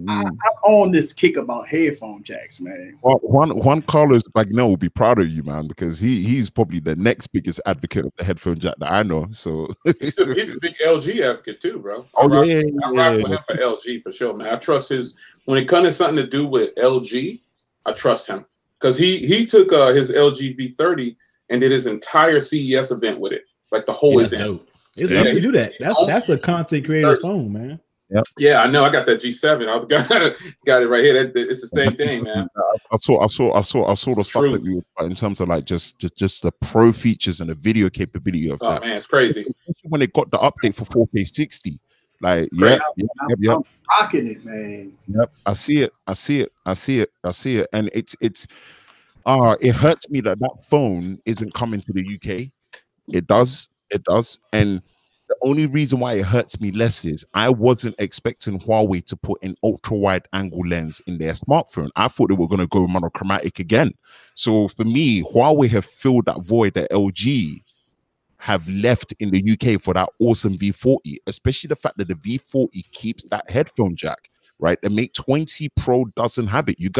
F: I'm on this kick about headphone jacks, man.
D: Well, Juan Carlos Bagnell will be proud of you, man, because he's probably the next biggest advocate of the headphone jack that I know. So
E: he's a big LG advocate too, bro. I rock with him for LG for sure, man. I trust his when it comes to something to do with LG. I trust him because he took his LG V30 and did his entire CES event with it, like the whole event.
A: Dope. It's easy to do that. That's a content creator's phone, man.
D: Yep.
E: Yeah, I know. I got that G7. Got it right here. It's the same thing, man.
D: I saw the stuff that you in terms of like just the pro features and the video capability of that.
E: Oh man, it's crazy.
D: When they got the update for 4K 60, like
F: I'm rocking it, man.
D: Yep, I see it, and it hurts me that phone isn't coming to the UK. It does, and the only reason why it hurts me less is I wasn't expecting Huawei to put an ultra wide angle lens in their smartphone. I thought they were going to go monochromatic again. So for me, Huawei have filled that void that LG have left in the UK for that awesome V40, especially the fact that the V40 keeps that headphone jack. Right, the Mate 20 Pro doesn't have it. You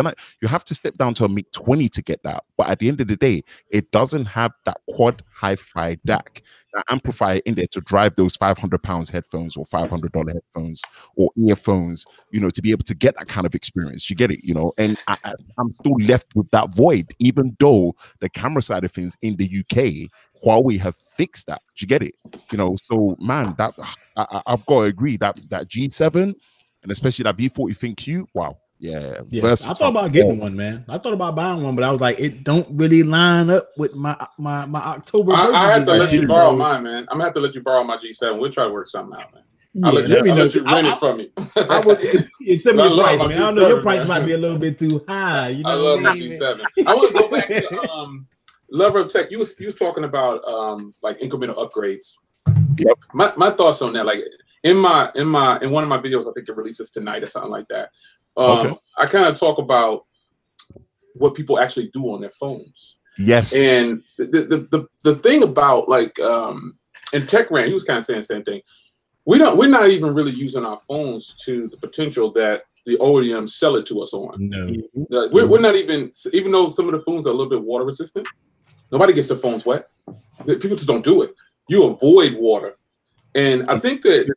D: have to step down to a Mate 20 to get that. But at the end of the day, it doesn't have that quad hi-fi DAC, that amplifier in there to drive those £500 headphones or $500 headphones or earphones, you know, to be able to get that kind of experience. You get it, you know. And I'm still left with that void, even though the camera side of things in the UK, Huawei have fixed that. You get it, you know. So man, that I've got to agree that G7. And especially that V40 ThinQ, wow, yeah.
A: I thought about getting one, man. I thought about buying one, but I was like, it don't really line up with my October.
E: I have to let you borrow mine, man. I'm gonna have to let you borrow my G7. We'll try to work something out, man. I'll let you rent it from me.
A: It's a price, man. I know your price might be a little bit too high. You know,
E: I love my G7. I want to go back to Lover of Tech. You was talking about like incremental upgrades.
D: Yep.
E: My thoughts on that, like. In one of my videos, I think it releases tonight or something like that. I kind of talk about what people actually do on their phones.
D: Yes.
E: And the thing about like in TechRant, he was kind of saying the same thing. We're not even really using our phones to the potential that the OEMs sell it to us on.
A: No.
E: We're not even though some of the phones are a little bit water resistant, nobody gets their phones wet. People just don't do it. You avoid water. And I think that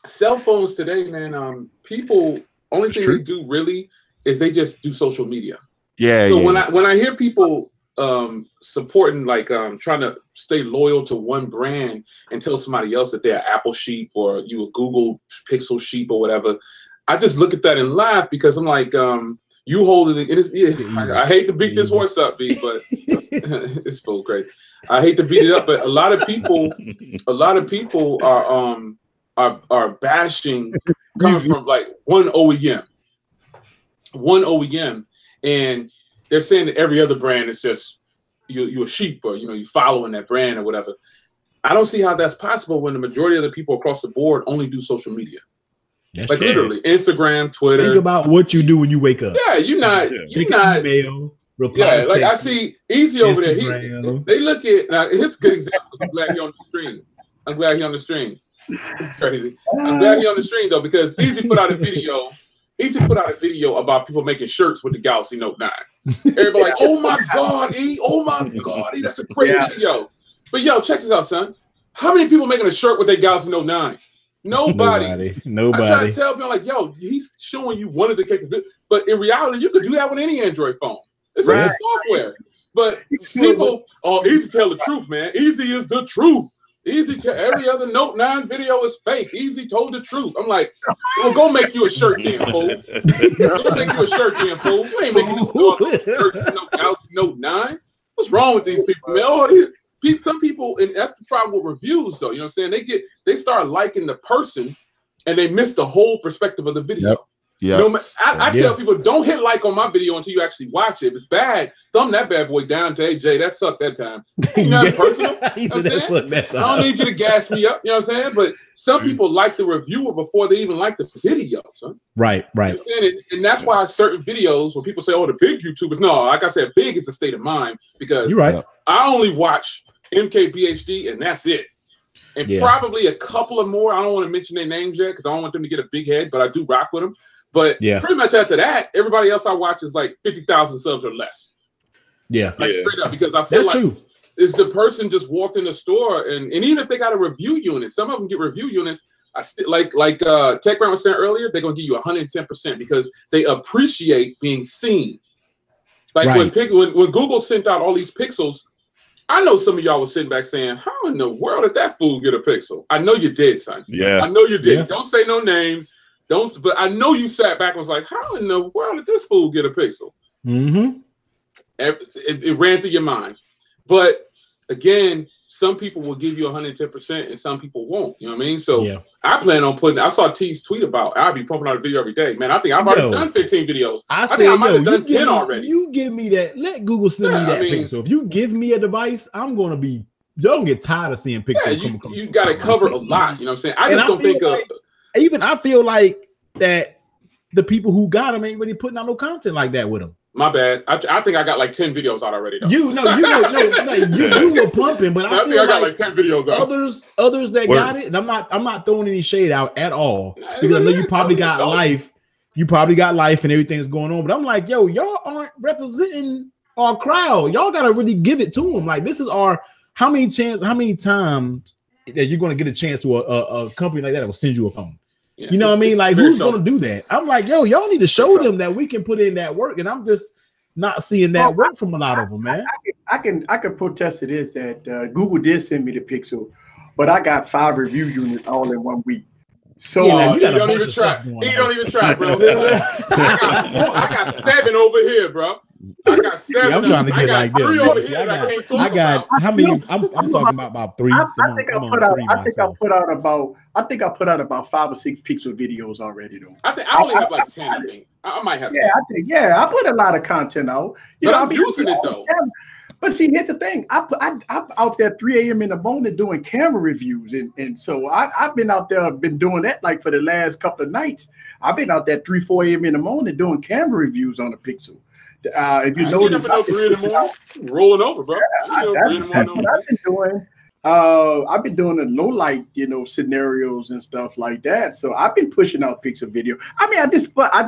E: cell phones today, man, people only thing they do really is they just do social media. So when I hear people supporting, like trying to stay loyal to one brand and tell somebody else that they're Apple sheep or you a Google Pixel sheep or whatever, I just look at that and laugh because I'm like, you hold it. I hate to beat this horse up, B, but it's full crazy. I hate to beat it up, but a lot of people are bashing coming from like one OEM, and they're saying that every other brand is just you a sheep or you following that brand or whatever. I don't see how that's possible when the majority of the people across the board only do social media.
A: That's
E: like
A: true.
E: Literally Instagram, Twitter.
A: Think about what you do when you wake up.
E: Yeah, you're not.
A: Email, reply
E: like
A: text,
E: I see Easy over there. They look at now. Here's a good example. I'm glad he's on the stream. Crazy. I'm glad he's on the stream though because Easy put out a video about people making shirts with the Galaxy Note 9. Everybody like, oh my god, E! Oh my god, E! That's a great video. But yo, check this out, son. How many people making a shirt with their Galaxy Note 9? Nobody. I try to tell people like, yo, he's showing you one of the capabilities, but in reality, you could do that with any Android phone. It's just software. But people, Easy tell the truth, man. Easy is the truth. Every other Note 9 video is fake. Easy told the truth. I'm like, well, go make you a shirt then, fool. Go make you a shirt then, fool. You ain't making no shirts with Galaxy Note 9. What's wrong with these people, man? Some people, and that's the problem with reviews, though. You know what I'm saying? They start liking the person, and they miss the whole perspective of the video. I tell people, don't hit like on my video until you actually watch it. If it's bad, thumb that bad boy down to, hey, Jay, that sucked that time. You know, personal. You know I don't need you to gas me up. You know what I'm saying? But some people like the reviewer before they even like the video, son.
A: Right.
E: You know and that's why certain videos, when people say, oh, the big YouTubers, no, like I said, big is a state of mind because I only watch MKBHD and that's it. And probably a couple of more. I don't want to mention their names yet because I don't want them to get a big head, but I do rock with them. But pretty much after that, everybody else I watch is like 50,000 subs or less. Straight up, because I feel like it's the person just walked in the store and even if they got a review unit, some of them get review units. I still like TechRant was saying earlier, they're gonna give you 110% because they appreciate being seen. Like when Google sent out all these pixels, I know some of y'all was sitting back saying, how in the world did that fool get a pixel? I know you did, son. I know you did. Don't say no names. But I know you sat back and was like, how in the world did this fool get a pixel? It ran through your mind. But again, some people will give you 110% and some people won't. You know what I mean? So I plan on I saw T's tweet about, I'll be pumping out a video every day. Man, I think I've already done 15 videos. I think I might have done 10 already.
A: You give me that. Let Google send me that pixel. If you give me a device, I'm going to be y'all gonna get tired of seeing Pixel.
E: You got to cover a lot. You know what I'm saying? I just don't think
A: I feel like that the people who got them ain't really putting out no content like that with them.
E: My bad. I think I got like 10 videos out already. Though.
A: You were pumping, but I feel
E: got like 10 videos out.
A: Others that got it, and I'm not throwing any shade out at all because I know you probably got life. You probably got life and everything's going on, but I'm like, yo, y'all aren't representing our crowd. Y'all gotta really give it to them. Like, this is our how many times that you're gonna get a chance to a company like that will send you a phone. Yeah, you know what I mean? Like, who's going to do that? I'm like, yo, y'all need to show them that we can put in that work, and I'm just not seeing that work from a lot of them, man.
F: I can protest to this that Google did send me the Pixel, but I got 5 review units all in 1 week. So
E: you don't even try. You don't even try, bro. I got 7 over here, bro. I got 7.
A: I'm trying to get like this.
E: 3 over here.
A: I got how many? I'm talking about 3.
F: I think I put out about 5 or 6 Pixel videos already, though.
E: I only have like 10. I think I might have.
F: Yeah, 10. I put a lot of content out.
E: I'm using it though.
F: But see, here's the thing. I'm out there 3 a.m. in the morning doing camera reviews, and so I've been out there, been doing that like for the last couple of nights. I've been out there 3, 4 a.m. in the morning doing camera reviews on the Pixel. If you know,
E: 3 in the morning, rolling over, bro.
F: I've been doing. I've been doing the low light, scenarios and stuff like that. So I've been pushing out Pixel video. I mean, I just put a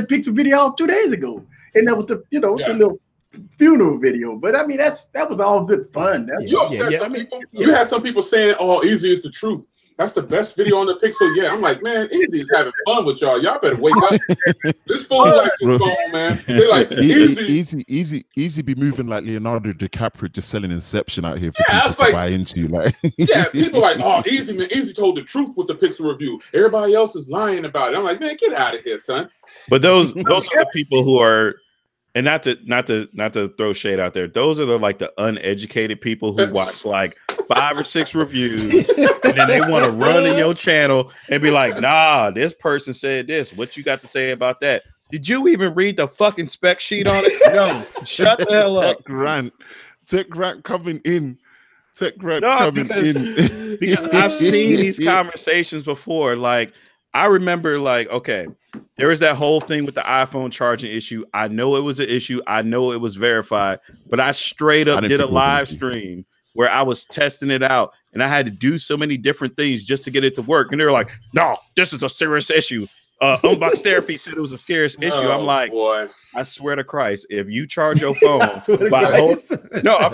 F: Pixel video out 2 days ago, and that was the the little funeral video. But I mean, that was all good fun.
E: You upset some people. You had some people saying, "Oh, Easy is the truth. That's the best video on the Pixel." Yeah, I'm like, man, Easy is having fun with y'all. Y'all better wake up. This fool like this phone, man. They like
D: Easy be moving like Leonardo DiCaprio, just selling Inception out here for people to buy into. Like,
E: people like, oh, Easy, man. Easy told the truth with the Pixel review. Everybody else is lying about it. I'm like, man, get out of here, son.
B: But those are the people who are. And not to throw shade out there, those are the uneducated people who watch like 5 or 6 reviews and then they want to run in your channel and be like, nah, this person said this. What you got to say about that? Did you even read the fucking spec sheet on it? No, shut the hell up.
D: Tech Grant coming in.
B: Because I've seen these conversations before. Like, I remember, like, okay, there was that whole thing with the iPhone charging issue. I know it was an issue. I know it was verified, but I straight up did a live stream where I was testing it out, and I had to do so many different things just to get it to work. And they were like, "No, this is a serious issue." Unbox Therapy said it was a serious issue. I'm like, boy, I swear to Christ, if you charge your phone I'm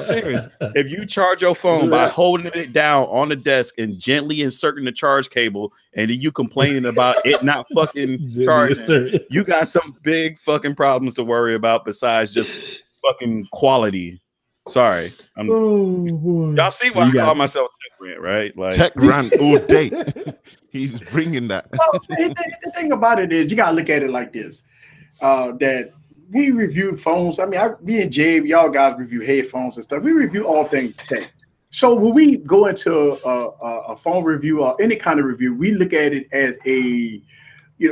B: serious. If you charge your phone by holding it down on the desk and gently inserting the charge cable, and then you complaining about it not fucking charging, you got some big fucking problems to worry about besides just fucking quality. Sorry, y'all see why I call myself Tech Rant, right? Like
D: Tech Rant all day. He's bringing that.
F: Well, the thing about it is, you gotta look at it like this: that we review phones. I mean, me and Jay, y'all guys review headphones and stuff. We review all things tech. So when we go into a phone review or any kind of review, we look at it as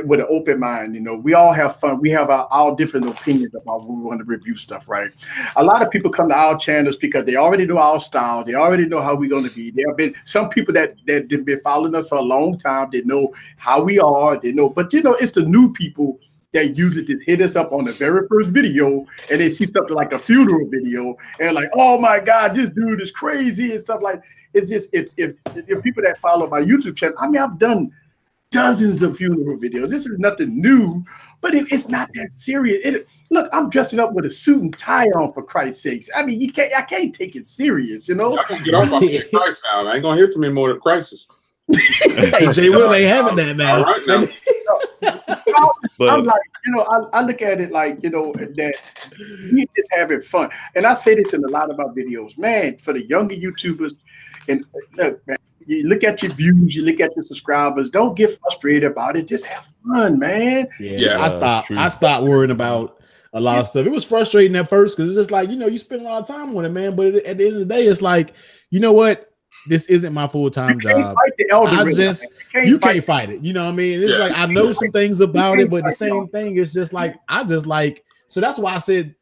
F: with an open mind. We all have fun. We have our different opinions about when we want to review stuff, right? A lot of people come to our channels because they already know our style. They already know how we're going to be. There have been some people that have been following us for a long time. They know how we are. They know, but it's the new people that usually just hit us up on the very first video, and they see something like a funeral video and like, oh my God, this dude is crazy and stuff like. It's just if people that follow my YouTube channel, I mean, I've done dozens of funeral videos. This is nothing new, but it's not that serious. Look, I'm dressing up with a suit and tie on, for Christ's sakes. I mean, I can't take it serious,
E: I can get off on Christ now. I ain't gonna hear too many more of the crisis.
A: Hey, Jay Will ain't having that now.
E: All right now.
F: I'm like, I look at it like, that we just having fun. And I say this in a lot of my videos, man, for the younger YouTubers. And look, man, you look at your views, you look at your subscribers. Don't get frustrated about it. Just have fun, man.
A: Yeah, I stopped worrying about a lot of stuff. It was frustrating at first because it's just like, you spend a lot of time on it, man. But at the end of the day, it's like, you know what? This isn't my full-time job. You can't fight it. You know what I mean? It's like I know some things about it, but the same thing is just like so that's why I said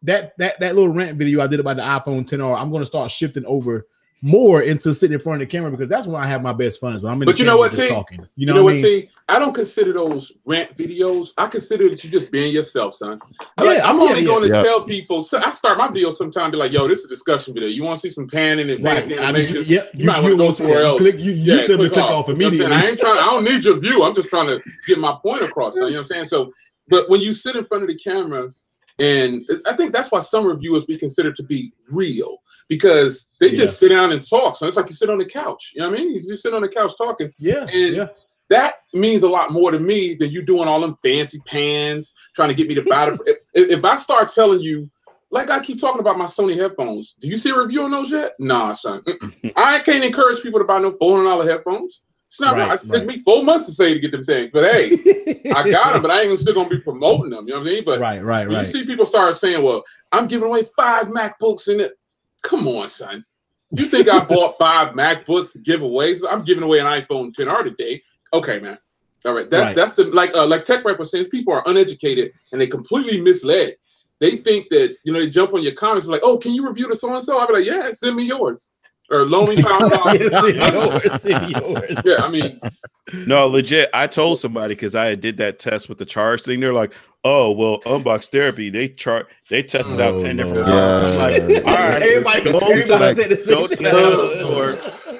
A: that little rant video I did about the iPhone XR, I'm gonna start shifting over more into sitting in front of the camera because that's when I have my best fun. When I'm in
E: but
A: the
E: you know what,
A: just
E: T?
A: talking. You know what I mean?
E: T? I don't consider those rant videos. I consider that you just being yourself, son. I'm only going to tell people. So I start my videos sometimes be like, "Yo, this is a discussion video. You want to see some panning and fancy animations? You might want to go somewhere else."
A: You tell me to click off immediately.
E: You know I don't need your view. I'm just trying to get my point across. You know what I'm saying? So, but when you sit in front of the camera, and I think that's why some reviewers be considered to be real. Because they just sit down and talk. So it's like you sit on the couch. You know what I mean? You sit on the couch talking. That means a lot more to me than you doing all them fancy pans, trying to get me to buy the. If I start telling you, like I keep talking about my Sony headphones, do you see a review on those yet? Nah, son. I can't encourage people to buy no $400 headphones. It's not right. It took me 4 months to say to get them things. But hey, I got them, but I ain't still gonna be promoting them. You know what I mean? But
A: right.
E: You see people start saying, well, I'm giving away 5 MacBooks in it. Come on, son. You think I bought 5 MacBooks to give away? So I'm giving away an iPhone 10R today. Okay, man. All right. That's the like Tech Rep was saying, people are uneducated and they completely misled. They think that, they jump on your comments like, oh, can you review the so-and-so? I'll be like, yeah, send me yours. Or loan me $5.
A: Send me yours.
E: Yeah, I mean.
B: No, legit. I told somebody because I did that test with the charge thing. They're like, "Oh, well, Unbox Therapy. They tested out 10 different phones." I'm like, all right, everybody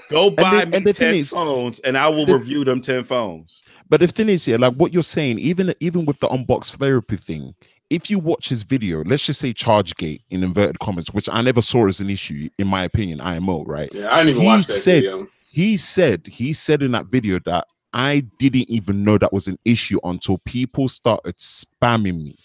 B: go buy me 10 phones, and I will review them 10 phones.
D: But the thing is, like what you're saying, even with the Unbox Therapy thing, if you watch his video, let's just say ChargeGate in inverted commas, which I never saw as an issue, in my opinion, IMO, right?
E: Yeah, I didn't even watch that video.
D: He said in that video that I didn't even know that was an issue until people started spamming me,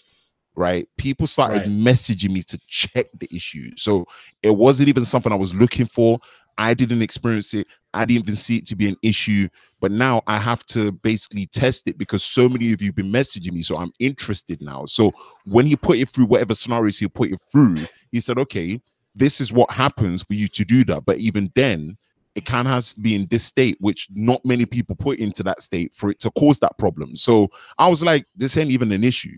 D: right? People started messaging me to check the issue. So it wasn't even something I was looking for. I didn't experience it. I didn't even see it to be an issue. But now I have to basically test it because so many of you have been messaging me. So I'm interested now. So when he put it through whatever scenarios he put it through, he said, okay, this is what happens for you to do that. But even then, it can have to be in this state, which not many people put into that state for it to cause that problem. So I was like, this ain't even an issue.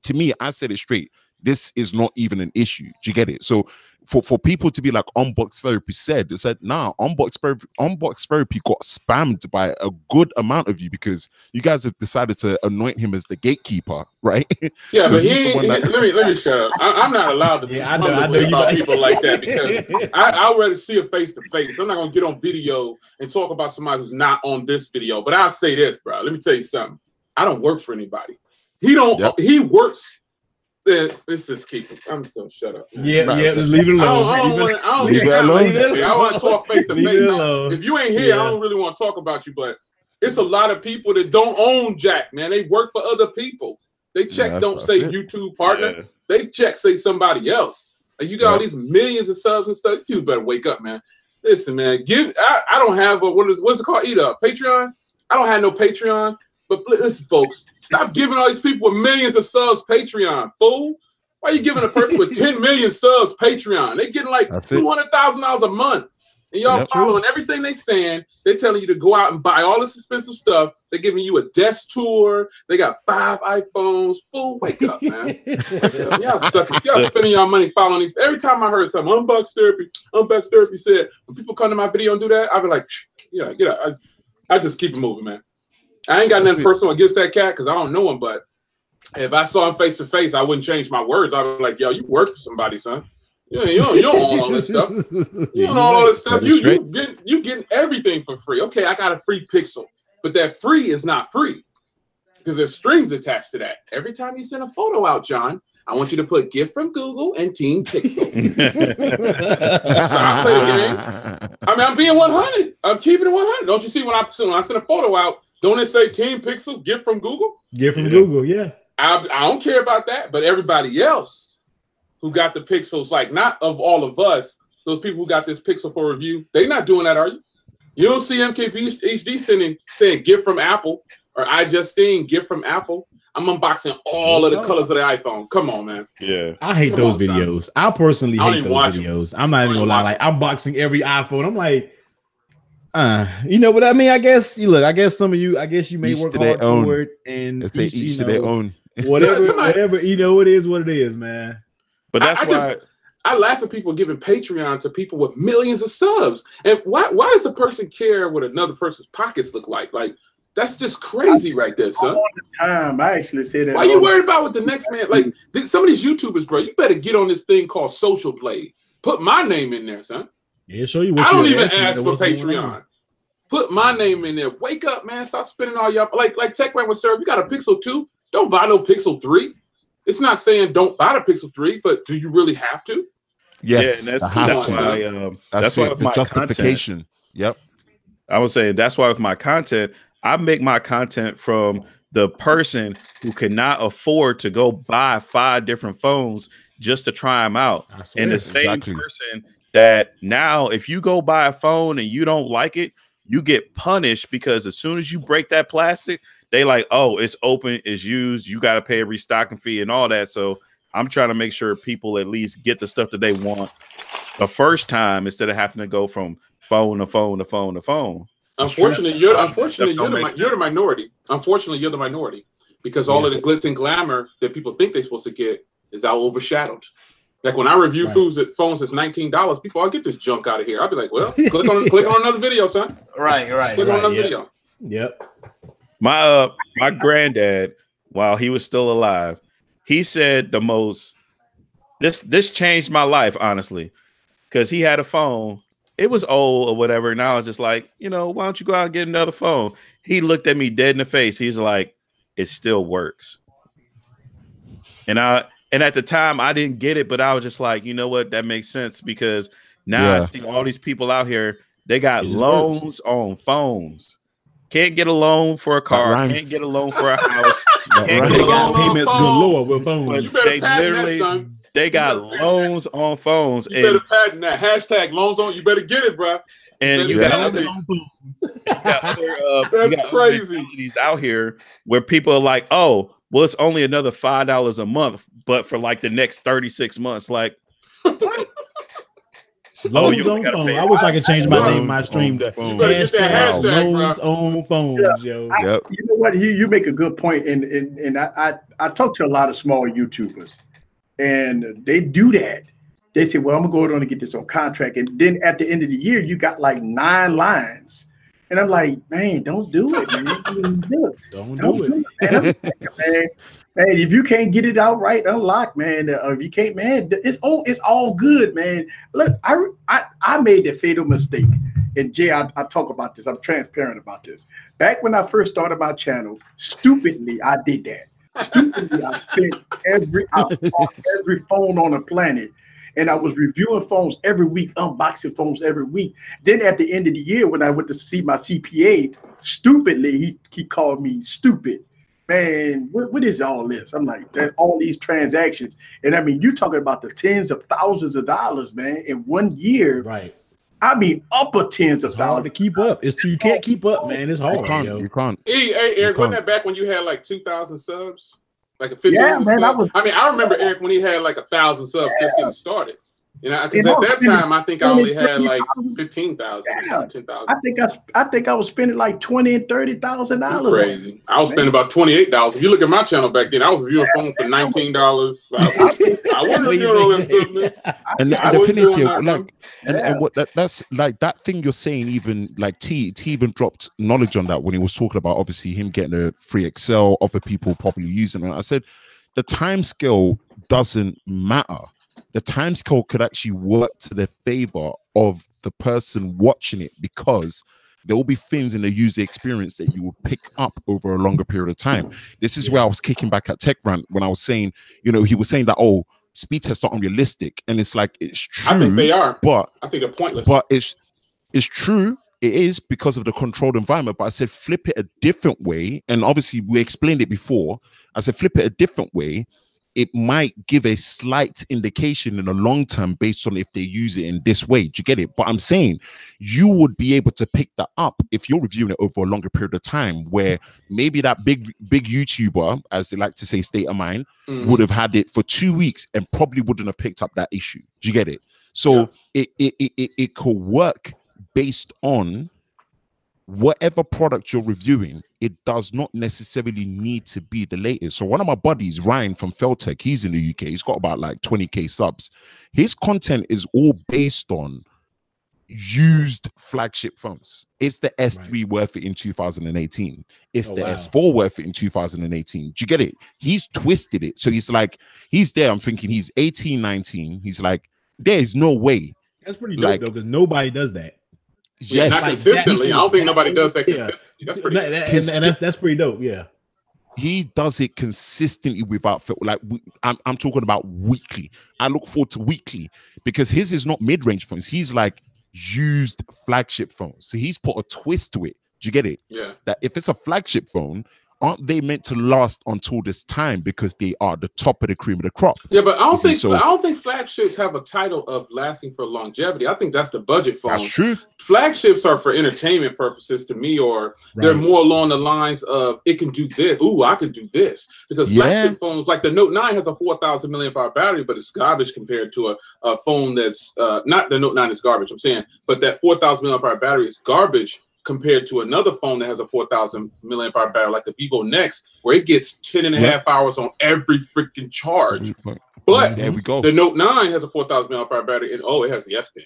D: To me, I said it straight. This is not even an issue. Do you get it? So for people to be like Unbox Therapy said, they said, nah, Unbox Therapy got spammed by a good amount of you because you guys have decided to anoint him as the gatekeeper, right?
E: Yeah, so but let me shut up. I'm not allowed to speak about people like that because I'd rather see a face to face. I'm not gonna get on video and talk about somebody who's not on this video. But I'll say this, bro. Let me tell you something. I don't work for anybody. He don't. Yep. He works. Let's just keep it. I'm so shut up. Man.
A: Yeah, just leave it alone.
E: I want to talk face to face. If you ain't here, I don't really want to talk about you. But it's a lot of people that don't own Jack, man. They work for other people. They check don't say YouTube partner. Yeah. They check say somebody else. Like you got all these millions of subs and stuff. You better wake up, man. Listen, man. I don't have what's it called? Patreon. I don't have no Patreon. But listen, folks, stop giving all these people with millions of subs Patreon, fool. Why are you giving a person with 10 million subs Patreon? They're getting like $200,000 a month. And y'all following everything they saying. They're telling you to go out and buy all this expensive stuff. They're giving you a desk tour. They got 5 iPhones. Fool, wake up, man. Y'all sucking. Y'all spending y'all money following these. Every time I heard something, Unbox Therapy said, when people come to my video and do that, I'll be like, yeah, get out. I just keep it moving, man. I ain't got nothing personal against that cat because I don't know him, but if I saw him face to face, I wouldn't change my words. I'd be like, yo, you work for somebody, son. You don't own all this stuff. You don't own all this stuff. You getting everything for free. Okay, I got a free Pixel, but that free is not free because there's strings attached to that. Every time you send a photo out, John, I want you to put gift from Google and Team Pixel. So I play the game. I mean, I'm being 100. I'm keeping it 100. Don't you see when I send a photo out, don't it say Team Pixel, gift from Google?
A: Gift from Google, yeah.
E: I don't care about that, but everybody else who got the Pixels, like not of all of us, those people who got this Pixel for review, they not doing that, are you? You don't see MKB HD saying gift from Apple or iJustine gift from Apple. I'm unboxing all of the colors of the iPhone. Come on, man.
B: Yeah.
A: I hate those videos. Son. I personally hate those videos. I'm not even gonna lie. Like unboxing every iPhone. I'm like, you know what I mean? I guess some of you, you may work hard for it, and
D: each to their own.
A: Whatever, you know, it is what it is, man.
B: But that's why
E: I laugh at people giving Patreon to people with millions of subs. And why does a person care what another person's pockets look like? Like, that's just crazy right there, son.
F: All the time. I actually say that.
E: Why you worried about what the next man, like some of these YouTubers, bro, you better get on this thing called Social Blade. Put my name in there, son.
A: Yeah, show you what
E: I don't even ask for Patreon. Put my name in there. Wake up, man. Stop spending all your like TechRank with Serve. You got a Pixel 2. Don't buy no Pixel 3. It's not saying don't buy the Pixel 3, but do you really have to?
D: Yes,
B: yeah, that's why with my
D: justification.
B: Content,
D: yep.
B: I would say that's why with my content, I make my content from the person who cannot afford to go buy 5 different phones just to try them out. And the same person that now, if you go buy a phone and you don't like it, you get punished because as soon as you break that plastic, they like, oh, it's open, it's used, you got to pay a restocking fee and all that. So I'm trying to make sure people at least get the stuff that they want the first time instead of having to go from phone to phone to phone to phone.
E: Unfortunately, you're the minority. Unfortunately, you're the minority because all of the glitz and glamour that people think they're supposed to get is all overshadowed. Like when I review phones that's $19, people, I'll get this junk out of here. I'll be like, well, click on another video, son.
C: Right.
E: Click on another video.
A: Yep.
B: My granddad, while he was still alive, he said the most. This changed my life, honestly, because he had a phone. It was old or whatever, and I was just like, why don't you go out and get another phone? He looked at me dead in the face. He's like, it still works. And at the time, I didn't get it, but I was just like, you know what? That makes sense because now I see all these people out here. They got loans on phones. Can't get a loan for a car. Can't get a loan for a house.
A: They got payments galore with phones.
E: You better patent that, son.
B: They got loans on phones.
E: You better patent that. Hashtag loans on. You better get it, bro.
B: And you got other,
E: that's crazy
B: out here where people are like, oh, well, it's only another $5 a month, but for like the next 36 months, like,
A: loans on phone. I wish I could change my name, my stream to hashtag loans on phones, yo.
F: You know what? You make a good point, and I talk to a lot of small YouTubers, and they do that. They say, well, I'm gonna go on and get this on contract, and then at the end of the year, you got like 9 lines. And I'm like, man, don't do it, man.
A: Don't do it.
F: Man. Man, if you can't get it out right, unlock, man. If you can't, man, it's all good, man. Look, I made the fatal mistake. And Jay, I talk about this. I'm transparent about this. Back when I first started my channel, stupidly, I did that. Stupidly, I spent every phone on the planet. And I was reviewing phones every week, unboxing phones every week. Then at the end of the year, when I went to see my CPA, stupidly, he called me stupid. Man, what is all this? I'm like, all these transactions. And I mean, you're talking about the tens of thousands of dollars, man, in 1 year.
A: Right.
F: I mean, upper tens of thousands.
A: Hard to keep up. You can't keep up, man. It's hard.
D: You can't.
E: Hey, Eric, wasn't that back when you had like 2,000 subs? Like a 15
F: man,
E: I remember Eric when he had like 1,000 subs just getting started. Because at that time I think I only had like 15,000, 10,000.
F: I think I was spending like $20,000 and $30,000.
E: Crazy. I was spending about $28,000. If you look at my channel back then, I was reviewing phones for $19. I wasn't reviewing all that stuff, man.
D: And the thing is, and what that's like that thing you're saying. Even like T even dropped knowledge on that when he was talking about obviously him getting a free Excel, other people probably using it. I said the time scale doesn't matter. The time scale could actually work to the favor of the person watching it because there will be things in the user experience that you will pick up over a longer period of time. This is where I was kicking back at TechRank when I was saying, he was saying that, oh, speed tests are unrealistic. And it's like, it's true.
E: I think they are.
D: But
E: I think they're pointless.
D: But it's true. It is because of the controlled environment. But I said, flip it a different way. And obviously, we explained it before. I said, flip it a different way. It might give a slight indication in the long term based on if they use it in this way. Do you get it? But I'm saying you would be able to pick that up if you're reviewing it over a longer period of time where maybe that big YouTuber, as they like to say, state of mind, would have had it for 2 weeks and probably wouldn't have picked up that issue. Do you get it? So it could work based on whatever product you're reviewing, it does not necessarily need to be the latest. So one of my buddies, Ryan from Feltech, he's in the UK. He's got about like 20K subs. His content is all based on used flagship phones. It's the S3 worth it in 2018. It's the S4 worth it in 2018. Do you get it? He's twisted it. So he's like, he's there. I'm thinking he's 18, 19. He's like, there's no way.
A: That's pretty dope though, because nobody does that.
E: Yes, not consistently. I don't think nobody does that consistently. That's pretty
A: and that's pretty dope. Yeah,
D: he does it consistently without like I'm talking about weekly. I look forward to weekly because his is not mid-range phones. He's like used flagship phones. So he's put a twist to it. Do you get it?
E: Yeah.
D: That if it's a flagship phone, aren't they meant to last until this time because they are the top of the cream of the crop?
E: Yeah, but I don't think flagships have a title of lasting for longevity. I think that's the budget phone.
D: That's true.
E: Flagships are for entertainment purposes to me, or they're more along the lines of it can do this. Ooh, I can do this. Because flagship phones, like the Note 9 has a 4,000 mAh battery, but it's garbage compared to a phone that's not the Note 9 is garbage, I'm saying, but that 4,000 mAh battery is garbage compared to another phone that has a 4,000 mAh battery, like the Vivo Next, where it gets 10 and a half hours on every freaking charge. But
D: there we go.
E: The Note 9 has a 4,000 mAh battery, and it has the S Pen.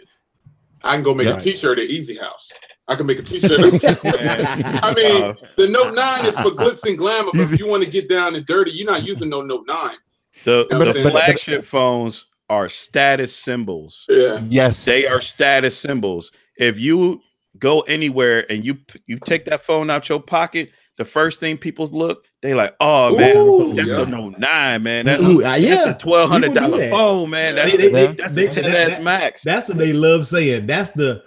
E: I can go make a T-shirt at Easy House. I can make a T-shirt. I mean, the Note 9 is for glitz and glamour, but if you want to get down and dirty, you're not using no Note 9.
B: The flagship phones are status symbols.
E: Yeah.
D: Yes.
B: They are status symbols. If you go anywhere and you take that phone out your pocket, the first thing people look, they like, oh man, that's the Note 9, man. That's the $1,200 phone, man. That's the 10S Max.
A: That's what they love saying. That's the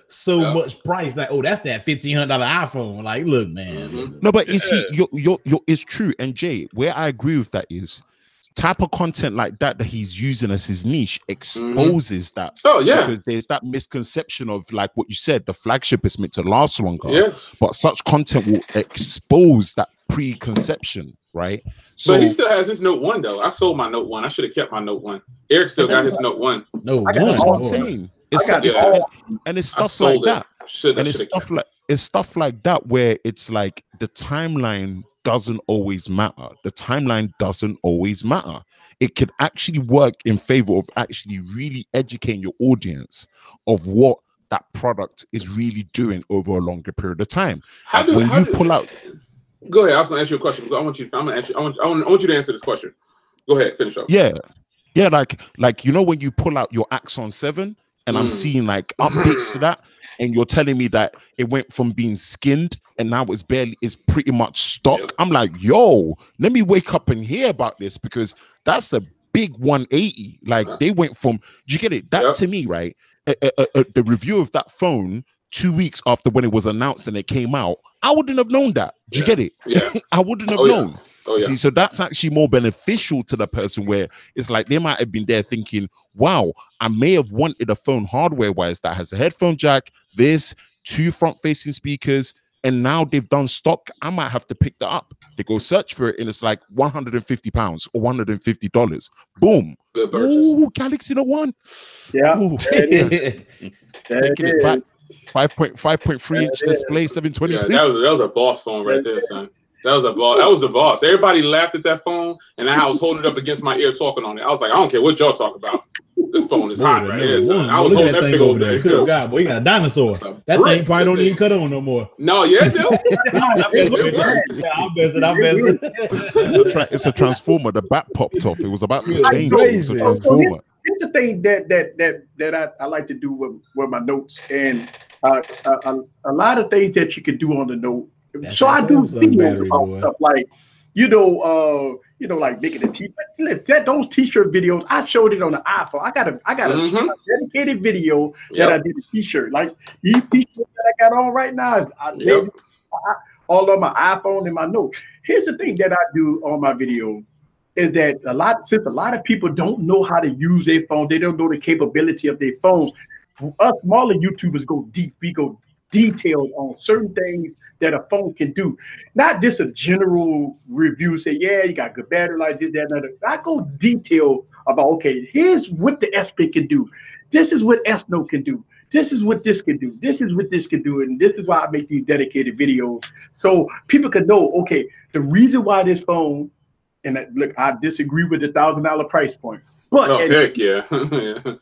A: much price. Like, that's that $1,500 iPhone. Like, look, man.
D: No, but you see, you're it's true. And Jay, where I agree with that is type of content like that he's using as his niche exposes that.
E: Oh yeah,
D: because there's that misconception of like what you said, the flagship is meant to last longer. But such content will expose that preconception, right? So
E: but he still has his Note 1 though. I sold my Note 1. I should have kept my Note 1. Eric still got his Note 1.
D: That's what I'm saying. And it's stuff like that. It's stuff like that where it's like the timeline doesn't always matter. The timeline doesn't always matter. It could actually work in favor of actually really educating your audience of what that product is really doing over a longer period of time. Pull out.
E: Go ahead. I was going to ask you a question. I want you to answer this question. Go ahead. Finish up.
D: Yeah. Like you know when you pull out your Axon 7 and I'm seeing like updates to that, and you're telling me that it went from being skinned and now it's pretty much stock. I'm like, yo, let me wake up and hear about this because that's a big 180. Like they went from, do you get it? That to me, right? The review of that phone 2 weeks after when it was announced and it came out, I wouldn't have known that. Do you get it?
E: Yeah.
D: I wouldn't have known. See, so that's actually more beneficial to the person where it's like they might have been there thinking, wow, I may have wanted a phone hardware-wise that has a headphone jack, this, 2 front-facing speakers, and now they've done stock. I might have to pick that up. They go search for it, and it's like £150 or $150. Boom.
E: Good purchase.
D: Ooh, Galaxy Note 1.
F: Yeah.
D: Taking it back. 5.3 inch display, 720.
E: Yeah, that was a boss phone right there, son. That was the boss. Everybody laughed at that phone, and I was holding it up against my ear talking on it. I was like, I don't care what y'all talk about. This phone is hot right here. Son. I was holding that thing over there.
A: Good God, boy, you got a dinosaur. That thing probably don't even cut on no more.
E: No, yeah, Bill.
A: I'm messing.
D: It's a transformer. The back popped off. It was about to change. It was a transformer.
F: Here's the thing that I like to do with my notes, and a lot of things that you can do on the note. So I do videos about stuff like, like making a t-shirt. Those t-shirt videos, I showed it on the iPhone. I got a dedicated video that I did a t-shirt. Like these t-shirts that I got on right now is all on my iPhone and my notes. Here's the thing that I do on my video is that since a lot of people don't know how to use their phone, they don't know the capability of their phones. Us smaller YouTubers go deep. We go detailed on certain things that a phone can do, not just a general review. Say, yeah, you got good battery life, this, that, and other. I go detailed about, okay, here's what the S Pen can do. This is what S Note can do. this is what this could do. This is what this could do. And this is why I make these dedicated videos. So people can know, okay, the reason why this phone, and look, I disagree with the $1,000 price point. But
E: heck yeah.
F: the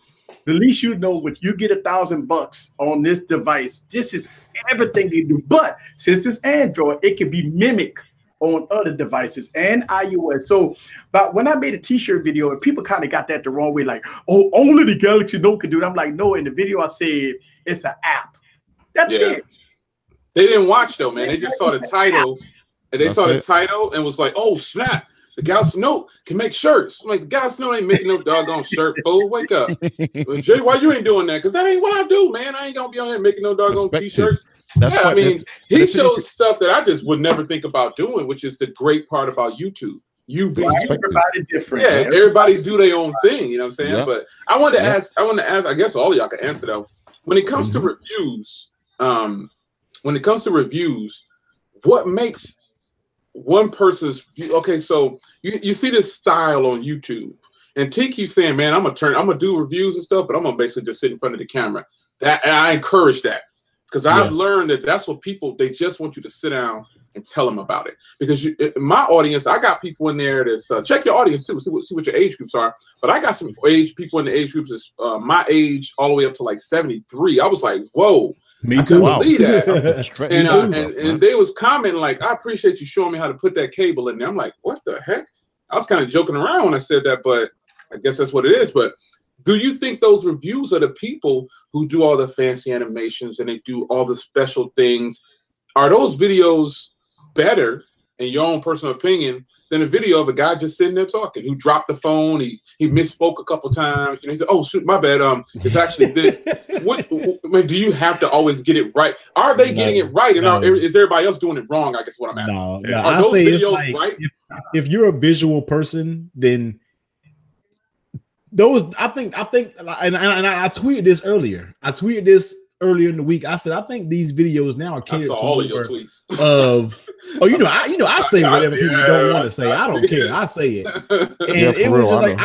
F: least you know, when you get $1,000 on this device, this is everything you do. But since it's Android, it can be mimicked on other devices and iOS. So, but when I made a t-shirt video, and people kind of got that the wrong way, like, oh, only the Galaxy Note can do it. I'm like, no, in the video I said it's an app. That's it.
E: They didn't watch though, man. They just saw the title, and they saw the title and was like, oh snap, the Galaxy Note can make shirts. I'm like, the Galaxy Note ain't making no doggone shirt, fool. Wake up. Well, Jay, why you ain't doing that? Because that ain't what I do, man. I ain't gonna be on there making no doggone t-shirts.
D: That's
E: I mean, he shows stuff that I just would never think about doing, which is the great part about YouTube.
F: Everybody different.
E: Yeah, everybody do their own thing. You know what I'm saying? Yep. But I wanted to ask. I guess all of y'all can answer though. When it comes to reviews, what makes one person's view? Okay, so you see this style on YouTube, and T keeps saying, "Man, I'm gonna do reviews and stuff, but I'm gonna basically just sit in front of the camera." And I encourage that. Because I've learned that that's what they just want you to sit down and tell them about it. Because my audience, I got people in there that's, check your audience too, see what your age groups are. But I got some people in the age groups that's my age all the way up to like 73. I was like, whoa.
A: Me too.
E: I believe that. and they was commenting like, I appreciate you showing me how to put that cable in there. I'm like, what the heck? I was kind of joking around when I said that, but I guess that's what it is. But do you think those reviews are the people who do all the fancy animations and they do all the special things? Are those videos better, in your own personal opinion, than a video of a guy just sitting there talking, who dropped the phone, he misspoke a couple times, he said, "Oh shoot, my bad. It's actually this." Do you have to always get it right? Are they getting it right, and is everybody else doing it wrong? I guess what I'm asking.
A: No. Are those videos right? If you're a visual person, then those, I think, and I tweeted this earlier. Earlier in the week. I said, I think these videos now are catered to
E: all of your tweets.
A: I say whatever people don't want to say. I don't care. I say it. And it was just like,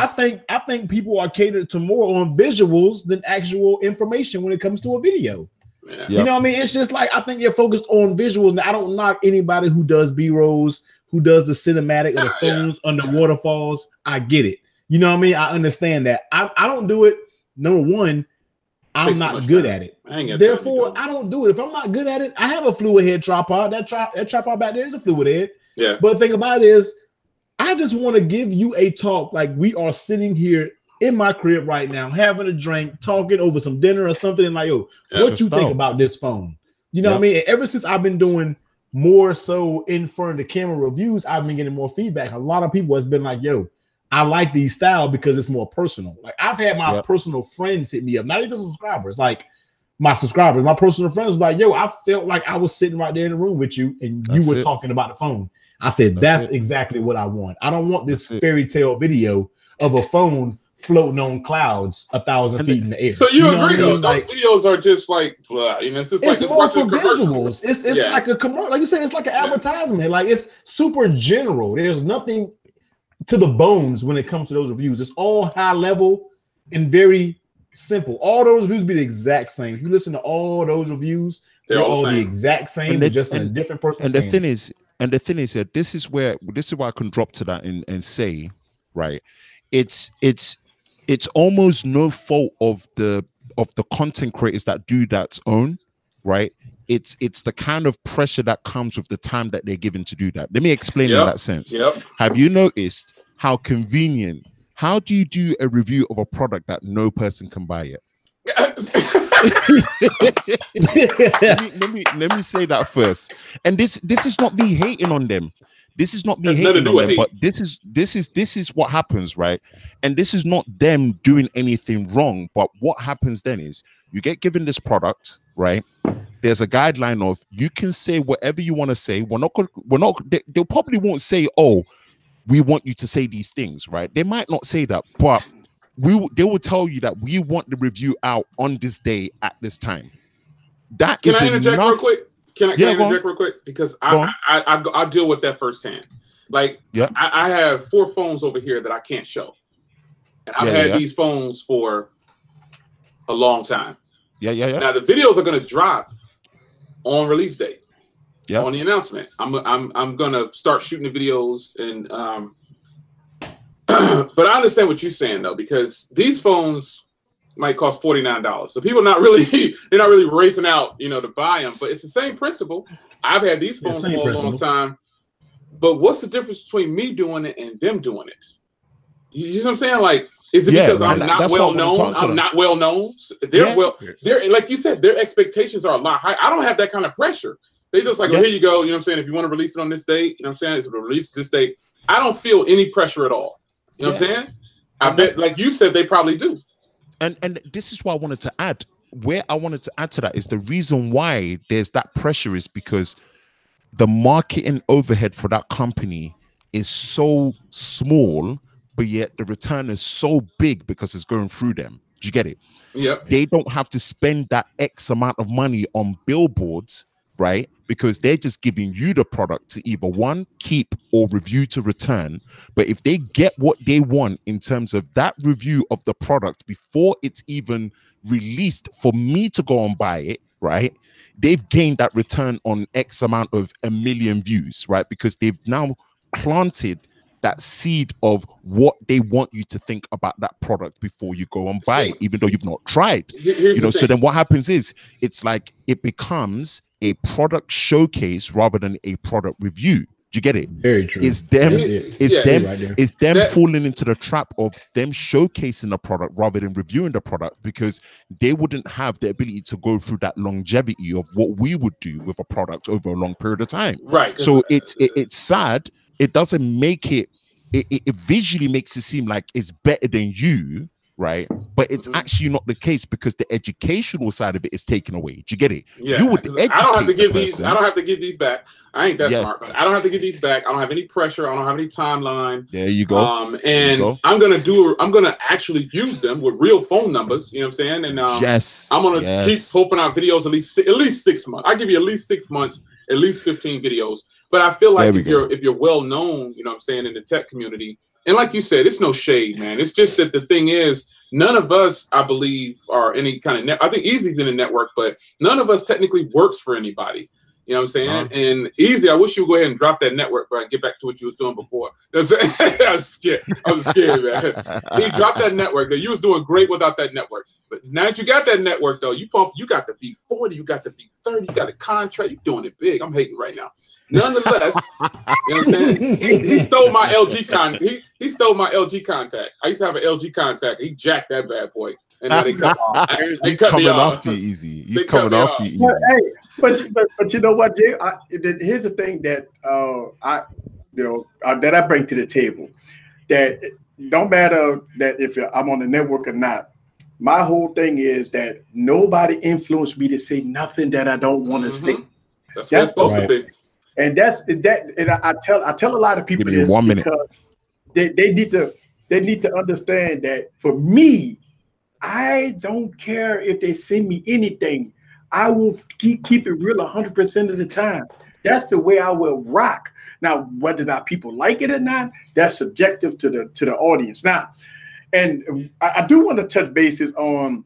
A: I think people are catered to more on visuals than actual information when it comes to a video. Yeah. You know what I mean? It's just like, I think you're focused on visuals. Now, I don't knock anybody who does B-rolls, who does the cinematic or the phones under waterfalls. I get it. You know what I mean? I understand that. I don't do it. Number one, I'm not good at it. Therefore, I don't do it. If I'm not good at it, I have a fluid head tripod. That tripod back there is a fluid head.
E: Yeah.
A: But the thing about it is, I just want to give you a talk like we are sitting here in my crib right now, having a drink, talking over some dinner or something, and like, yo, what you think about this phone? You know what I mean? And ever since I've been doing more so in front of the camera reviews, I've been getting more feedback. A lot of people has been like, yo, I like these style because it's more personal. Like I've had my personal friends hit me up, not even subscribers, like my subscribers, my personal friends was like, yo, I felt like I was sitting right there in the room with you and you were talking about the phone. I said, that's exactly what I want. I don't want this fairy tale video of a phone floating on clouds 1,000 feet in the air.
E: So you agree though? Those videos are just like, it's just
A: it's more for visuals. It's like a commercial. Like you said, it's like an advertisement. Like it's super general. There's nothing to the bones when it comes to those reviews. It's all high level and very simple. All those reviews be the exact same. If you listen to all those reviews, they're all the exact same, but just in a different person.
D: And the thing is that this is why I can drop to that and say, right, it's almost no fault of the content creators that do that's own, right? It's the kind of pressure that comes with the time that they're given to do that. Let me explain in that sense. Have you noticed how convenient? How do you do a review of a product that no person can buy it? let me say that first. And this is not me hating on them. This is not me hating on them, but this is what happens, right? And this is not them doing anything wrong. But what happens then is you get given this product, right? There's a guideline of you can say whatever you want to say. They probably won't say, oh, we want you to say these things, right? They might not say that, but they will tell you that we want the review out on this day at this time. That
E: can I interject real quick? Can I interject real quick? Because I deal with that firsthand. Like I have 4 phones over here that I can't show. And I've had these phones for a long time.
D: Yeah, yeah, yeah.
E: Now the videos are going to drop on release date.
D: Yeah.
E: On the announcement, I'm going to start shooting the videos, and but I understand what you're saying though, because these phones might cost $49. So people not really they're not really racing out, to buy them. But it's the same principle. I've had these phones for a long time. But what's the difference between me doing it and them doing it? You know what I'm saying? Like, is it because I'm not well known? I'm not well known. They're like you said, their expectations are a lot higher. I don't have that kind of pressure. They just like, oh, here you go. You know what I'm saying? If you want to release it on this date, you know what I'm saying? It's release this date. I don't feel any pressure at all. You know what I'm saying? I bet, like you said, they probably do.
D: And this is what I wanted to add. Where I wanted to add to that is the reason why there's that pressure is because the marketing overhead for that company is so small, but yet the return is so big because it's going through them. Do you get it?
E: Yep.
D: They don't have to spend that X amount of money on billboards, right? Because they're just giving you the product to either one, keep, or review to return. But if they get what they want in terms of that review of the product before it's even released for me to go and buy it, right? They've gained that return on X amount of 1 million views, right? Because they've now planted that seed of what they want you to think about that product before you go and buy it, even though you've not tried. So then what happens is it's like it becomes a product showcase rather than a product review. Do you get it?
A: Very true.
D: It's them falling into the trap of them showcasing the product rather than reviewing the product, because they wouldn't have the ability to go through that longevity of what we would do with a product over a long period of time.
E: Right.
D: So it's sad. It doesn't make it visually makes it seem like it's better than you, right? But it's actually not the case because the educational side of it is taken away. Do you get it?
E: Yeah.
D: You would
E: I don't have to give these. I don't have to give these back. I ain't that smart. I don't have to give these back. I don't have any pressure. I don't have any timeline.
D: There you go.
E: I'm gonna actually use them with real phone numbers. You know what I'm saying? And I'm gonna keep pumping out videos at least 6 months. I give you at least 6 months, at least 15 videos. But I feel like if you're well known, you know what I'm saying, in the tech community, and like you said, it's no shade, man. It's just that the thing is, none of us, I believe, are any kind of I think Easy's in the network, but none of us technically works for anybody. You know what I'm saying? And Easy, I wish you would go ahead and drop that network, bro, and get back to what you was doing before. I was scared. man. He dropped that network. You was doing great without that network. But now that you got that network, though, you got the V40, you got the V30, you got a contract, you're doing it big. I'm hating right now. Nonetheless, you know what I'm saying? He stole my LG he stole my LG contact. I used to have an LG contact. He jacked that bad boy. And now
D: he's coming after you, Easy. He's coming after you, Easy.
F: But you know what, Jay? Here's the thing that that I bring to the table. That it don't matter that if I'm on the network or not. My whole thing is that nobody influenced me to say nothing that I don't want to say.
E: That's supposed to be.
F: And I tell a lot of people this because they need to understand that for me, I don't care if they send me anything. I will keep it real 100% of the time. That's the way I will rock. Now, whether or not people like it or not, that's subjective to the audience. Now, and I do want to touch bases on.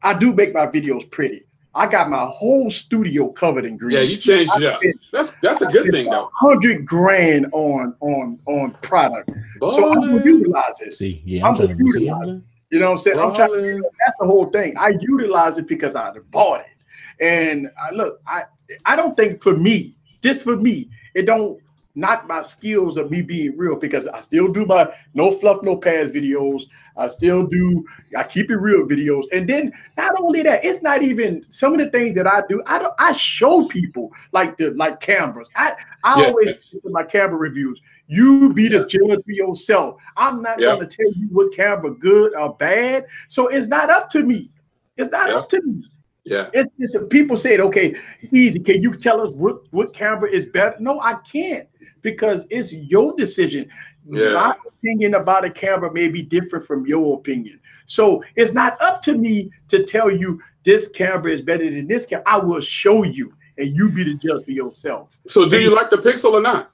F: I do make my videos pretty. I got my whole studio covered in green.
E: Yeah, you changed it up. That's a good thing, though.
F: $100,000 on product, so I'm gonna utilize it. I'm gonna utilize it. You know what I'm saying? I'm trying to. That's the whole thing. I utilize it because I bought it, and I don't think for me, just for me, it don't knock my skills of me being real, because I still do my no fluff, no pads videos. I keep it real videos. And then not only that, it's not even some of the things that I do. I show people like cameras. I always do my camera reviews. You be the judge for yourself. I'm not going to tell you what camera good or bad. So it's not up to me. It's not up to me.
E: Yeah,
F: it's people say, okay, Easy, can you tell us what camera is better? No, I can't, because it's your decision. My opinion about a camera may be different from your opinion. So it's not up to me to tell you this camera is better than this camera. I will show you, and you be the judge for yourself.
E: So do you like the Pixel or not?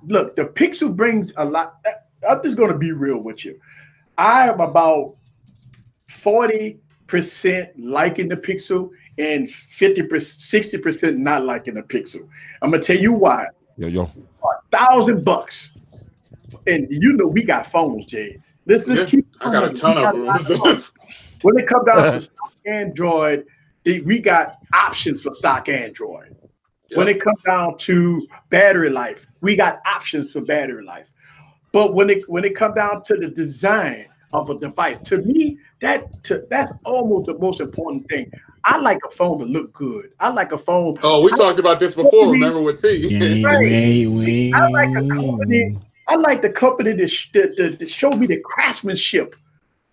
F: Look, the Pixel brings a lot. I'm just going to be real with you. I am about 40% liking the Pixel and 50%, 60% not liking the Pixel. I'm gonna tell you why.
D: Yo.
F: $1,000. And you know we got phones, Jay. Let's keep.
E: I got a ton of them.
F: When it comes down to stock Android, we got options for stock Android. Yep. When it comes down to battery life, we got options for battery life. But when it comes down to the design of a device, to me, that's almost the most important thing. I like a phone to look good. I like a phone.
E: Oh, we talked about this before. Remember with T?
F: Right. I like the company to show me the craftsmanship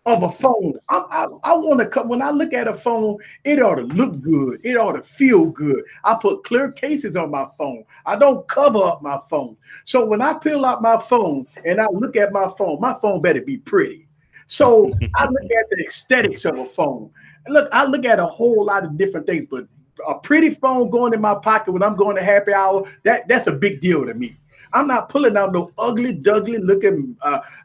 F: of a phone. I want to come when I look at a phone, it ought to look good. It ought to feel good. I put clear cases on my phone. I don't cover up my phone. So when I peel out my phone and I look at my phone better be pretty. So I look at the aesthetics of a phone. Look, I look at a whole lot of different things, but a pretty phone going in my pocket when I'm going to happy hour, that's a big deal to me. I'm not pulling out no ugly, duggly looking,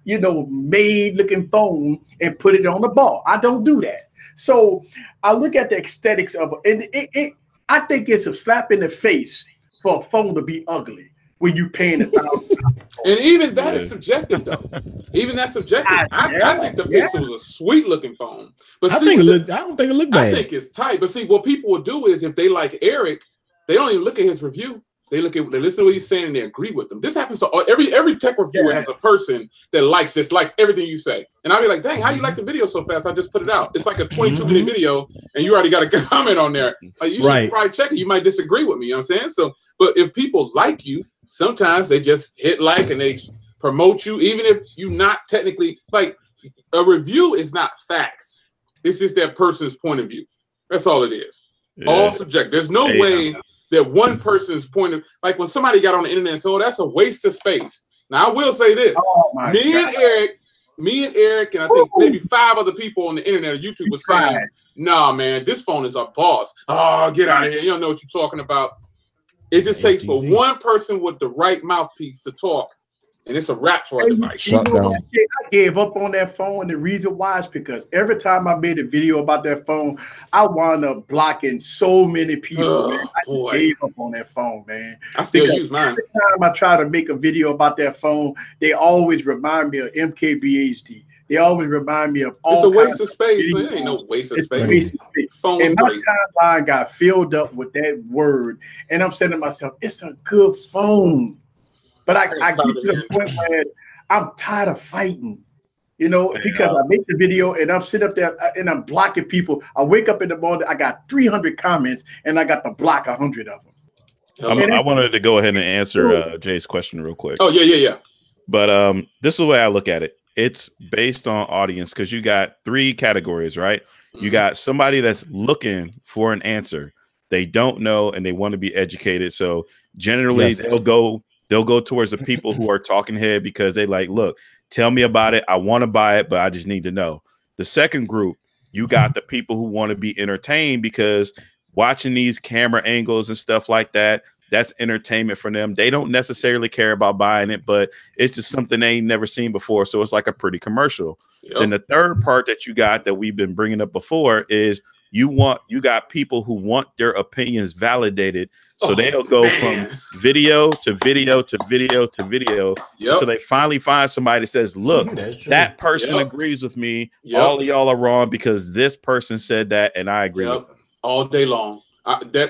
F: maid looking phone and put it on the bar. I don't do that. So I look at the aesthetics of it. I think it's a slap in the face for a phone to be ugly when you paying $1,000.
E: And even that is subjective, though. Even that's subjective. I think the Pixel is a sweet looking phone, but I
A: don't think it looked bad.
E: I think it's tight. But see, what people will do is if they like Eric, they don't even look at his review. They listen to what he's saying and they agree with them. This happens to every tech reviewer has a person that likes everything you say. And I'll be like, dang, how you like the video so fast? I just put it out. It's like a 22-minute video and you already got a comment on there. Like you should probably check it. You might disagree with me, you know what I'm saying? So, but if people like you, sometimes they just hit like and they promote you, even if you're not technically like a review is not facts. It's just that person's point of view. That's all it is. Yeah. All subjective. There's no way that one person's point of, like when somebody got on the internet and said, oh, that's a waste of space. Now I will say this. Me and Eric, and I think maybe 5 other people on the internet or YouTube was saying, nah, man, this phone is a boss. Oh, get out of here. You don't know what you're talking about. It just takes for one person with the right mouthpiece to talk, and it's a wrap for a device.
F: Shut down. I gave up on that phone, and the reason why is because every time I made a video about that phone, I wound up blocking so many people. Man. I gave up on that phone, man.
E: I still use mine.
F: Every time I try to make a video about that phone, they always remind me of MKBHD. They always remind me of all.
E: It's a waste of space. It ain't no waste of space.
F: And my timeline got filled up with that word, and I'm saying to myself, "It's a good phone," but I get to the point where I'm tired of fighting, because I make the video and I'm sitting up there and I'm blocking people. I wake up in the morning, I got 300 comments, and I got to block 100 of them.
B: I wanted to go ahead and answer Jay's question real quick.
E: Oh yeah.
B: But this is the way I look at it. It's based on audience because you got 3 categories, right? You got somebody that's looking for an answer. They don't know and they want to be educated. So generally they'll go towards the people who are talking head because they like, look, tell me about it. I want to buy it, but I just need to know. The second group, you got the people who want to be entertained because watching these camera angles and stuff like that, that's entertainment for them. They don't necessarily care about buying it, but it's just something they ain't never seen before. So it's like a pretty commercial. Yep. Then the third part that you got that we've been bringing up before is you got people who want their opinions validated. So they'll go from video to video to video to video. Yep. So they finally find somebody that says, look, that person agrees with me. Yep. All of y'all are wrong because this person said that and I agree with them.
E: All day long.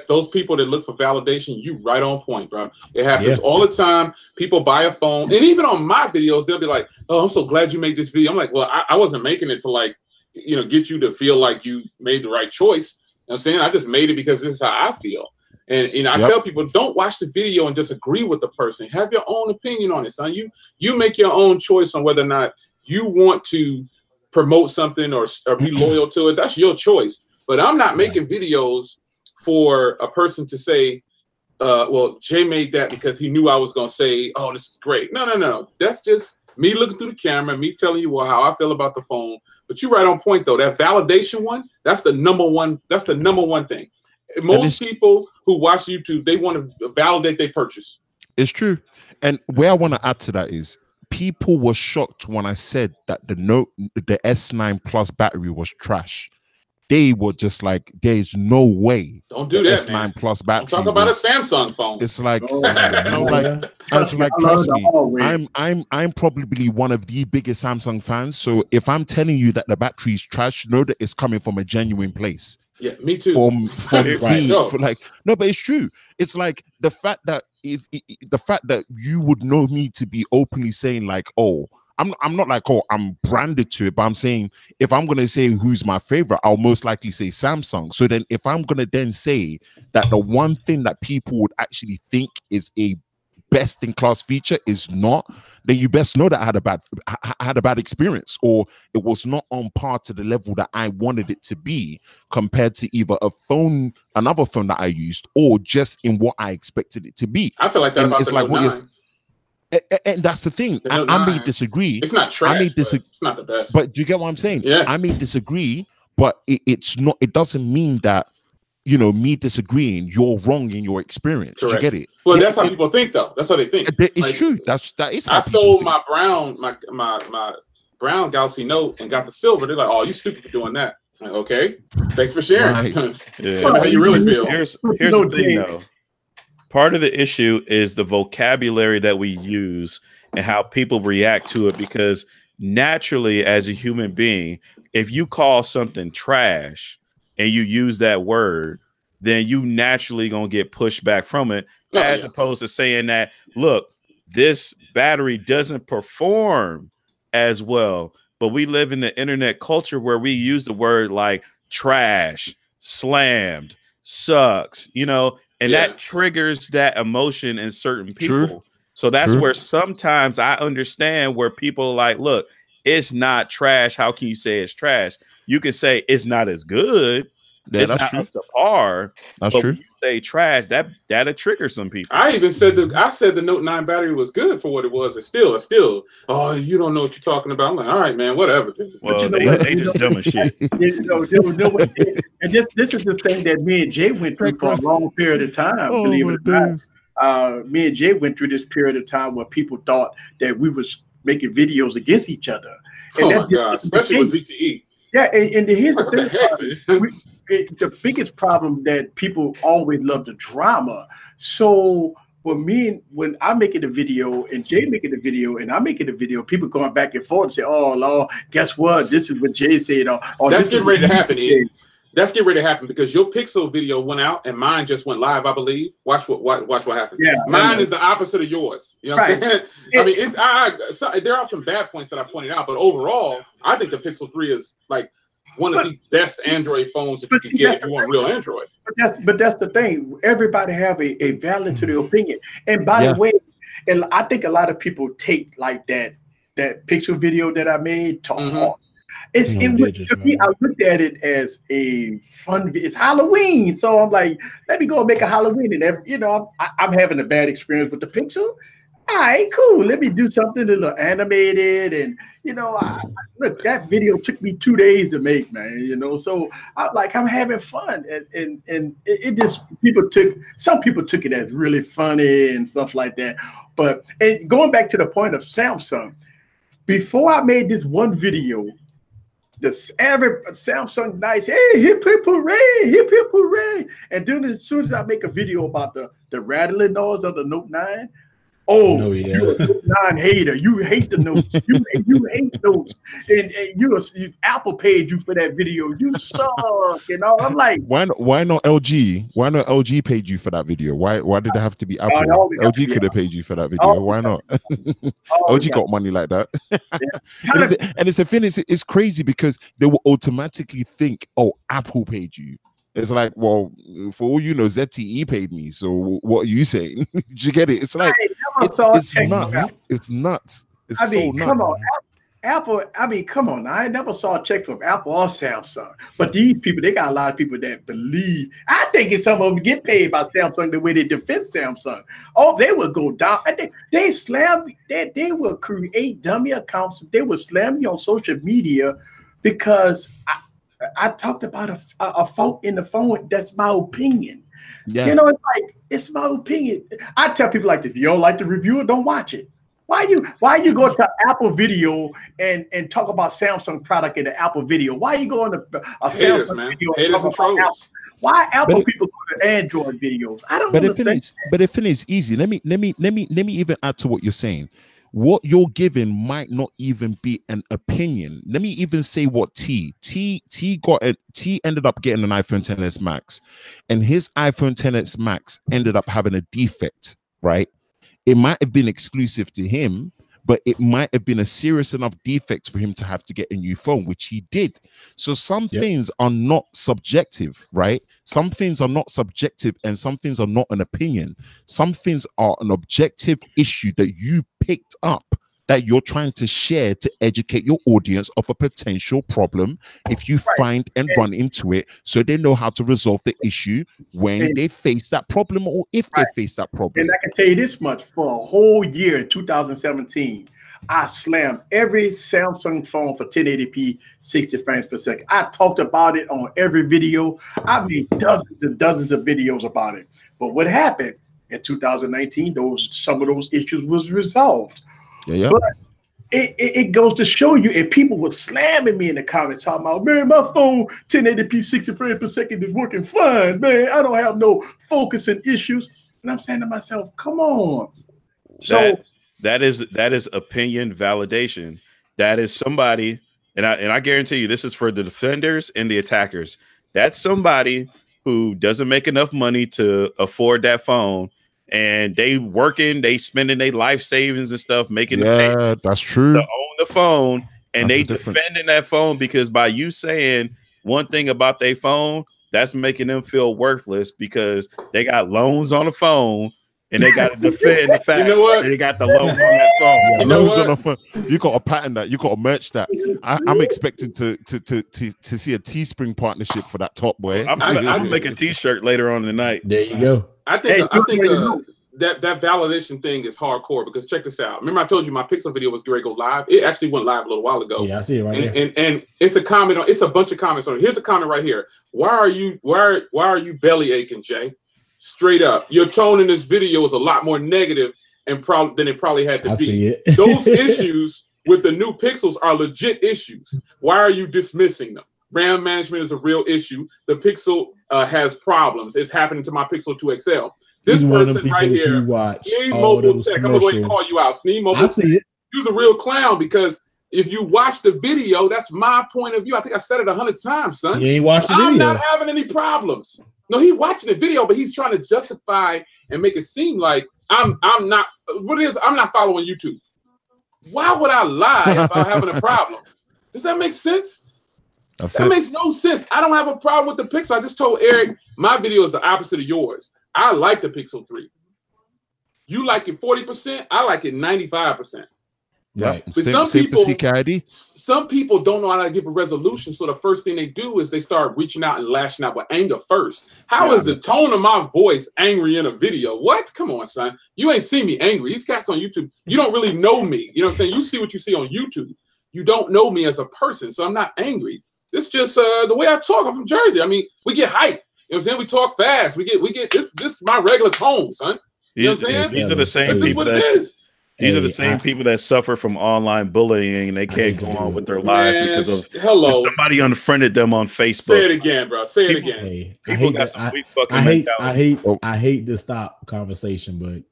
E: Those people that look for validation, you right on point, bro. It happens all the time. People buy a phone, and even on my videos, they'll be like, "Oh, I'm so glad you made this video." I'm like, "Well, I wasn't making it to like, get you to feel like you made the right choice." You know what I'm saying? I just made it because this is how I feel. And I tell people, don't watch the video and just agree with the person. Have your own opinion on it, son. You make your own choice on whether or not you want to promote something or be loyal to it. That's your choice. But I'm not making videos for a person to say, well, Jay made that because he knew I was going to say, oh, this is great. No. That's just me looking through the camera, me telling you how I feel about the phone. But you're right on point, though. That validation one, that's the number one. That's the number one thing. Most people who watch YouTube, they want to validate their purchase.
D: It's true. And where I want to add to that is people were shocked when I said that the S9 Plus battery was trash. they were just like, there's no way.
E: Don't do that,
D: S9
E: man.
D: Plus battery.
E: Talk about a Samsung phone.
D: It's like,
F: trust me,
D: I'm probably one of the biggest Samsung fans. So if I'm telling you that the battery is trash, know that it's coming from a genuine place.
E: Yeah, me too.
D: From
A: right.
D: for like, no, but it's true. It's like the fact that the fact that you would know me to be openly saying like, oh, I'm not like, oh, I'm branded to it, but I'm saying if I'm gonna say who's my favorite, I'll most likely say Samsung. So then if I'm gonna then say that the one thing that people would actually think is a best in class feature is not, then you best know that I had a bad experience, or it was not on par to the level that I wanted it to be compared to either another phone that I used, or just in what I expected it to be.
E: I feel like that about
D: it's
E: the
D: like
E: Note 9.
D: And that's the thing. I may disagree.
E: It's not trash. It's not the best.
D: But do you get what I'm saying?
E: Yeah.
D: I may disagree, but it's not. It doesn't mean that, you know, me disagreeing, you're wrong in your experience.
E: Correct.
D: Do you get it?
E: Well, that's how people think, though. That's how they think.
D: It's
E: like,
D: true. That is. How
E: I sold my brown Galaxy Note and got the silver. They're like, "Oh, you stupid for doing that." Like, okay, thanks for sharing.
D: Right.
B: Yeah.
E: How you really feel?
B: Here's the thing, though. Part of the issue is the vocabulary that we use and how people react to it, because naturally, as a human being, if you call something trash and you use that word, then you naturally gonna get pushed back from it, as opposed to saying that, look, this battery doesn't perform as well. But we live in the internet culture where we use the word like trash, slammed, sucks, you know, and that triggers that emotion in certain people.
D: True.
B: So that's where sometimes I understand where people are like, look, it's not trash. How can you say it's trash? You can say it's not as good.
D: Yeah,
B: it's not up to par.
D: That's
B: but
D: true.
B: when you say trash, that'll trigger some people.
E: I even said the Note 9 battery was good for what it was. It's still. Oh, you don't know what you're talking about. I'm like, all right, man, whatever.
B: Well,
E: but you
B: know they just dumb as shit.
F: And this is the thing that me and Jay went through for a long period of time. Believe it or not, me and Jay went through this period of time where people thought that we was making videos against each other. And
E: oh my God, especially with ZTE.
F: Yeah, and here's
E: like,
F: the thing. The biggest problem that people always love the drama. So when I make it a video and Jay making a video and I making a video, people going back and forth and say, "Oh Lord, guess what? This is what Jay said." Or
E: that's getting ready to happen, Ed. That's getting ready to happen because your Pixel video went out and mine just went live, I believe. Watch what happens. Yeah, mine is the opposite of yours. You know what I'm saying? I mean, there are some bad points that I pointed out, but overall, I think the Pixel 3 is like one of the best Android phones that you can get if you want real Android.
F: But that's the thing. Everybody have a valid to their opinion. And by the way, and I think a lot of people take like that Pixel video that I made to heart. To me, I looked at it as a fun. It's Halloween, so I'm like, let me go and make a Halloween. And I'm having a bad experience with the Pixel. All right, cool. Let me do something a little animated, and look, that video took me 2 days to make, man. So I'm having fun, and it just some people took it as really funny and stuff like that. But going back to the point of Samsung, before I made this one video. Every Samsung nice, hey, hip hip hooray, and then as soon as I make a video about the rattling noise of the Note 9, you're a Note 9 hater. You hate the notes. You hate notes, and Apple paid you for that video. You suck, I'm like,
D: why not LG? Why not LG paid you for that video? Why did it have to be Apple? LG could have paid you for that video. Why not? LG got money like that. And it's the thing, it's crazy because they will automatically think, oh, Apple paid you. It's like, well, for all you know, ZTE paid me. So what are you saying? Did you get it? It's like it's nuts. It's nuts. It's so nuts.
F: Come on, Apple. Come on. I never saw a check from Apple or Samsung. But these people, they got a lot of people that believe. I think some of them get paid by Samsung the way they defend Samsung. Oh, they will go down. They slam. They will create dummy accounts. They will slam you on social media because I talked about a fault in the phone. That's my opinion. Yeah. It's like, it's my opinion. I tell people like this, if you don't like the review, don't watch it. Why you go to Apple Video and talk about Samsung product in the Apple Video? Why you go on a Samsung video and talk about Apple? Why Apple people go to Android videos? I don't understand.
D: But the thing is easy. Let me even add to what you're saying. What you're giving might not even be an opinion. Let me even say what T ended up getting an iPhone XS Max, and his iPhone XS Max ended up having a defect, right? It might have been exclusive to him, but it might have been a serious enough defect for him to have to get a new phone, which he did. So some things are not subjective, right? Some things are not subjective, and some things are not an opinion. Some things are an objective issue that you picked up, that you're trying to share to educate your audience of a potential problem if you find and run into it, so they know how to resolve the issue when they face that problem, or if they face that problem.
F: And I can tell you this much, for a whole year in 2017, I slammed every Samsung phone for 1080p 60 frames per second. I talked about it on every video. I made dozens and dozens of videos about it. But what happened in 2019, some of those issues was resolved.
D: Yeah.
F: But it goes to show you, and people were slamming me in the comments talking about, man, my phone 1080p 60 frames per second is working fine, man. I don't have no focusing issues. And I'm saying to myself, come on. So
B: that is opinion validation. That is somebody, and I guarantee you, this is for the defenders and the attackers. That's somebody who doesn't make enough money to afford that phone, and they working, they spending their life savings and stuff, making
D: that's true,
B: to own the phone, and they defending that phone because by you saying one thing about their phone, that's making them feel worthless because they got loans on the phone. And they got to defend the fact that they got the loan on that phone.
D: You know on the phone. You got to patent that. You got to merch that. I'm expecting to see a Teespring partnership for that top boy.
B: I'm make a T-shirt later on tonight.
A: There you go.
E: I think that validation thing is hardcore because check this out. Remember I told you my Pixel video was going to go live. It actually went live a little while ago.
A: Yeah, I see it right
E: there. And it's a comment on. It's a bunch of comments on it. Here's a comment right here. Why are you belly aching, Jay? Straight up, your tone in this video is a lot more negative and than it probably had to be.
A: I see it.
E: Those issues with the new Pixels are legit issues. Why are you dismissing them? RAM management is a real issue. The Pixel has problems. It's happening to my Pixel 2 XL. This person right here, Sneed Mobile Tech, I'm going to go ahead and call you out. Sneed Mobile Tech, you're a real clown because if you watch the video, that's my point of view. I think I said it 100 times, son.
A: You ain't watched the video.
E: I'm not having any problems. No, he's watching the video, but he's trying to justify and make it seem like I'm not. What it is? I'm not following YouTube. Why would I lie about having a problem? Does that make sense? That makes no sense. I don't have a problem with the Pixel. I just told Eric my video is the opposite of yours. I like the Pixel 3. You like it 40%. I like it 95%.
D: Yeah,
E: but some people don't know how to give a resolution. So the first thing they do is they start reaching out and lashing out with anger first. How is the tone of my voice angry in a video? What? Come on, son. You ain't seen me angry. These cats on YouTube, you don't really know me. You know what I'm saying? You see what you see on YouTube. You don't know me as a person, so I'm not angry. It's just the way I talk. I'm from Jersey. I mean, we get hype. You know what I'm saying? We talk fast. We get this is my regular tone, son. You know what I'm saying?
B: These are the same people These are the same people that suffer from online bullying and they can't go on with their lives because of somebody unfriended them on Facebook.
E: Say it again, bro. Say it again.
A: I hate to stop conversation, but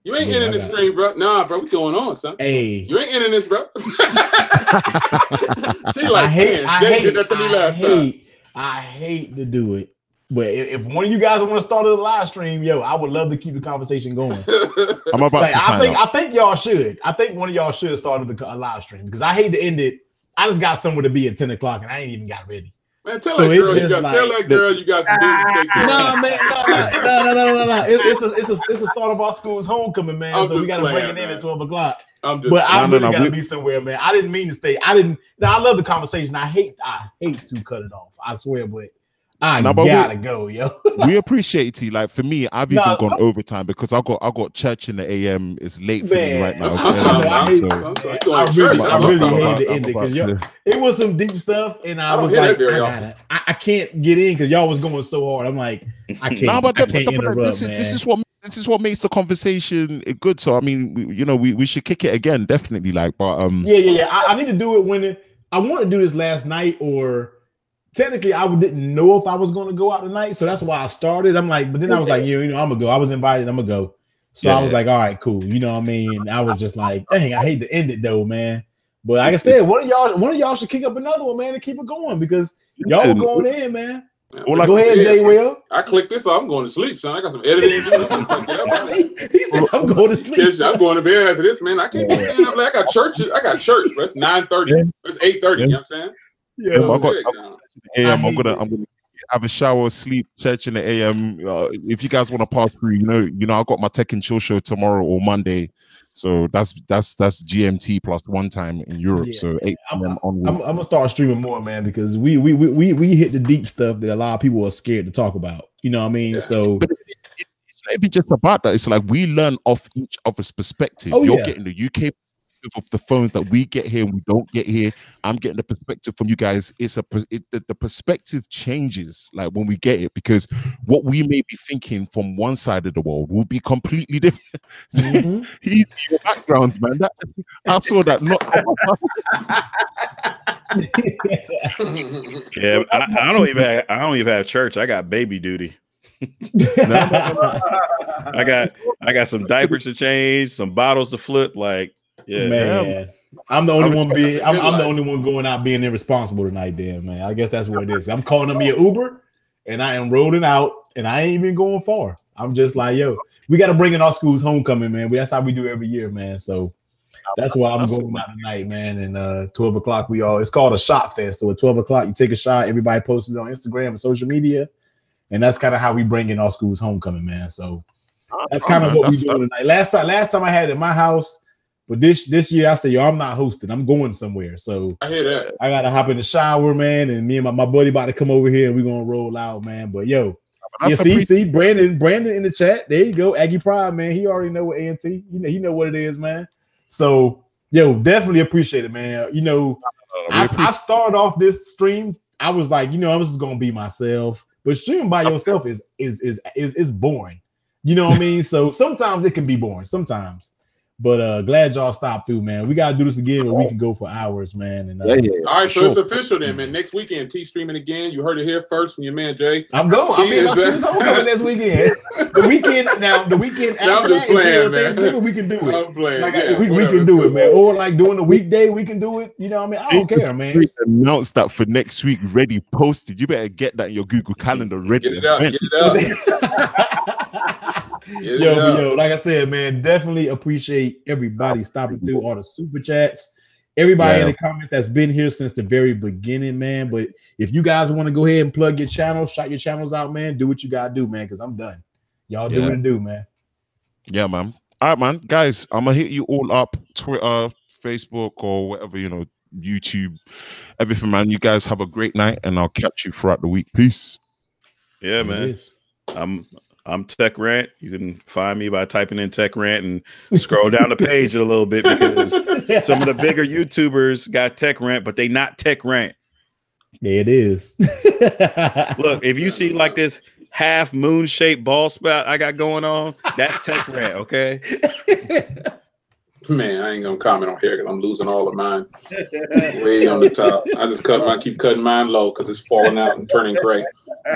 E: you ain't ending this stream, bro. Nah, bro, what's going on, son?
A: Hey,
E: you ain't ending this, bro. See, like, Jay did that to me last time.
A: I hate to do it. But if one of you guys want to start a live stream, yo, I would love to keep the conversation going.
D: I'm about to sign up.
A: I think y'all should. I think one of y'all should start a live stream because I hate to end it. I just got somewhere to be at 10 o'clock and I ain't even got ready.
E: Man, tell that girl you got some business.
A: No, man, no. It's the start of our school's homecoming, man. So we got to bring it in at 12 o'clock. I really got to be somewhere, man. I didn't mean to stay. I love the conversation. I hate to cut it off. I swear, but I gotta go, yo.
D: We appreciate it, T. Like for me, I've even gone overtime because I got church in the AM. It's late for me right now.
A: I really hate to end it because it was some deep stuff, and I was like, I can't get in because y'all was going so hard. I'm like, I can't interrupt, man.
D: This is what makes this is what makes the conversation good. So I mean, we should kick it again, definitely. Like, but
A: yeah. I need to do it I want to do this last night, or technically I didn't know if I was going to go out tonight, so that's why I started. I'm like, but then I was like, I'm gonna go. I was invited. I'm gonna go. So I was like, all right, cool. You know what I mean? I was just like, dang, I hate to end it though, man. But like I said, one of y'all should kick up another one, man, and keep it going because y'all were going in, man. Go ahead, Jay Will.
E: I clicked this off. I'm going to sleep, son. I got some editing to do.
A: He said, I'm going to sleep.
E: I'm going to bed after this, man. I can't be staying up late. I got church, but it's 9:30. It's 8:30. You know what I'm saying?
D: Yeah. I'm gonna have a shower, sleep, church in the AM. If you guys want to pass through, I got my Tech and Chill show tomorrow or Monday. So that's GMT plus one time in Europe. So 8 p.m.
A: I'm gonna start streaming more, man, because we hit the deep stuff that a lot of people are scared to talk about. You know what I mean? Yeah. So
D: it's not even just about that. It's like we learn off each other's perspective. You're getting the UK of the phones that we get here and we don't get here. I'm getting the perspective from you guys. The perspective changes like when we get it, because what we may be thinking from one side of the world will be completely different. Mm-hmm. He's your background, man. I saw that.
B: Yeah, I don't even have church. I got baby duty. I got some diapers to change, some bottles to flip. Like, yeah,
A: man, I'm the only one being. I'm the only one going out being irresponsible tonight. Then, man, I guess that's what it is. I'm calling me an Uber, and I am rolling out, and I ain't even going far. I'm just like, yo, we got to bring in our school's homecoming, man. That's how we do every year, man. So that's why I'm going out tonight, man. And 12 o'clock, it's called a shot fest. So at 12 o'clock, you take a shot. Everybody posts it on Instagram and social media, and that's kind of how we bring in our school's homecoming, man. So that's kind of what we doing tonight. Last time I had it at my house. But this year I said, yo, I'm not hosting. I'm going somewhere. So
E: I hear that.
A: I gotta hop in the shower, man. And me and my buddy about to come over here and we're gonna roll out, man. But yo, see, Brandon in the chat. There you go. Aggie Pride, man. He already know what ANT. He know what it is, man. So yo, definitely appreciate it, man. I started off this stream. I was like, I'm just gonna be myself. But streaming by yourself is boring. You know what I mean? So sometimes it can be boring. Sometimes. But glad y'all stopped through, man. We gotta do this again where we can go for hours, man. And
E: all right, so it's official then, man. Next weekend, T streaming again. You heard it here first from your man Jay.
A: I'm going. I'll be in my school's homecoming next weekend. The weekend after that, until Thanksgiving, we can do it.
E: I'm playing.
A: We can do it, man. Or like during the weekday, we can do it. You know what I mean? I don't care, man.
D: Announce that for next week, ready, posted. You better get that in your Google Calendar ready.
E: Get it up.
A: Yo, like I said, man, definitely appreciate everybody stopping through, all the super chats, everybody in the comments that's been here since the very beginning, man. But if you guys want to go ahead and plug your channel, shout your channels out, man, do what you gotta do, man, because I'm done. Y'all do what it do, man.
D: Yeah, man. All right, man. Guys, I'm gonna hit you all up, Twitter, Facebook, or whatever, YouTube, everything, man. You guys have a great night, and I'll catch you throughout the week. Peace.
B: Yeah, man. I'm Tech Rant. You can find me by typing in Tech Rant and scroll down the page a little bit, because some of the bigger YouTubers got Tech Rant, but they not Tech Rant.
A: Yeah, it is.
B: Look, if you see like this half moon shaped ball spout I got going on, that's Tech Rant, okay?
E: Man, I ain't gonna comment on here because I'm losing all of mine way on the top. I keep cutting mine low because it's falling out and turning gray.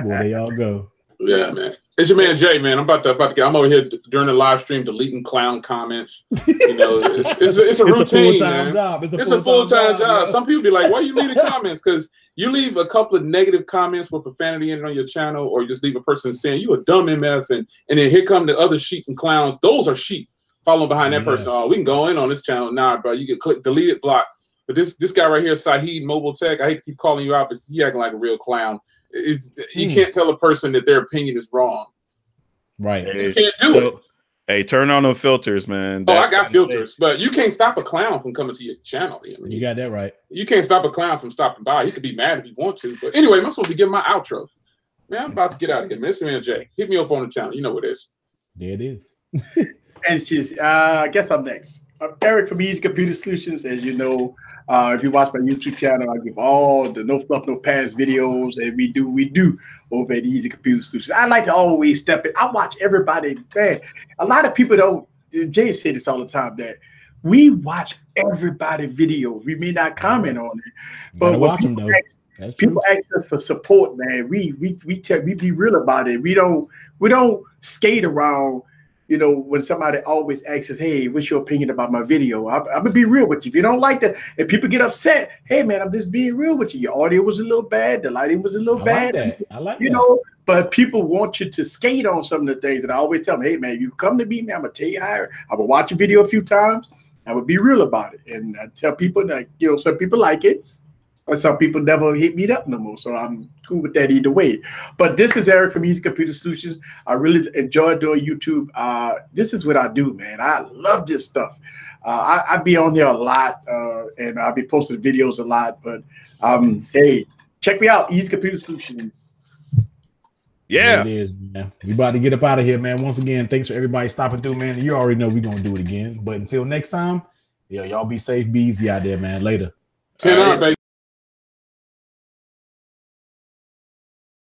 A: Well, they all go.
E: Yeah, man. It's your man Jay, man. I'm over here during the live stream deleting clown comments. It's a routine, man. It's a full-time job. Some people be like, why you leaving comments? Because you leave a couple of negative comments with profanity in it on your channel, or you just leave a person saying you a dumb MF, and then here come the other sheep and clowns. Those are sheep following behind that person. Oh, we can go in on this channel. Nah, bro. You can click delete it, block. But this guy right here, Saheed Mobile Tech, I hate to keep calling you out, but he acting like a real clown. You can't tell a person that their opinion is wrong.
A: Right.
E: You can't do it.
B: Hey, turn on the filters, man.
E: I got filters, but you can't stop a clown from coming to your channel.
A: You got that right.
E: You can't stop a clown from stopping by. He could be mad if he wants to. But anyway, I'm supposed to give my outro. Man, I'm about to get out of here, man. Mr. Man Jay, hit me up on the channel. You know what it is.
A: There it is.
F: And she's, I guess I'm next. I'm Eric from Easy Computer Solutions. As you know, if you watch my YouTube channel, I give all the no fluff, no pass videos, and we do over at Easy Computer Solutions. I like to always step in. I watch everybody. Man, a lot of people don't. Jay say this all the time that we watch everybody videos. We may not comment on it, but
A: watch them though.
F: People ask us for support, man. We be real about it. We don't skate around. You know, when somebody always asks us, "Hey, what's your opinion about my video?" I'm gonna be real with you. If you don't like that, and people get upset, hey man, I'm just being real with you. Your audio was a little bad, the lighting was a little bad.
A: I like that.
F: You know, but people want you to skate on some of the things. And I always tell them, hey man, you come to me, man, I'm gonna tell you how. I will watch your video a few times. I would be real about it, and I tell people that some people like it. And some people never hit me up no more, so I'm cool with that either way. But this is Eric from Easy Computer Solutions. I really enjoy doing YouTube. This is what I do, man. I love this stuff. I be on there a lot, and I'll be posting videos a lot. But hey, check me out, Easy Computer Solutions.
B: Yeah,
A: it is, man. We about to get up out of here, man. Once again, thanks for everybody stopping through, man. You already know we're gonna do it again. But until next time, y'all be safe, be easy out there, man. Later.
E: 10 baby.